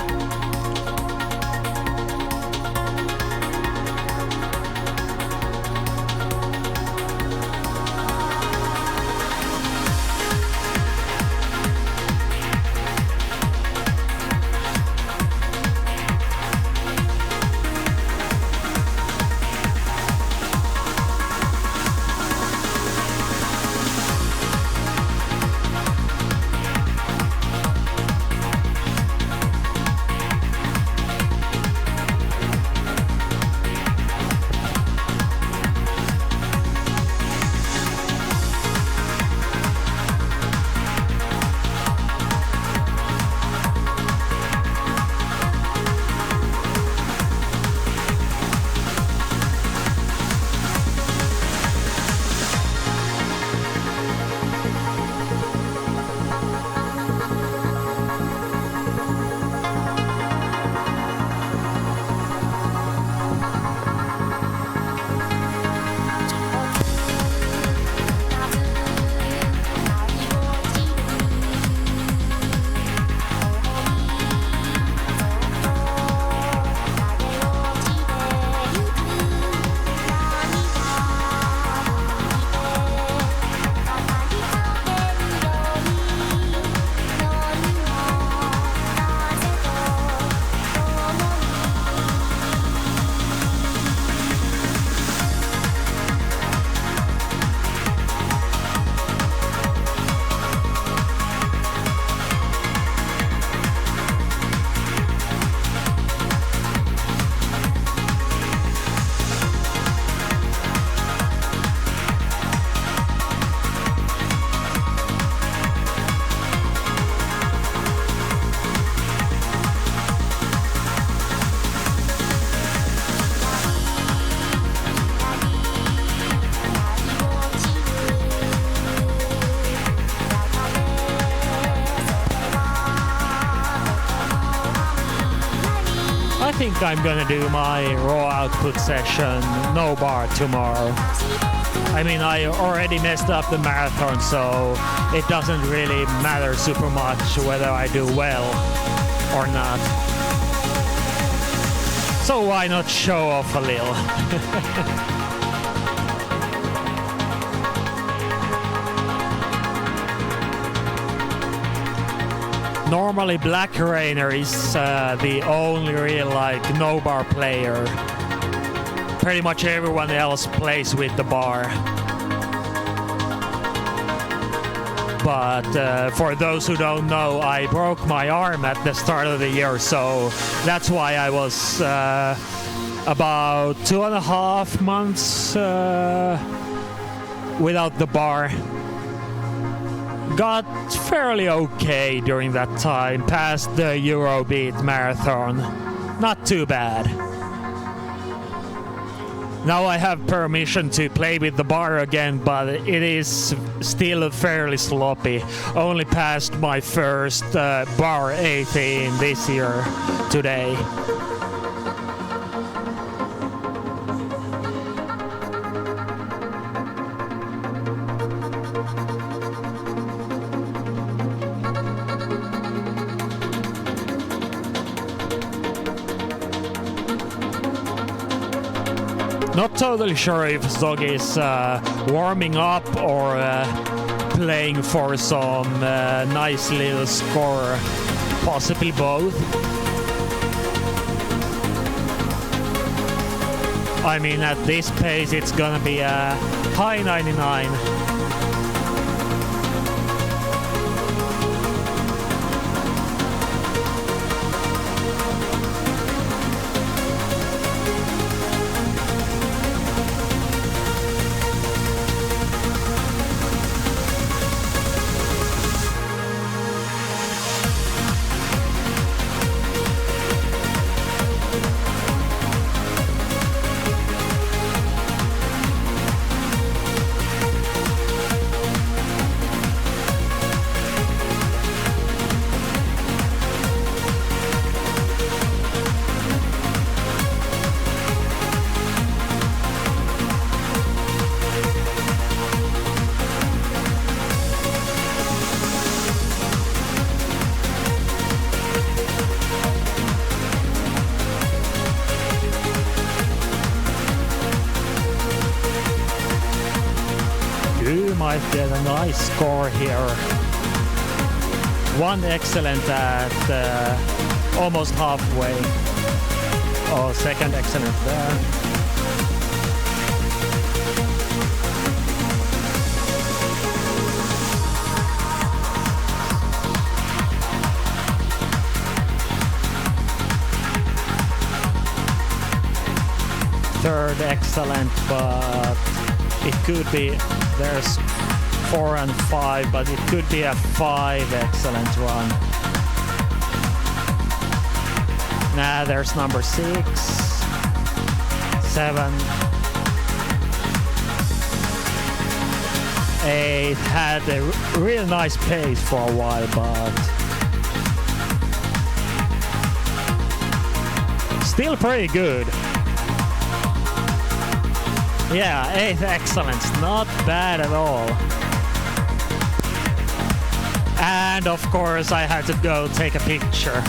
I think I'm gonna do my raw output session no bar tomorrow. I mean, I already messed up the marathon, so it doesn't really matter super much whether I do well or not. So why not show off a little? Normally Black Rainer is the only real no bar player. Pretty much everyone else plays with the bar. But for those who don't know, I broke my arm at the start of the year, so that's why I was about 2.5 months without the bar. Got fairly okay during that time, past the Eurobeat marathon. Not too bad. Now I have permission to play with the bar again, but it is still fairly sloppy. Only passed my first bar 18 this year today. Not totally sure if Zog is warming up or playing for some nice little score. Possibly both. I mean, at this pace, it's gonna be a high 99. You might get a nice score here. One excellent at almost halfway. Oh, second excellent there. Third excellent, but it could be, there's 4 and 5, but it could be a 5 excellent run. Nah, there's number 6, 7, 8, had a real nice pace for a while, but still pretty good. Yeah, 8 excellence, not bad at all. And of course I had to go take a picture.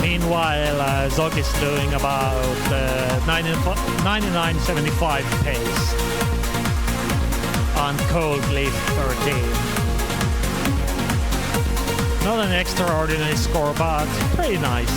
Meanwhile, Zog is doing about 99.75 pace on Cold Leaf 13. Not an extraordinary score, but pretty nice.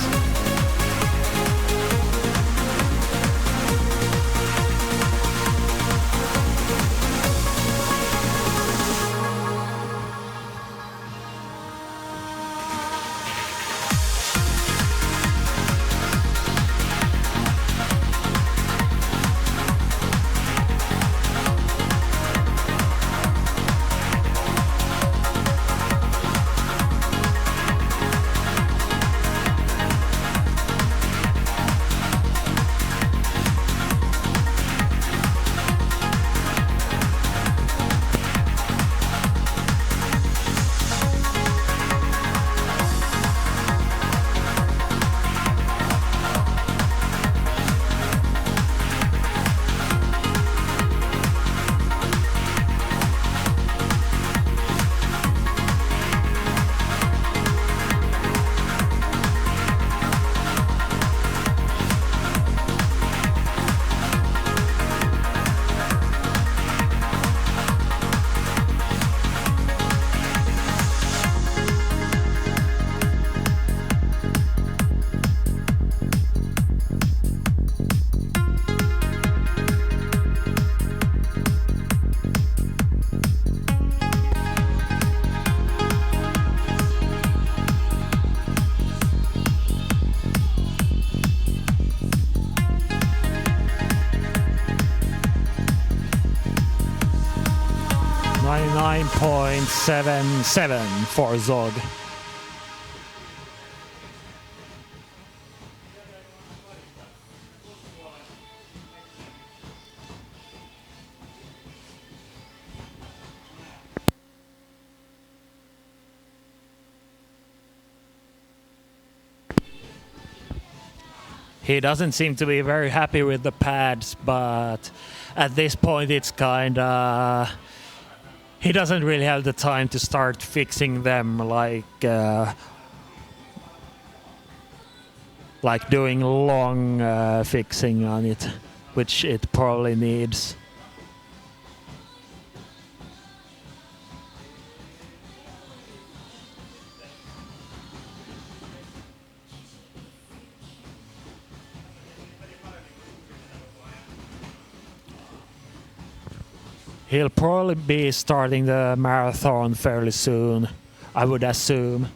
1:17.77 for Zog. He doesn't seem to be very happy with the pads, but at this point it's kinda... He doesn't really have the time to start fixing them like doing long fixing on it, which it probably needs. He'll probably be starting the marathon fairly soon, I would assume.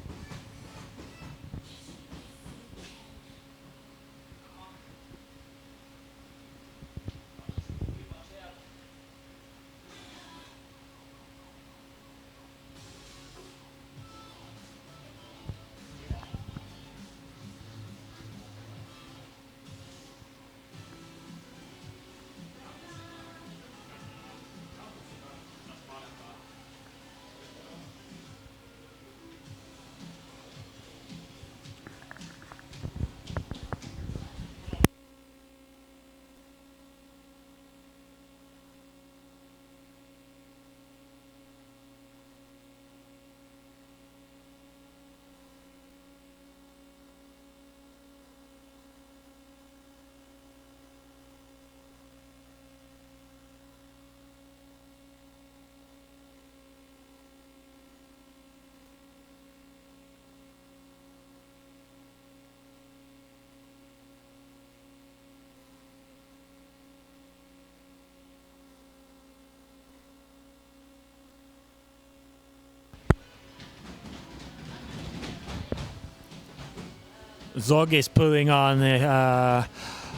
Zog is putting on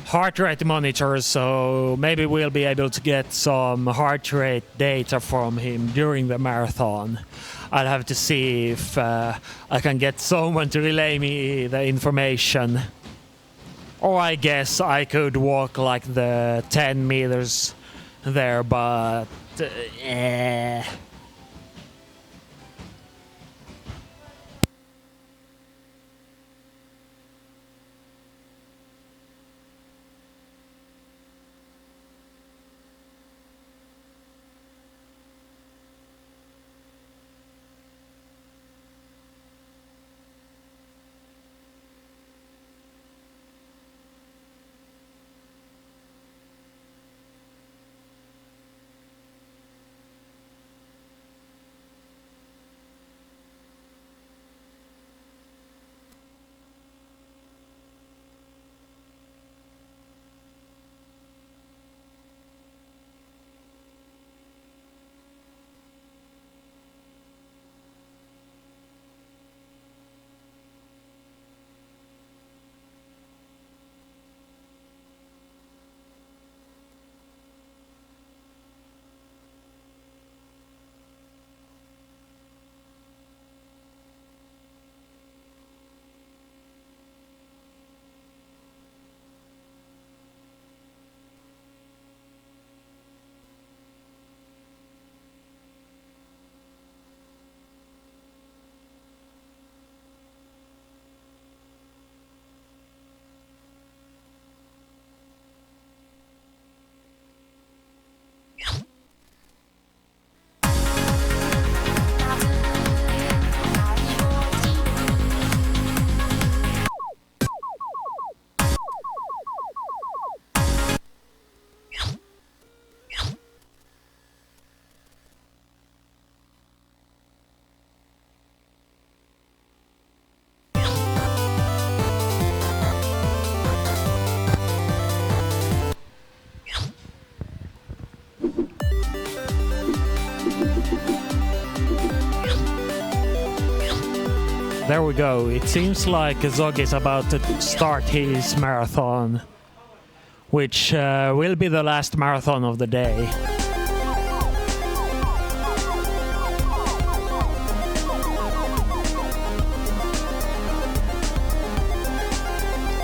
heart rate monitors, so maybe we'll be able to get some heart rate data from him during the marathon. I'll have to see if I can get someone to relay me the information. Or I guess I could walk like the 10 meters there, but... There we go. It seems like Zog is about to start his marathon, which will be the last marathon of the day.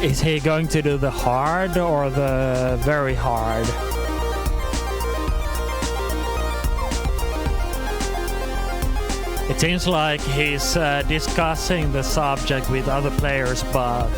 Is he going to do the hard or the very hard? It seems like he's discussing the subject with other players, but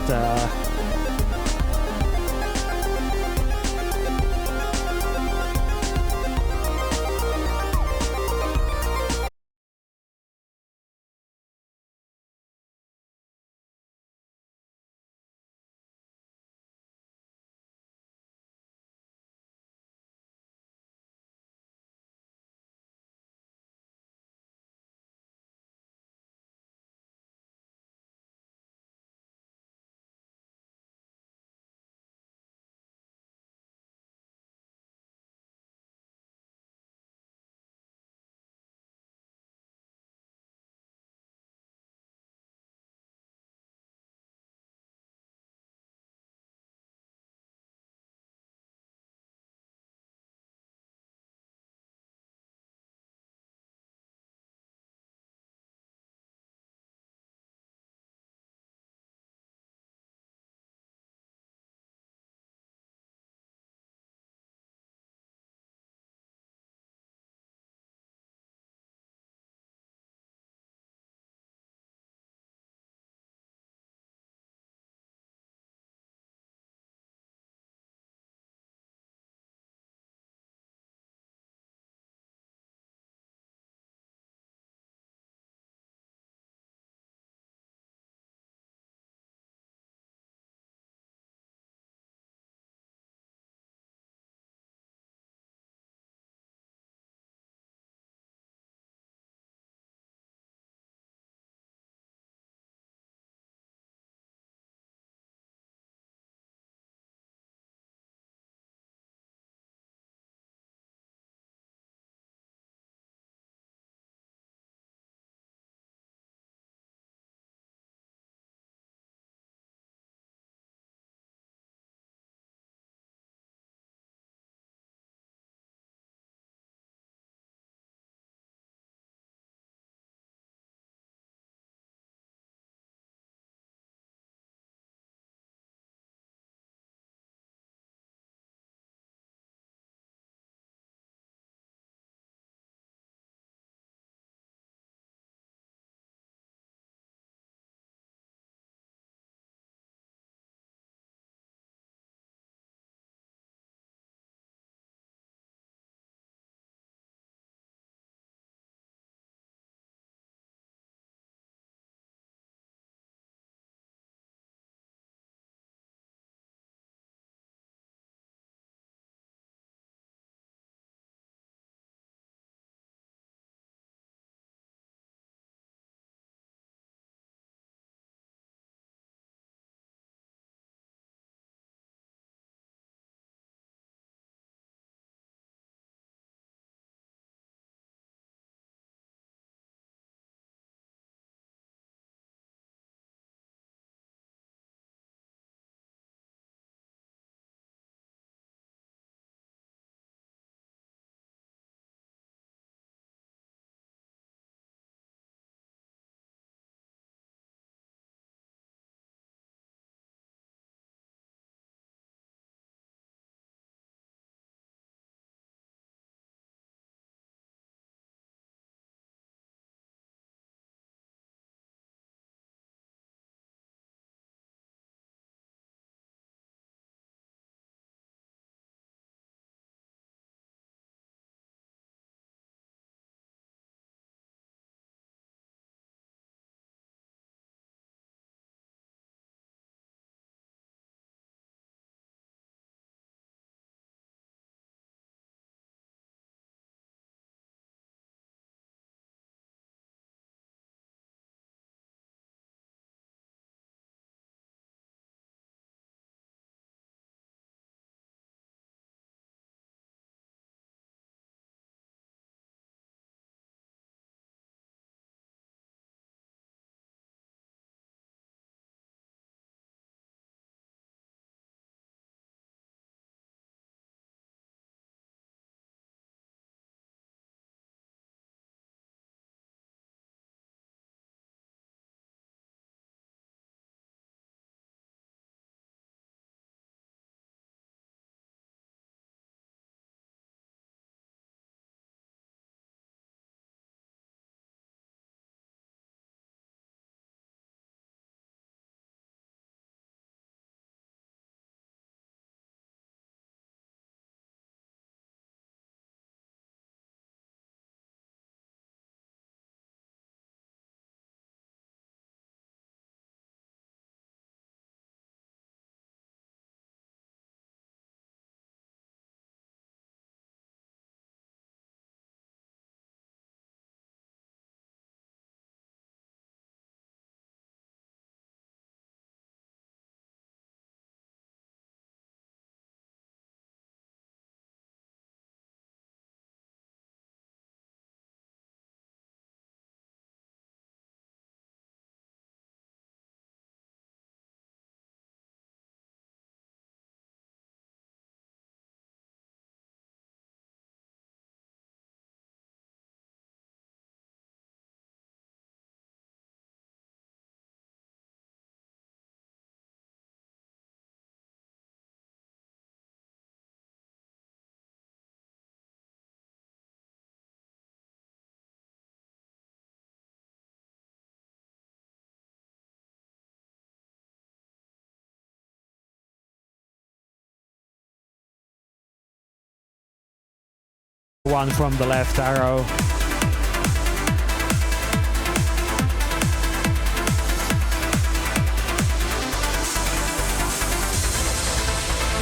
one from the left arrow.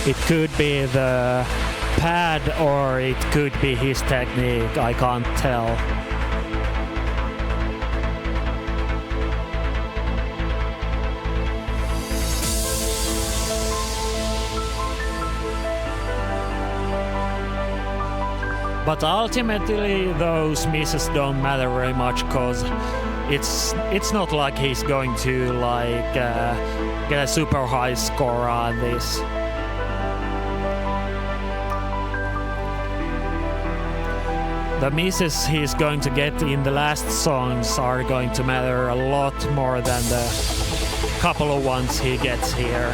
It could be the pad or it could be his technique, I can't tell. But ultimately those misses don't matter very much because it's not like he's going to get a super high score on this. The misses he's going to get in the last songs are going to matter a lot more than the couple of ones he gets here.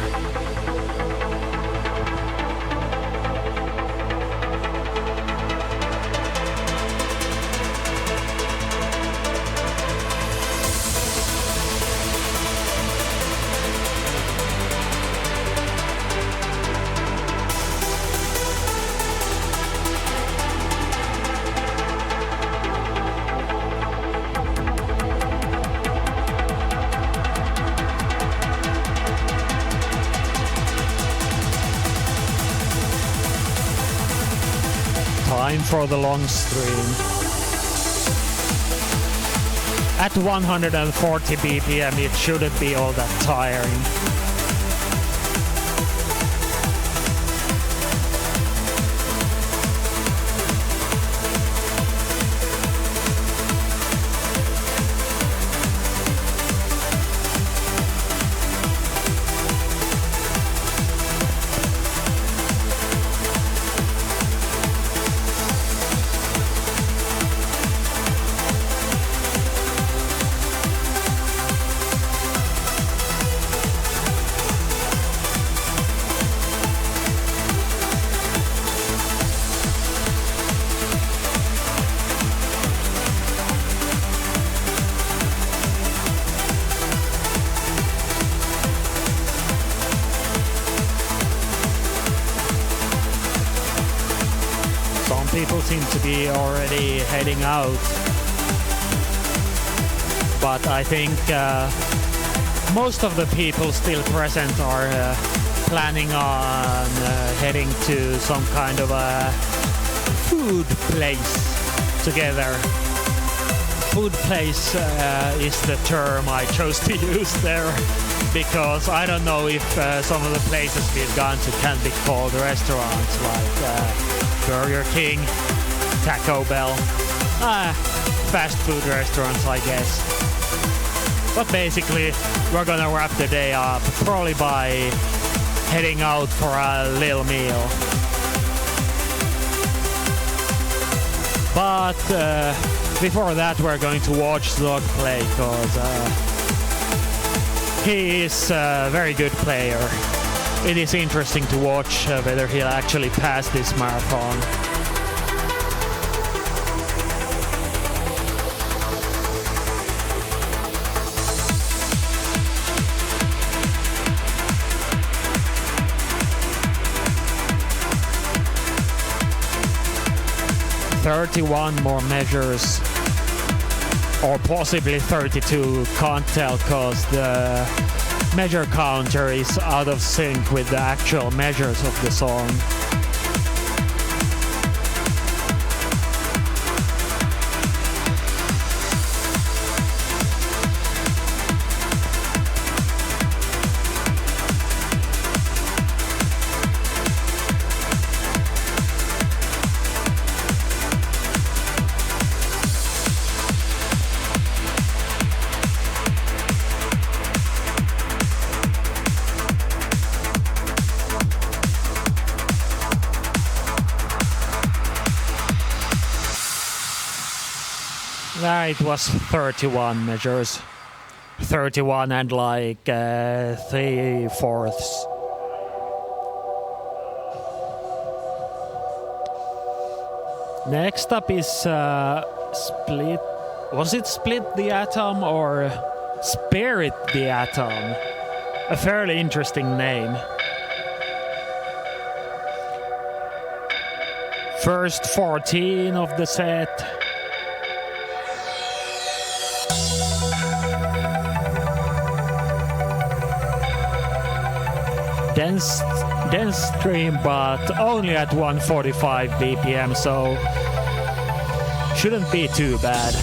Time for the long stream. At 140 BPM it shouldn't be all that tiring. People seem to be already heading out, but I think most of the people still present are planning on heading to some kind of a food place together. Food place is the term I chose to use there, because I don't know if some of the places we've gone to can be called restaurants, like Burger King, Taco Bell, fast food restaurants, I guess. But basically, we're gonna wrap the day up probably by heading out for a little meal. But before that, we're going to watch Zog play, because he is a very good player. It is interesting to watch whether he'll actually pass this marathon. "31 more measures, or possibly 32, can't tell, because the measure counter is out of sync with the actual measures of the song. It was 31 measures. 31 and like 3/4. Next up is Split. Was it Split the Atom or Spirit the Atom? A fairly interesting name. First 14 of the set. Dense stream, but only at 145 BPM, so shouldn't be too bad.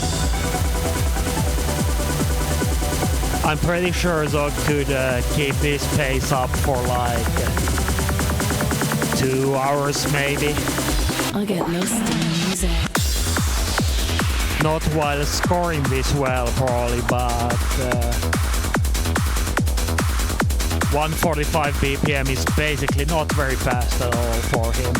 I'm pretty sure Zog could keep this pace up for like 2 hours maybe. I get lost in the music. Not while scoring this well probably, but 145 BPM is basically not very fast at all for him.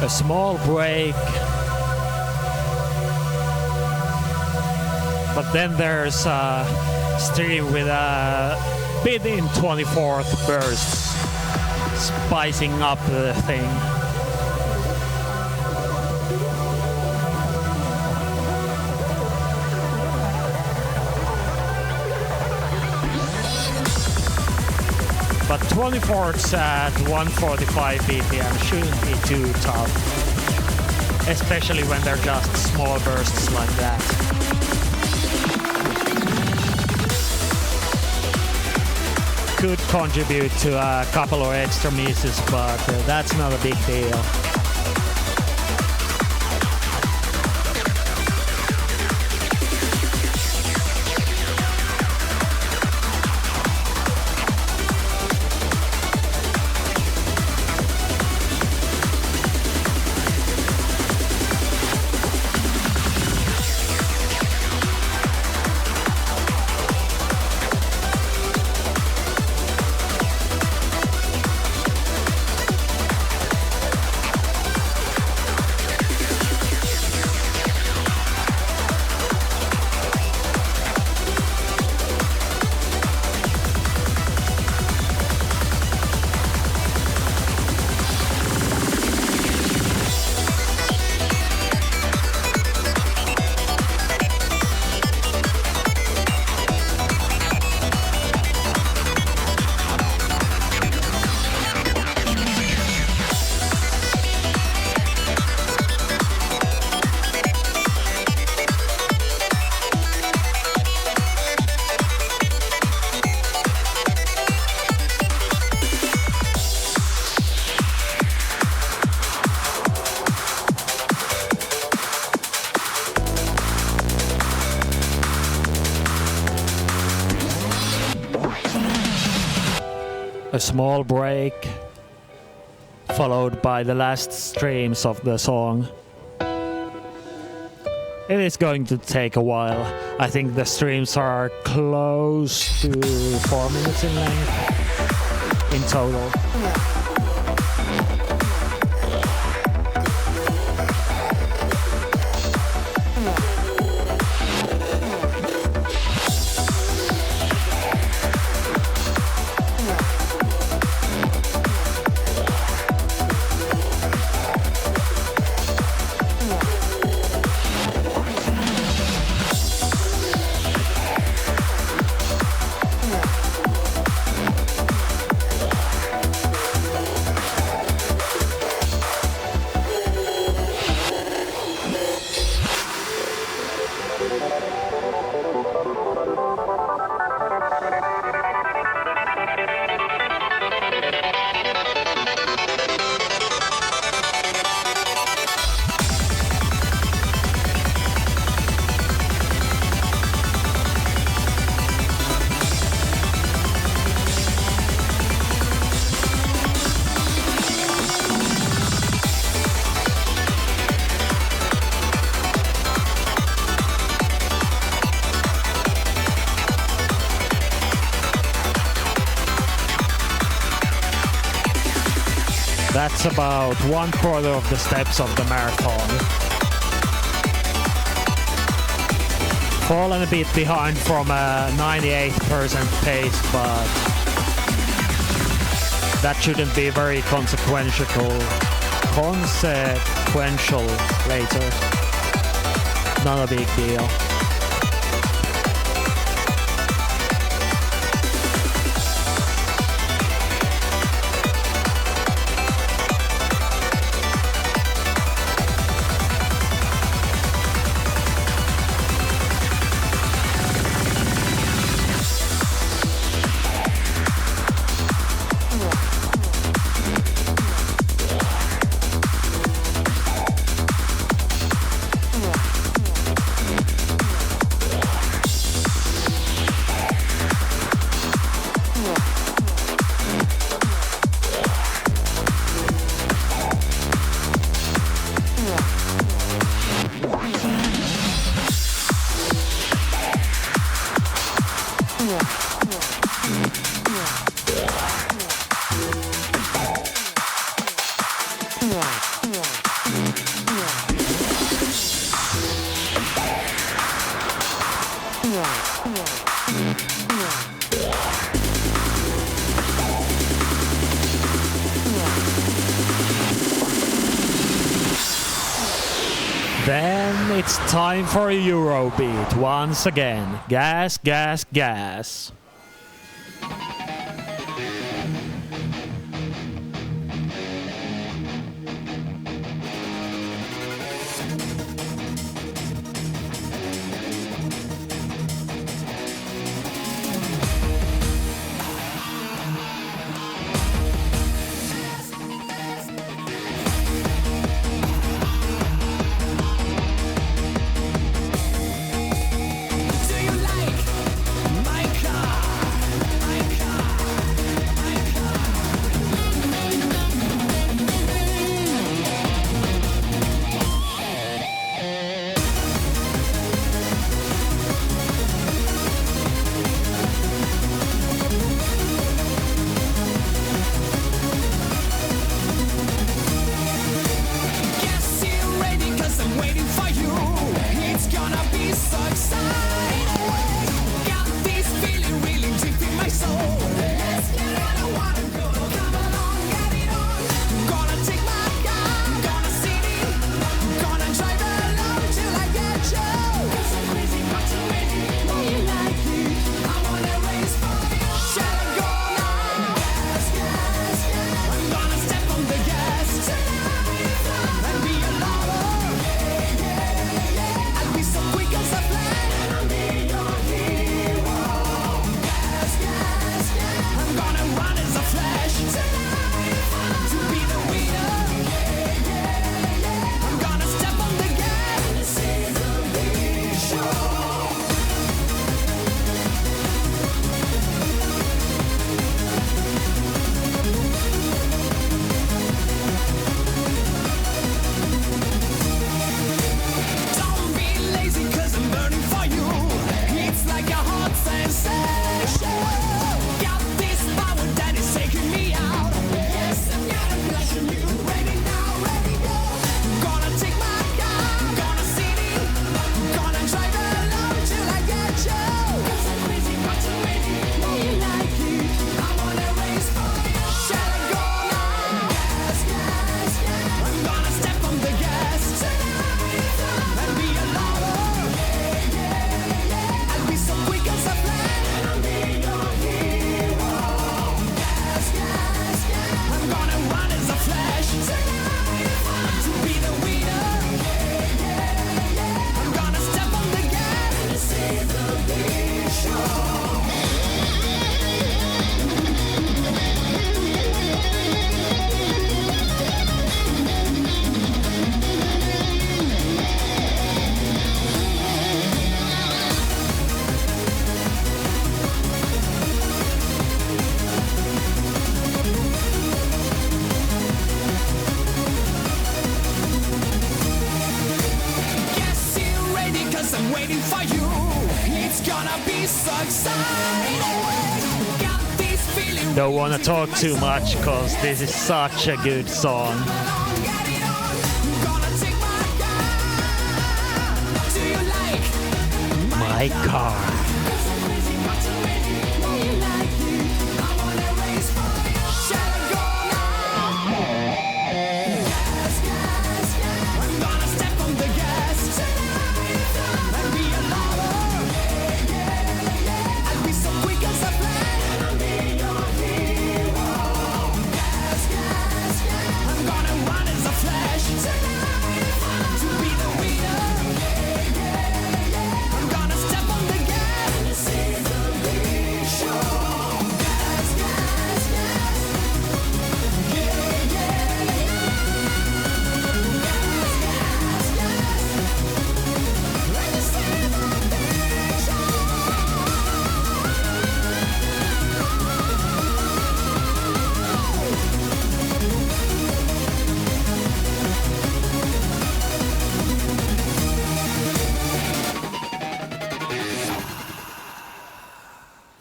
A small break, but then there's a stream with a bit in 24th bursts, spicing up the thing. But 24ths at 145 BPM shouldn't be too tough, especially when they're just small bursts like that. Could contribute to a couple of extra misses, but that's not a big deal. A small break, followed by the last streams of the song. It is going to take a while. I think the streams are close to 4 minutes in length. in total. That's about 1/4 of the steps of the marathon. Fallen a bit behind from a 98% pace, but that shouldn't be very consequential later. Not a big deal. Then it's time for a Eurobeat once again. Gas, gas, gas. Do you like my car? Don't want to talk too much because this is such a good song. My car.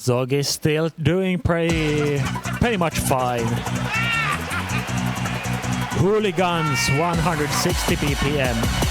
Zog is still doing pretty much fine. Hooligans 160 BPM.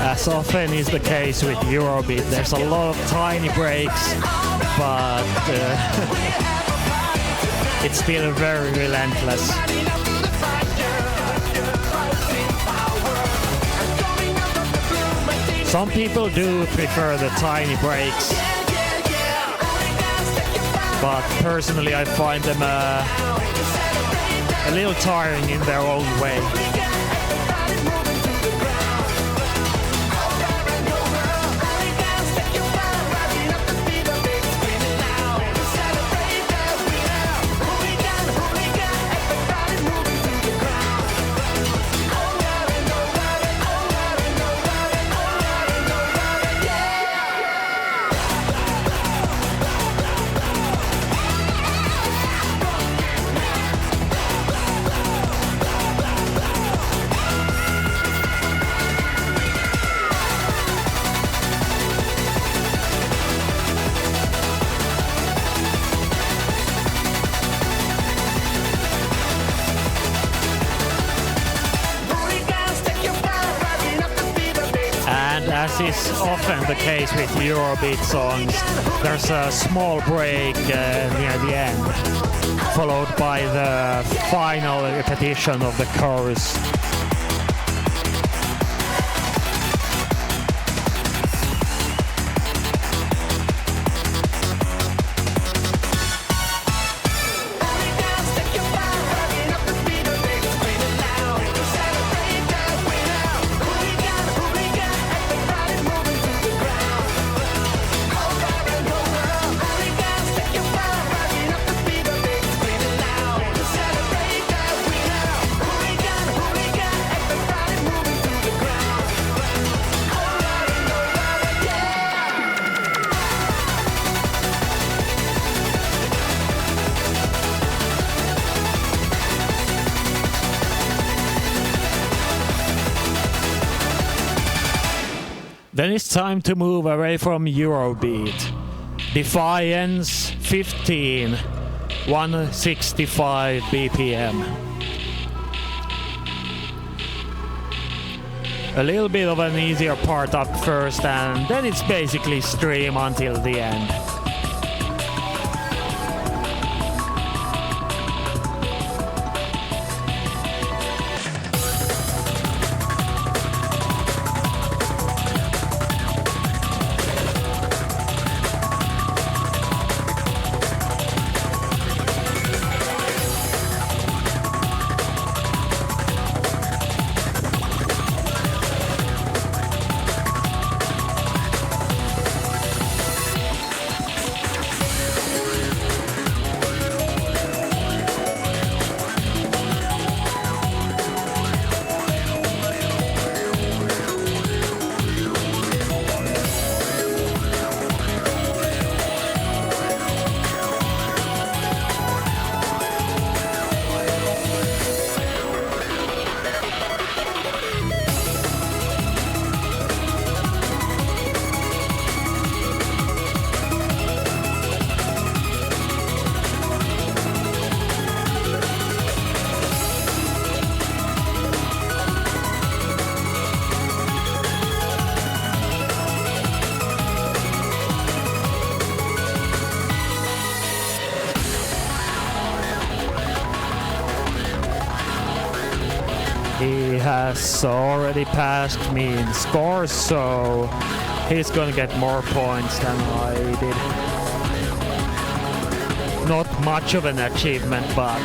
As often is the case with Eurobeat, there's a lot of tiny breaks, but it's still very relentless. Some people do prefer the tiny breaks, but personally I find them a little tiring in their own way. As is often the case with Eurobeat songs, there's a small break near the end, followed by the final repetition of the chorus. Then it's time to move away from Eurobeat. Defiance 15, 165 BPM. A little bit of an easier part up first, and then it's basically stream until the end. He has already passed me in scores, so he's gonna get more points than I did. Not much of an achievement, but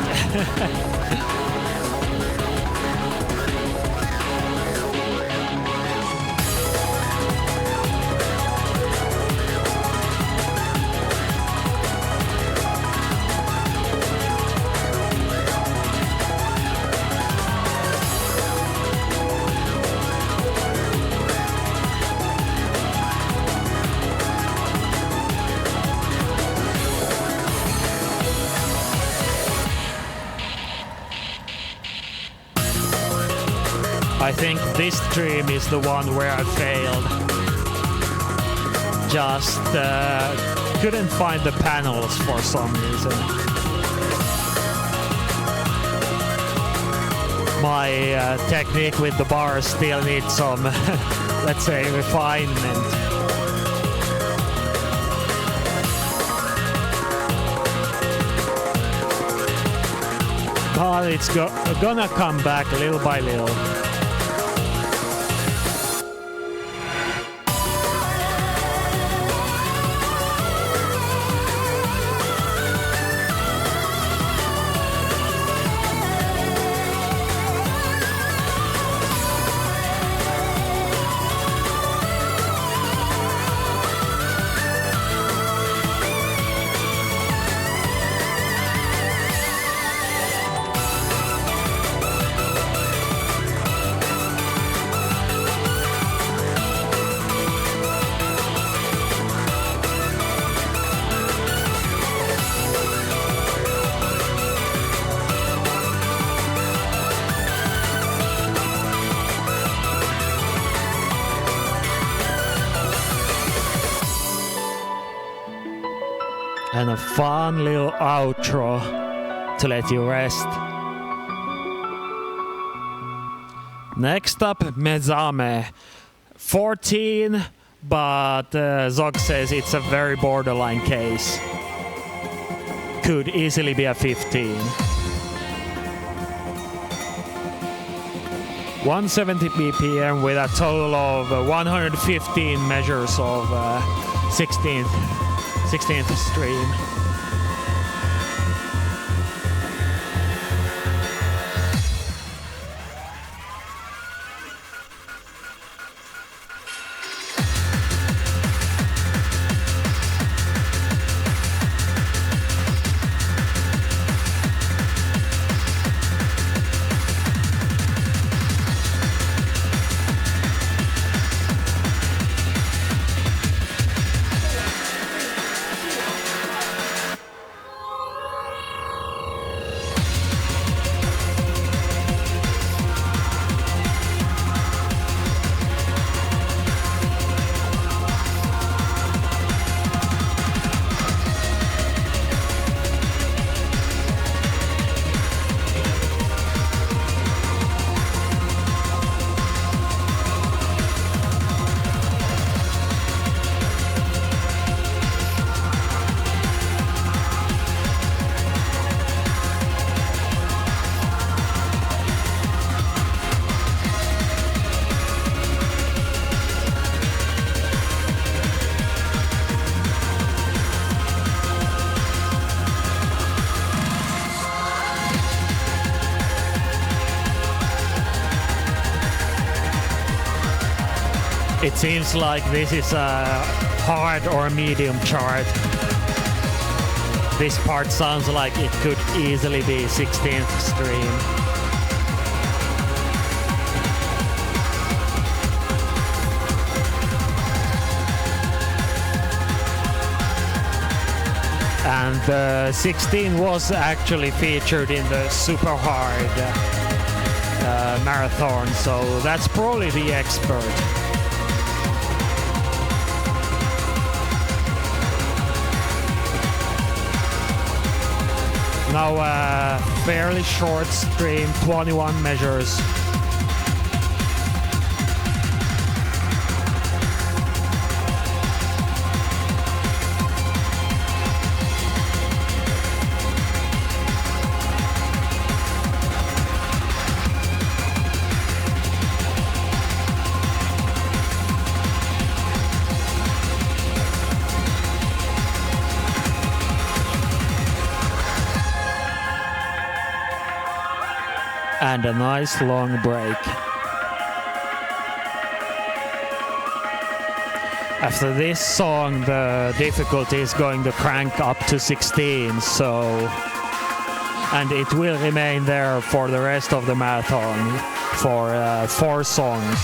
I think this stream is the one where I failed. Just couldn't find the panels for some reason. My technique with the bars still needs some, let's say, refinement. But it's gonna come back little by little. And a fun little outro to let you rest. Next up, Mezame. 14, but Zog says it's a very borderline case. Could easily be a 15. 170 BPM with a total of 115 measures of 16th stream. It seems like this is a hard or medium chart. This part sounds like it could easily be 16th stream. And 16 was actually featured in the super hard marathon, so that's probably the expert. Now a fairly short stream, 21 measures. And a nice long break. After this song, the difficulty is going to crank up to 16, and it will remain there for the rest of the marathon for 4 songs.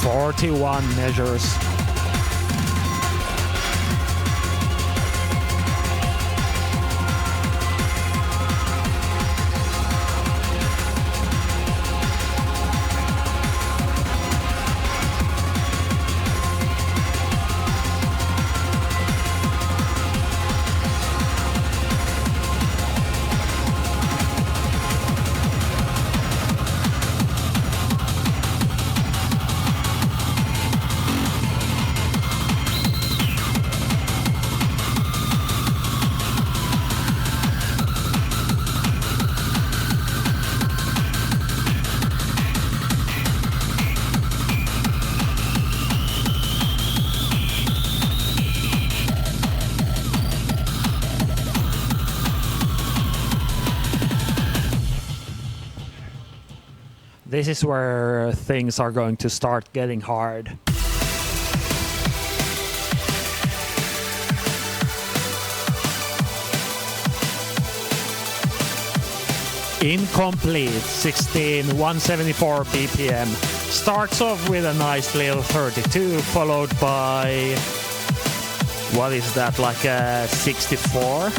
Forty-one measures. This is where things are going to start getting hard. Incomplete, 16, 174 BPM. Starts off with a nice little 32, followed by, what is that, like a 64?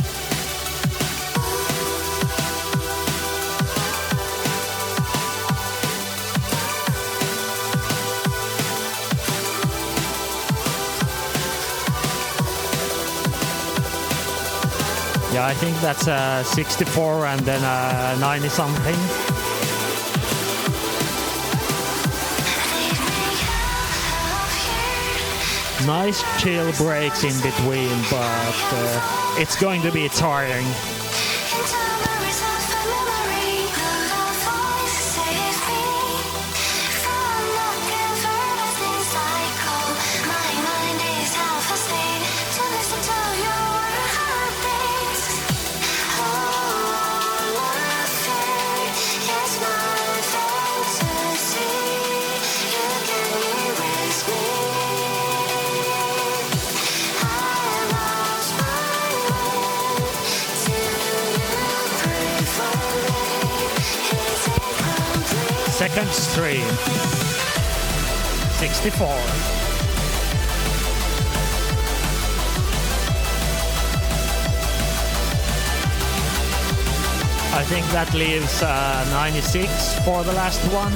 Yeah, I think that's a 64 and then a 90 something. Nice chill breaks in between, but it's going to be tiring. Second stream, 64. I think that leaves 96 for the last one.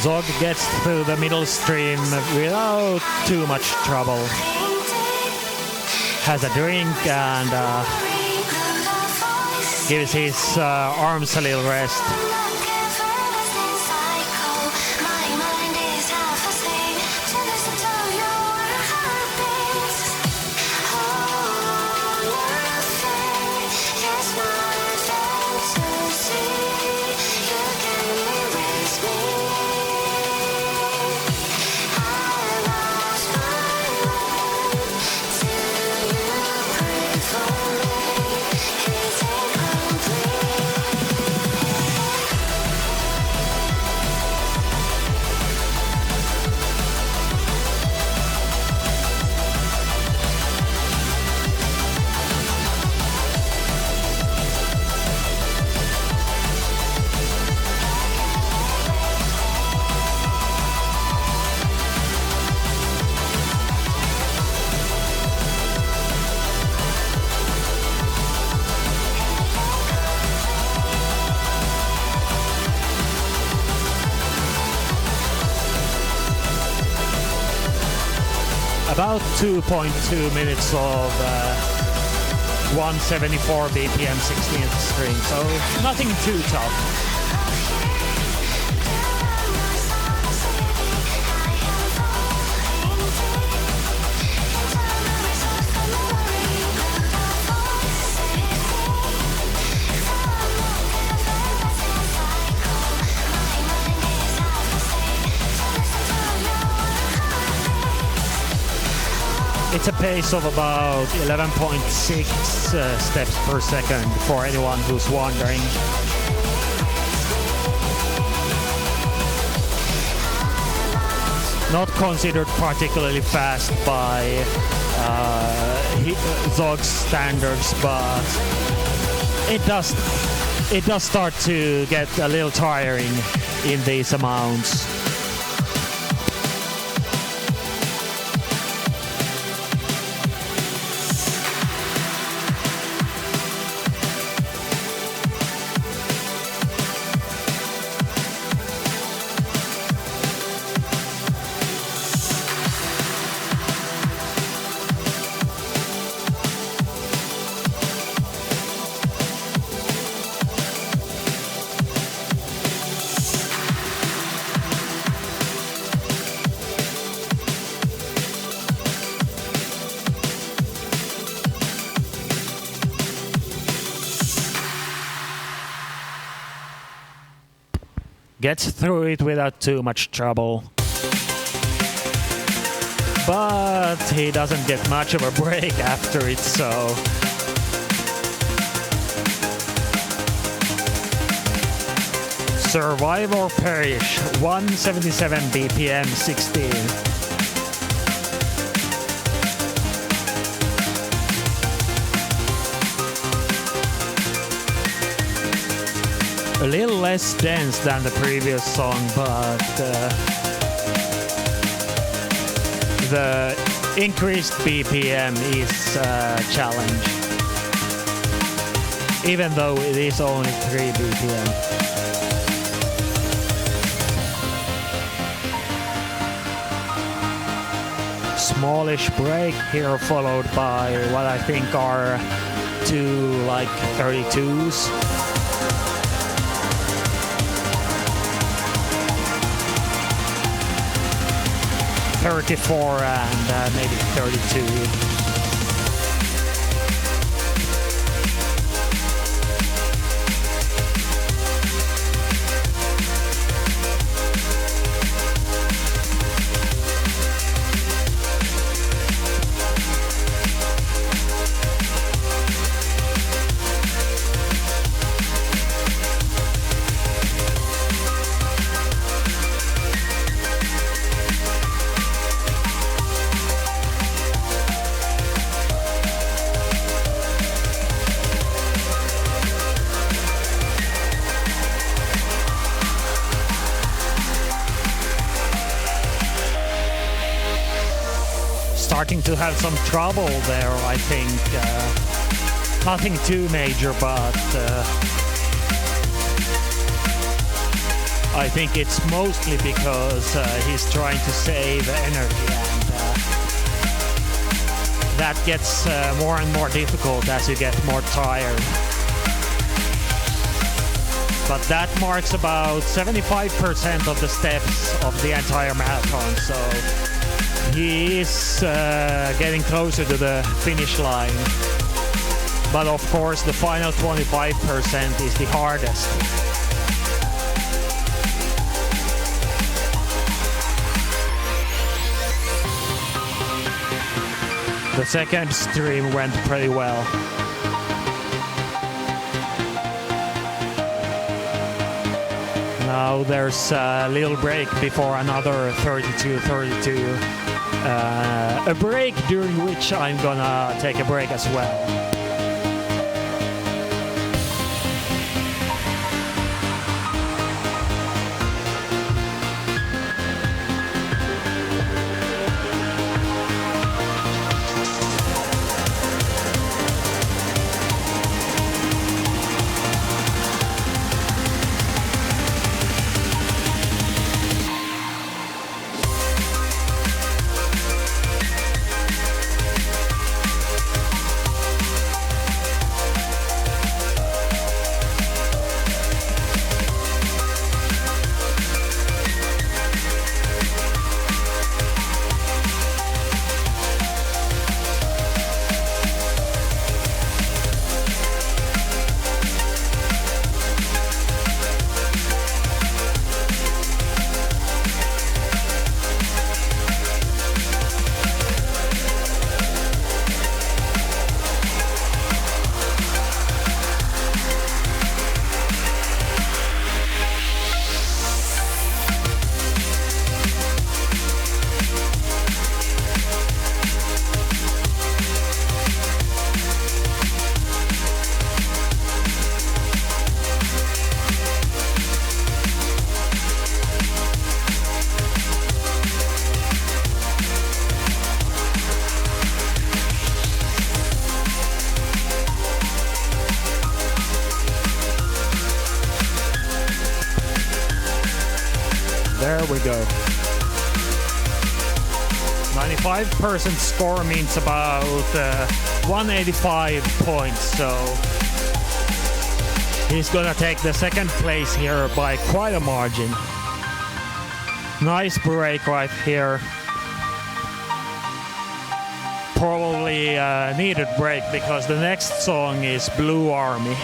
Zog gets through the middle stream without too much trouble. Has a drink and gives his arms a little rest. About 2.2 minutes of 174 BPM 16th string, so nothing too tough. It's a pace of about 11.6 steps per second for anyone who's wondering. Not considered particularly fast by Zog's standards, but it does start to get a little tiring in these amounts. Gets through it without too much trouble. But he doesn't get much of a break after it, so... Survive or Perish, 177 BPM 16. A little less dense than the previous song, but the increased BPM is a challenge, even though it is only 3 BPM. Smallish break here, followed by what I think are 2 like 32s. 34 and maybe 32. Starting to have some trouble there, I think. Nothing too major, but I think it's mostly because he's trying to save energy, and that gets more and more difficult as you get more tired. But that marks about 75% of the steps of the entire marathon, so he is getting closer to the finish line. But of course the final 25% is the hardest. The second stream went pretty well. Now there's a little break before another 32-32. A break during which I'm gonna take a break as well. There we go. 95% score means about 185 points, so he's gonna take the second place here by quite a margin. Nice break right here. Probably a needed break because the next song is Blue Army.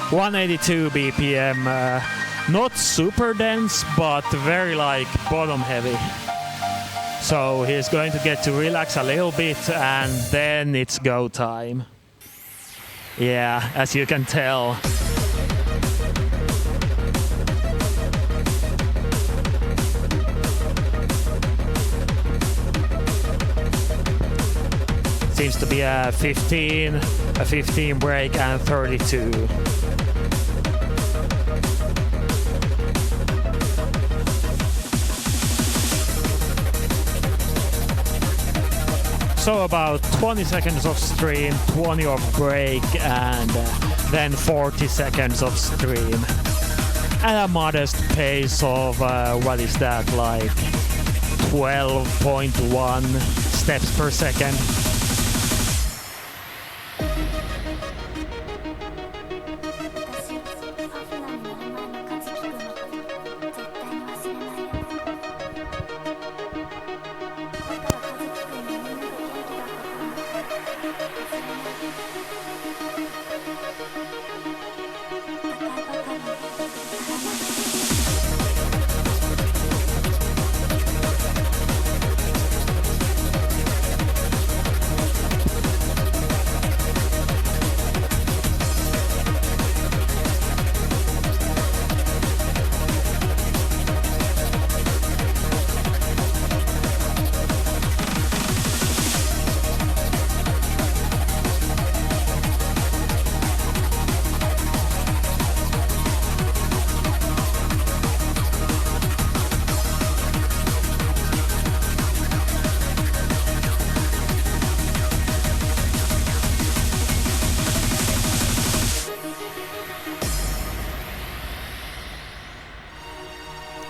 182 BPM. Not super dense, but very like bottom heavy. So he's going to get to relax a little bit and then it's go time. Yeah, as you can tell. Seems to be a 15 break and 32. So about 20 seconds of stream, 20 of break, and then 40 seconds of stream. At a modest pace of, what is that, like 12.1 steps per second.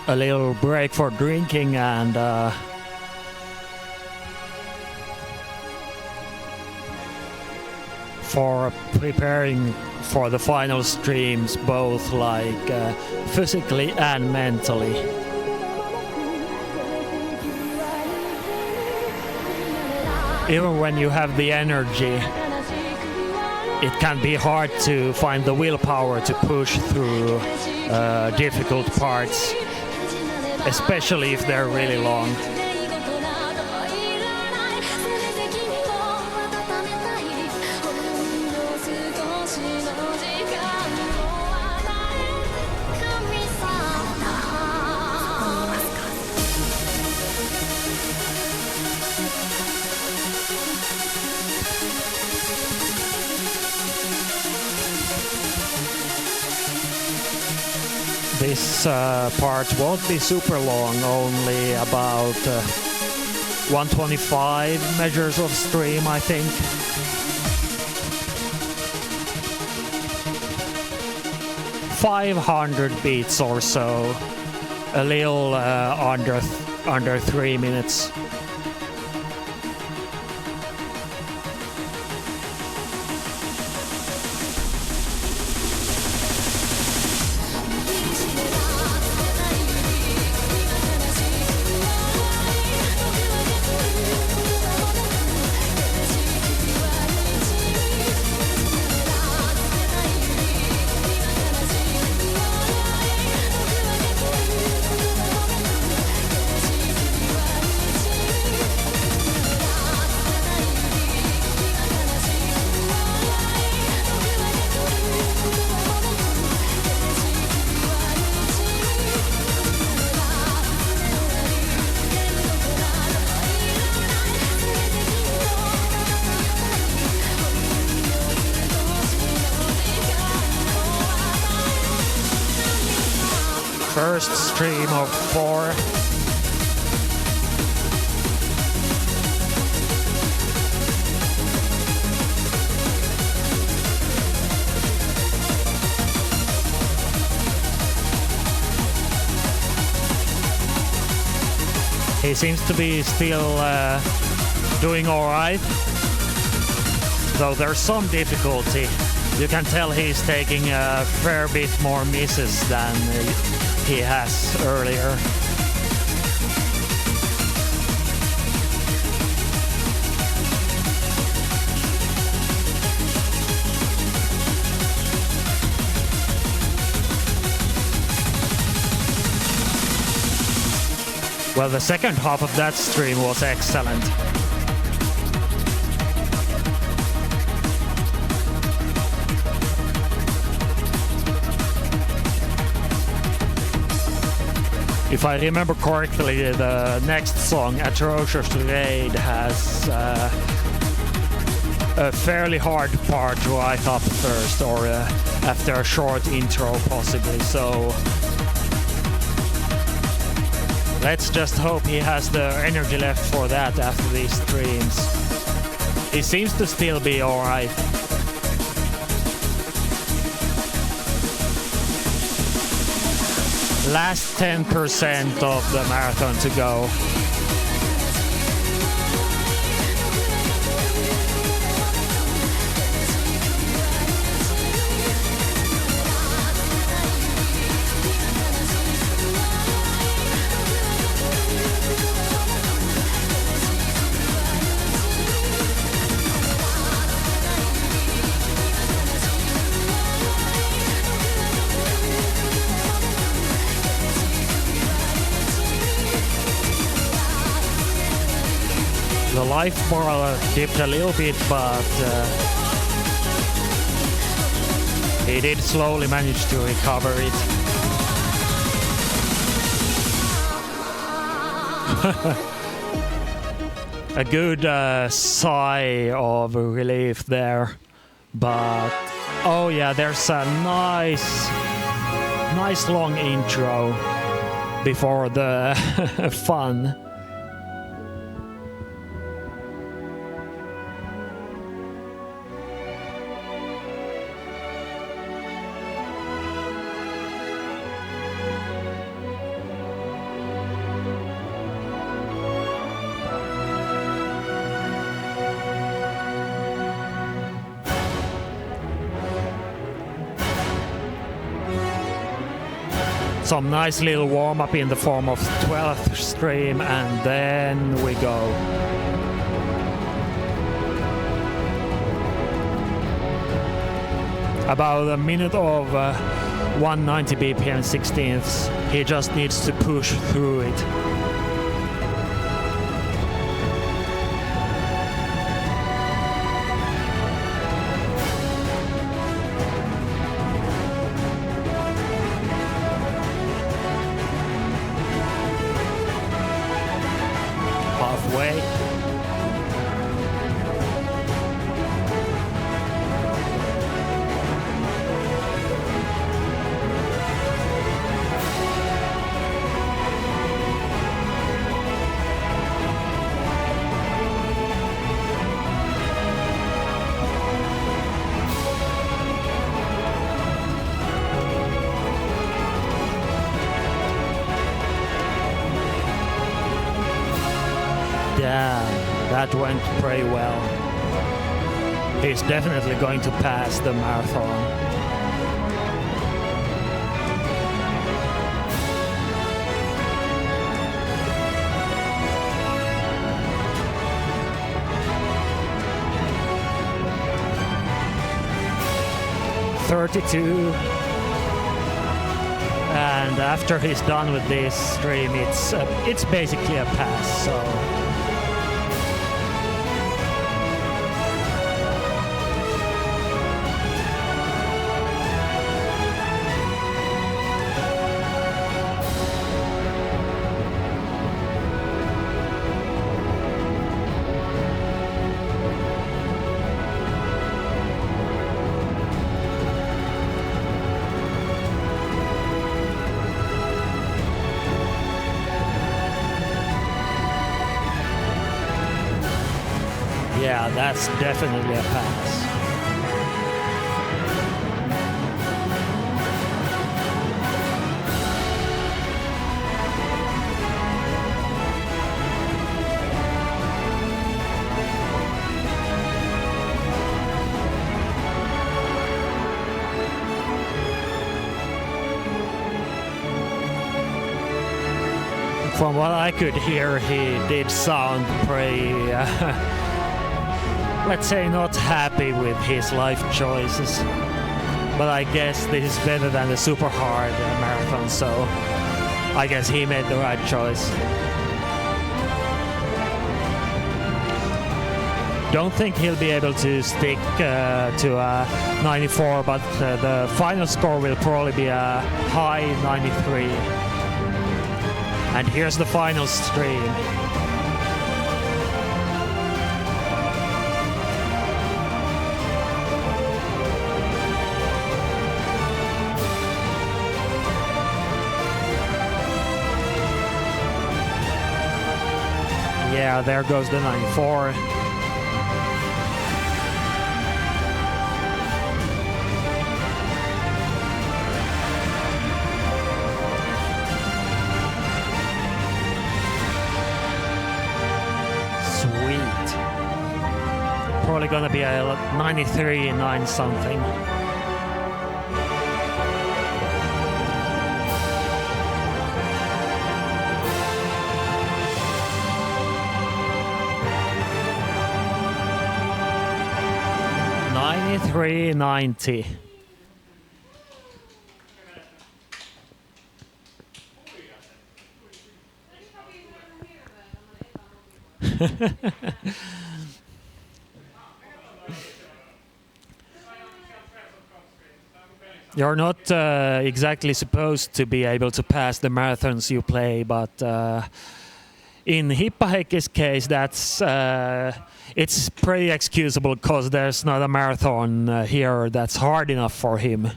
a little break for drinking and for preparing for the final streams, both like physically and mentally. Even when you have the energy, it can be hard to find the willpower to push through difficult parts, especially if they're really long. This part won't be super long, only about 125 measures of stream, I think. "500 beats or so, a little under 3 minutes. First stream of 4. He seems to be still doing alright, though there's some difficulty. You can tell he's taking a fair bit more misses than he has earlier. Well, the second half of that stream was excellent. If I remember correctly, the next song, Atrocious Raid, has a fairly hard part right up first, or after a short intro possibly, so let's just hope he has the energy left for that after these streams. He seems to still be alright. Last 10% of the marathon to go. The life bar dipped a little bit, but he did slowly manage to recover it. A good sigh of relief there, but oh yeah, there's a nice long intro before the fun. some nice little warm-up in the form of 12th stream, and then we go. About a minute of 190 BPM 16ths. He just needs to push through it. Halfway. Yeah, that went pretty well. He's definitely going to pass the marathon. .32. And after he's done with this stream, it's basically a pass. So. Yeah, that's definitely a pass. From what I could hear, he did sound pretty, let's say, not happy with his life choices. But I guess this is better than the super hard marathon, so I guess he made the right choice. Don't think he'll be able to stick to 94, but the final score will probably be a high 93. And here's the final stream. Yeah, there goes the 94. Probably gonna be a 93, 9 something. $93.90. You're not exactly supposed to be able to pass the marathons you play, but in Hippaheikki's case, that's it's pretty excusable because there's not a marathon here that's hard enough for him.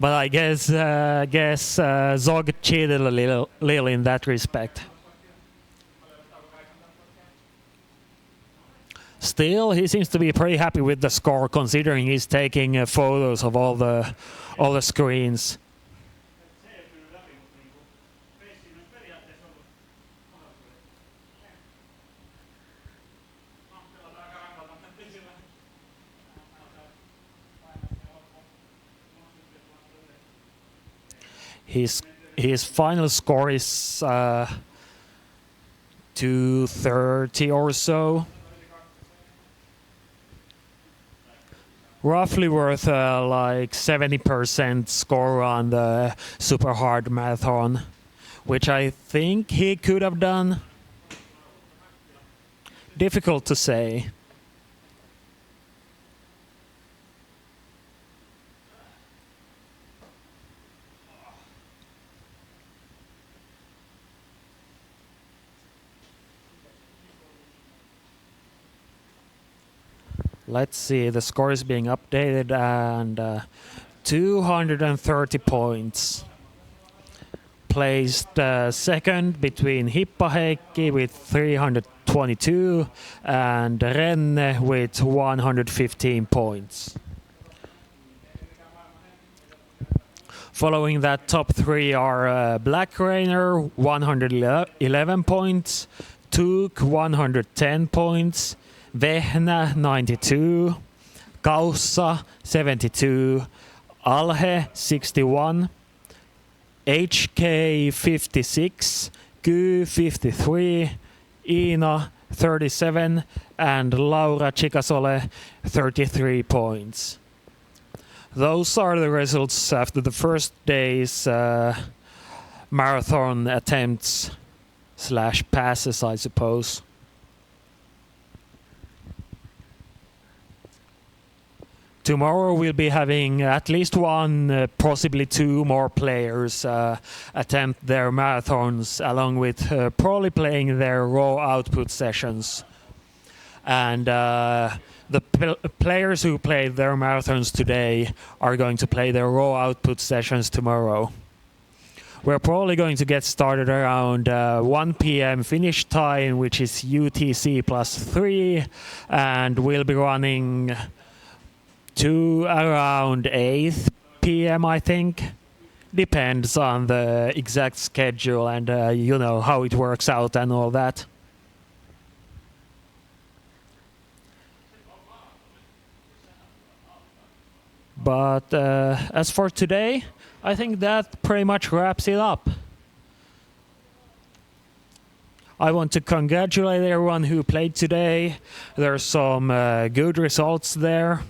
But I guess Zog cheated a little in that respect. Still, he seems to be pretty happy with the score, considering he's taking photos of all the screens. He's his final score is 230 or so. Roughly worth like 70% score on the super hard marathon, which I think he could have done. Difficult to say. Let's see, the score is being updated and 230 points. Placed second between Hippaheikki with 322 and Renne with 115 points. Following that, top three are Black Rainer 111 points, Tuk 110 points, Vehnä 92, Kaussa 72, Alhe 61, HK 56, Ky 53, Iina 37 and Laura Chikasole 33 points. Those are the results after the first day's marathon attempts / passes, I suppose. Tomorrow we'll be having at least one, possibly two more players attempt their marathons, along with probably playing their raw output sessions. And the players who played their marathons today are going to play their raw output sessions tomorrow. We're probably going to get started around 1 p.m. finish time, which is UTC +3, and we'll be running to around 8 p.m. I think. Depends on the exact schedule and you know how it works out and all that. But as for today, I think that pretty much wraps it up. I want to congratulate everyone who played today. There's some good results there.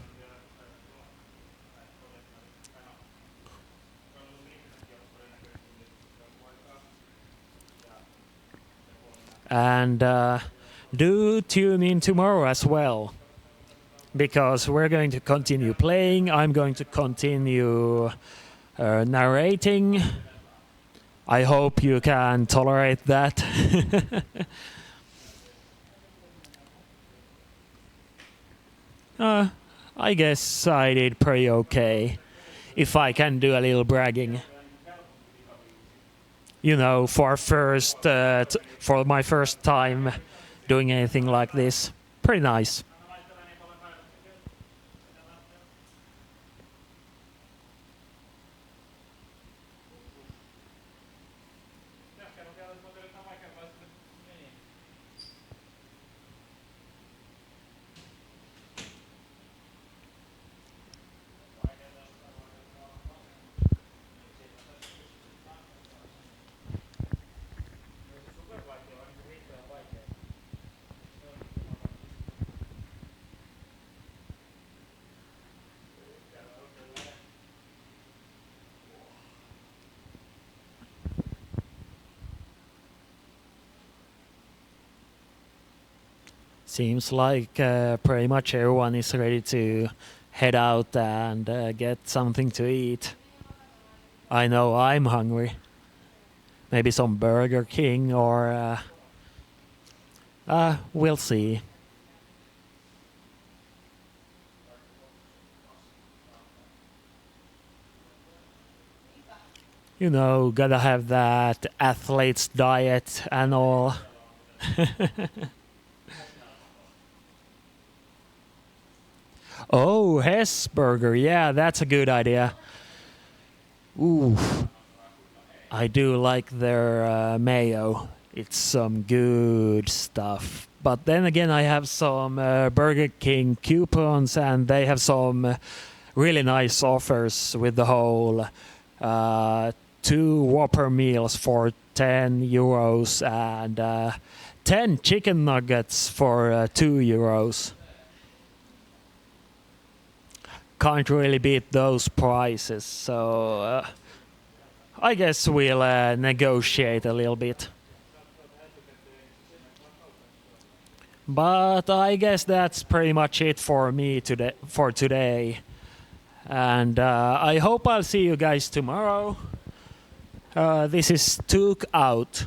And do tune in tomorrow as well, because we're going to continue playing. I'm going to continue narrating. I hope you can tolerate that. I guess I did pretty okay, if I can do a little bragging. You know, for my first time doing anything like this. Pretty nice. Seems like pretty much everyone is ready to head out and get something to eat. I know I'm hungry. Maybe some Burger King or... we'll see. You know, gotta have that athlete's diet and all. Oh, Hess burger. Yeah, that's a good idea. Ooh. I do like their mayo. It's some good stuff. But then again, I have some Burger King coupons, and they have some really nice offers with the whole 2 Whopper meals for 10 euros and 10 chicken nuggets for 2 euros. Can't really beat those prices, so I guess we'll negotiate a little bit. But I guess that's pretty much it for me today. And I hope I'll see you guys tomorrow. This is Took Out.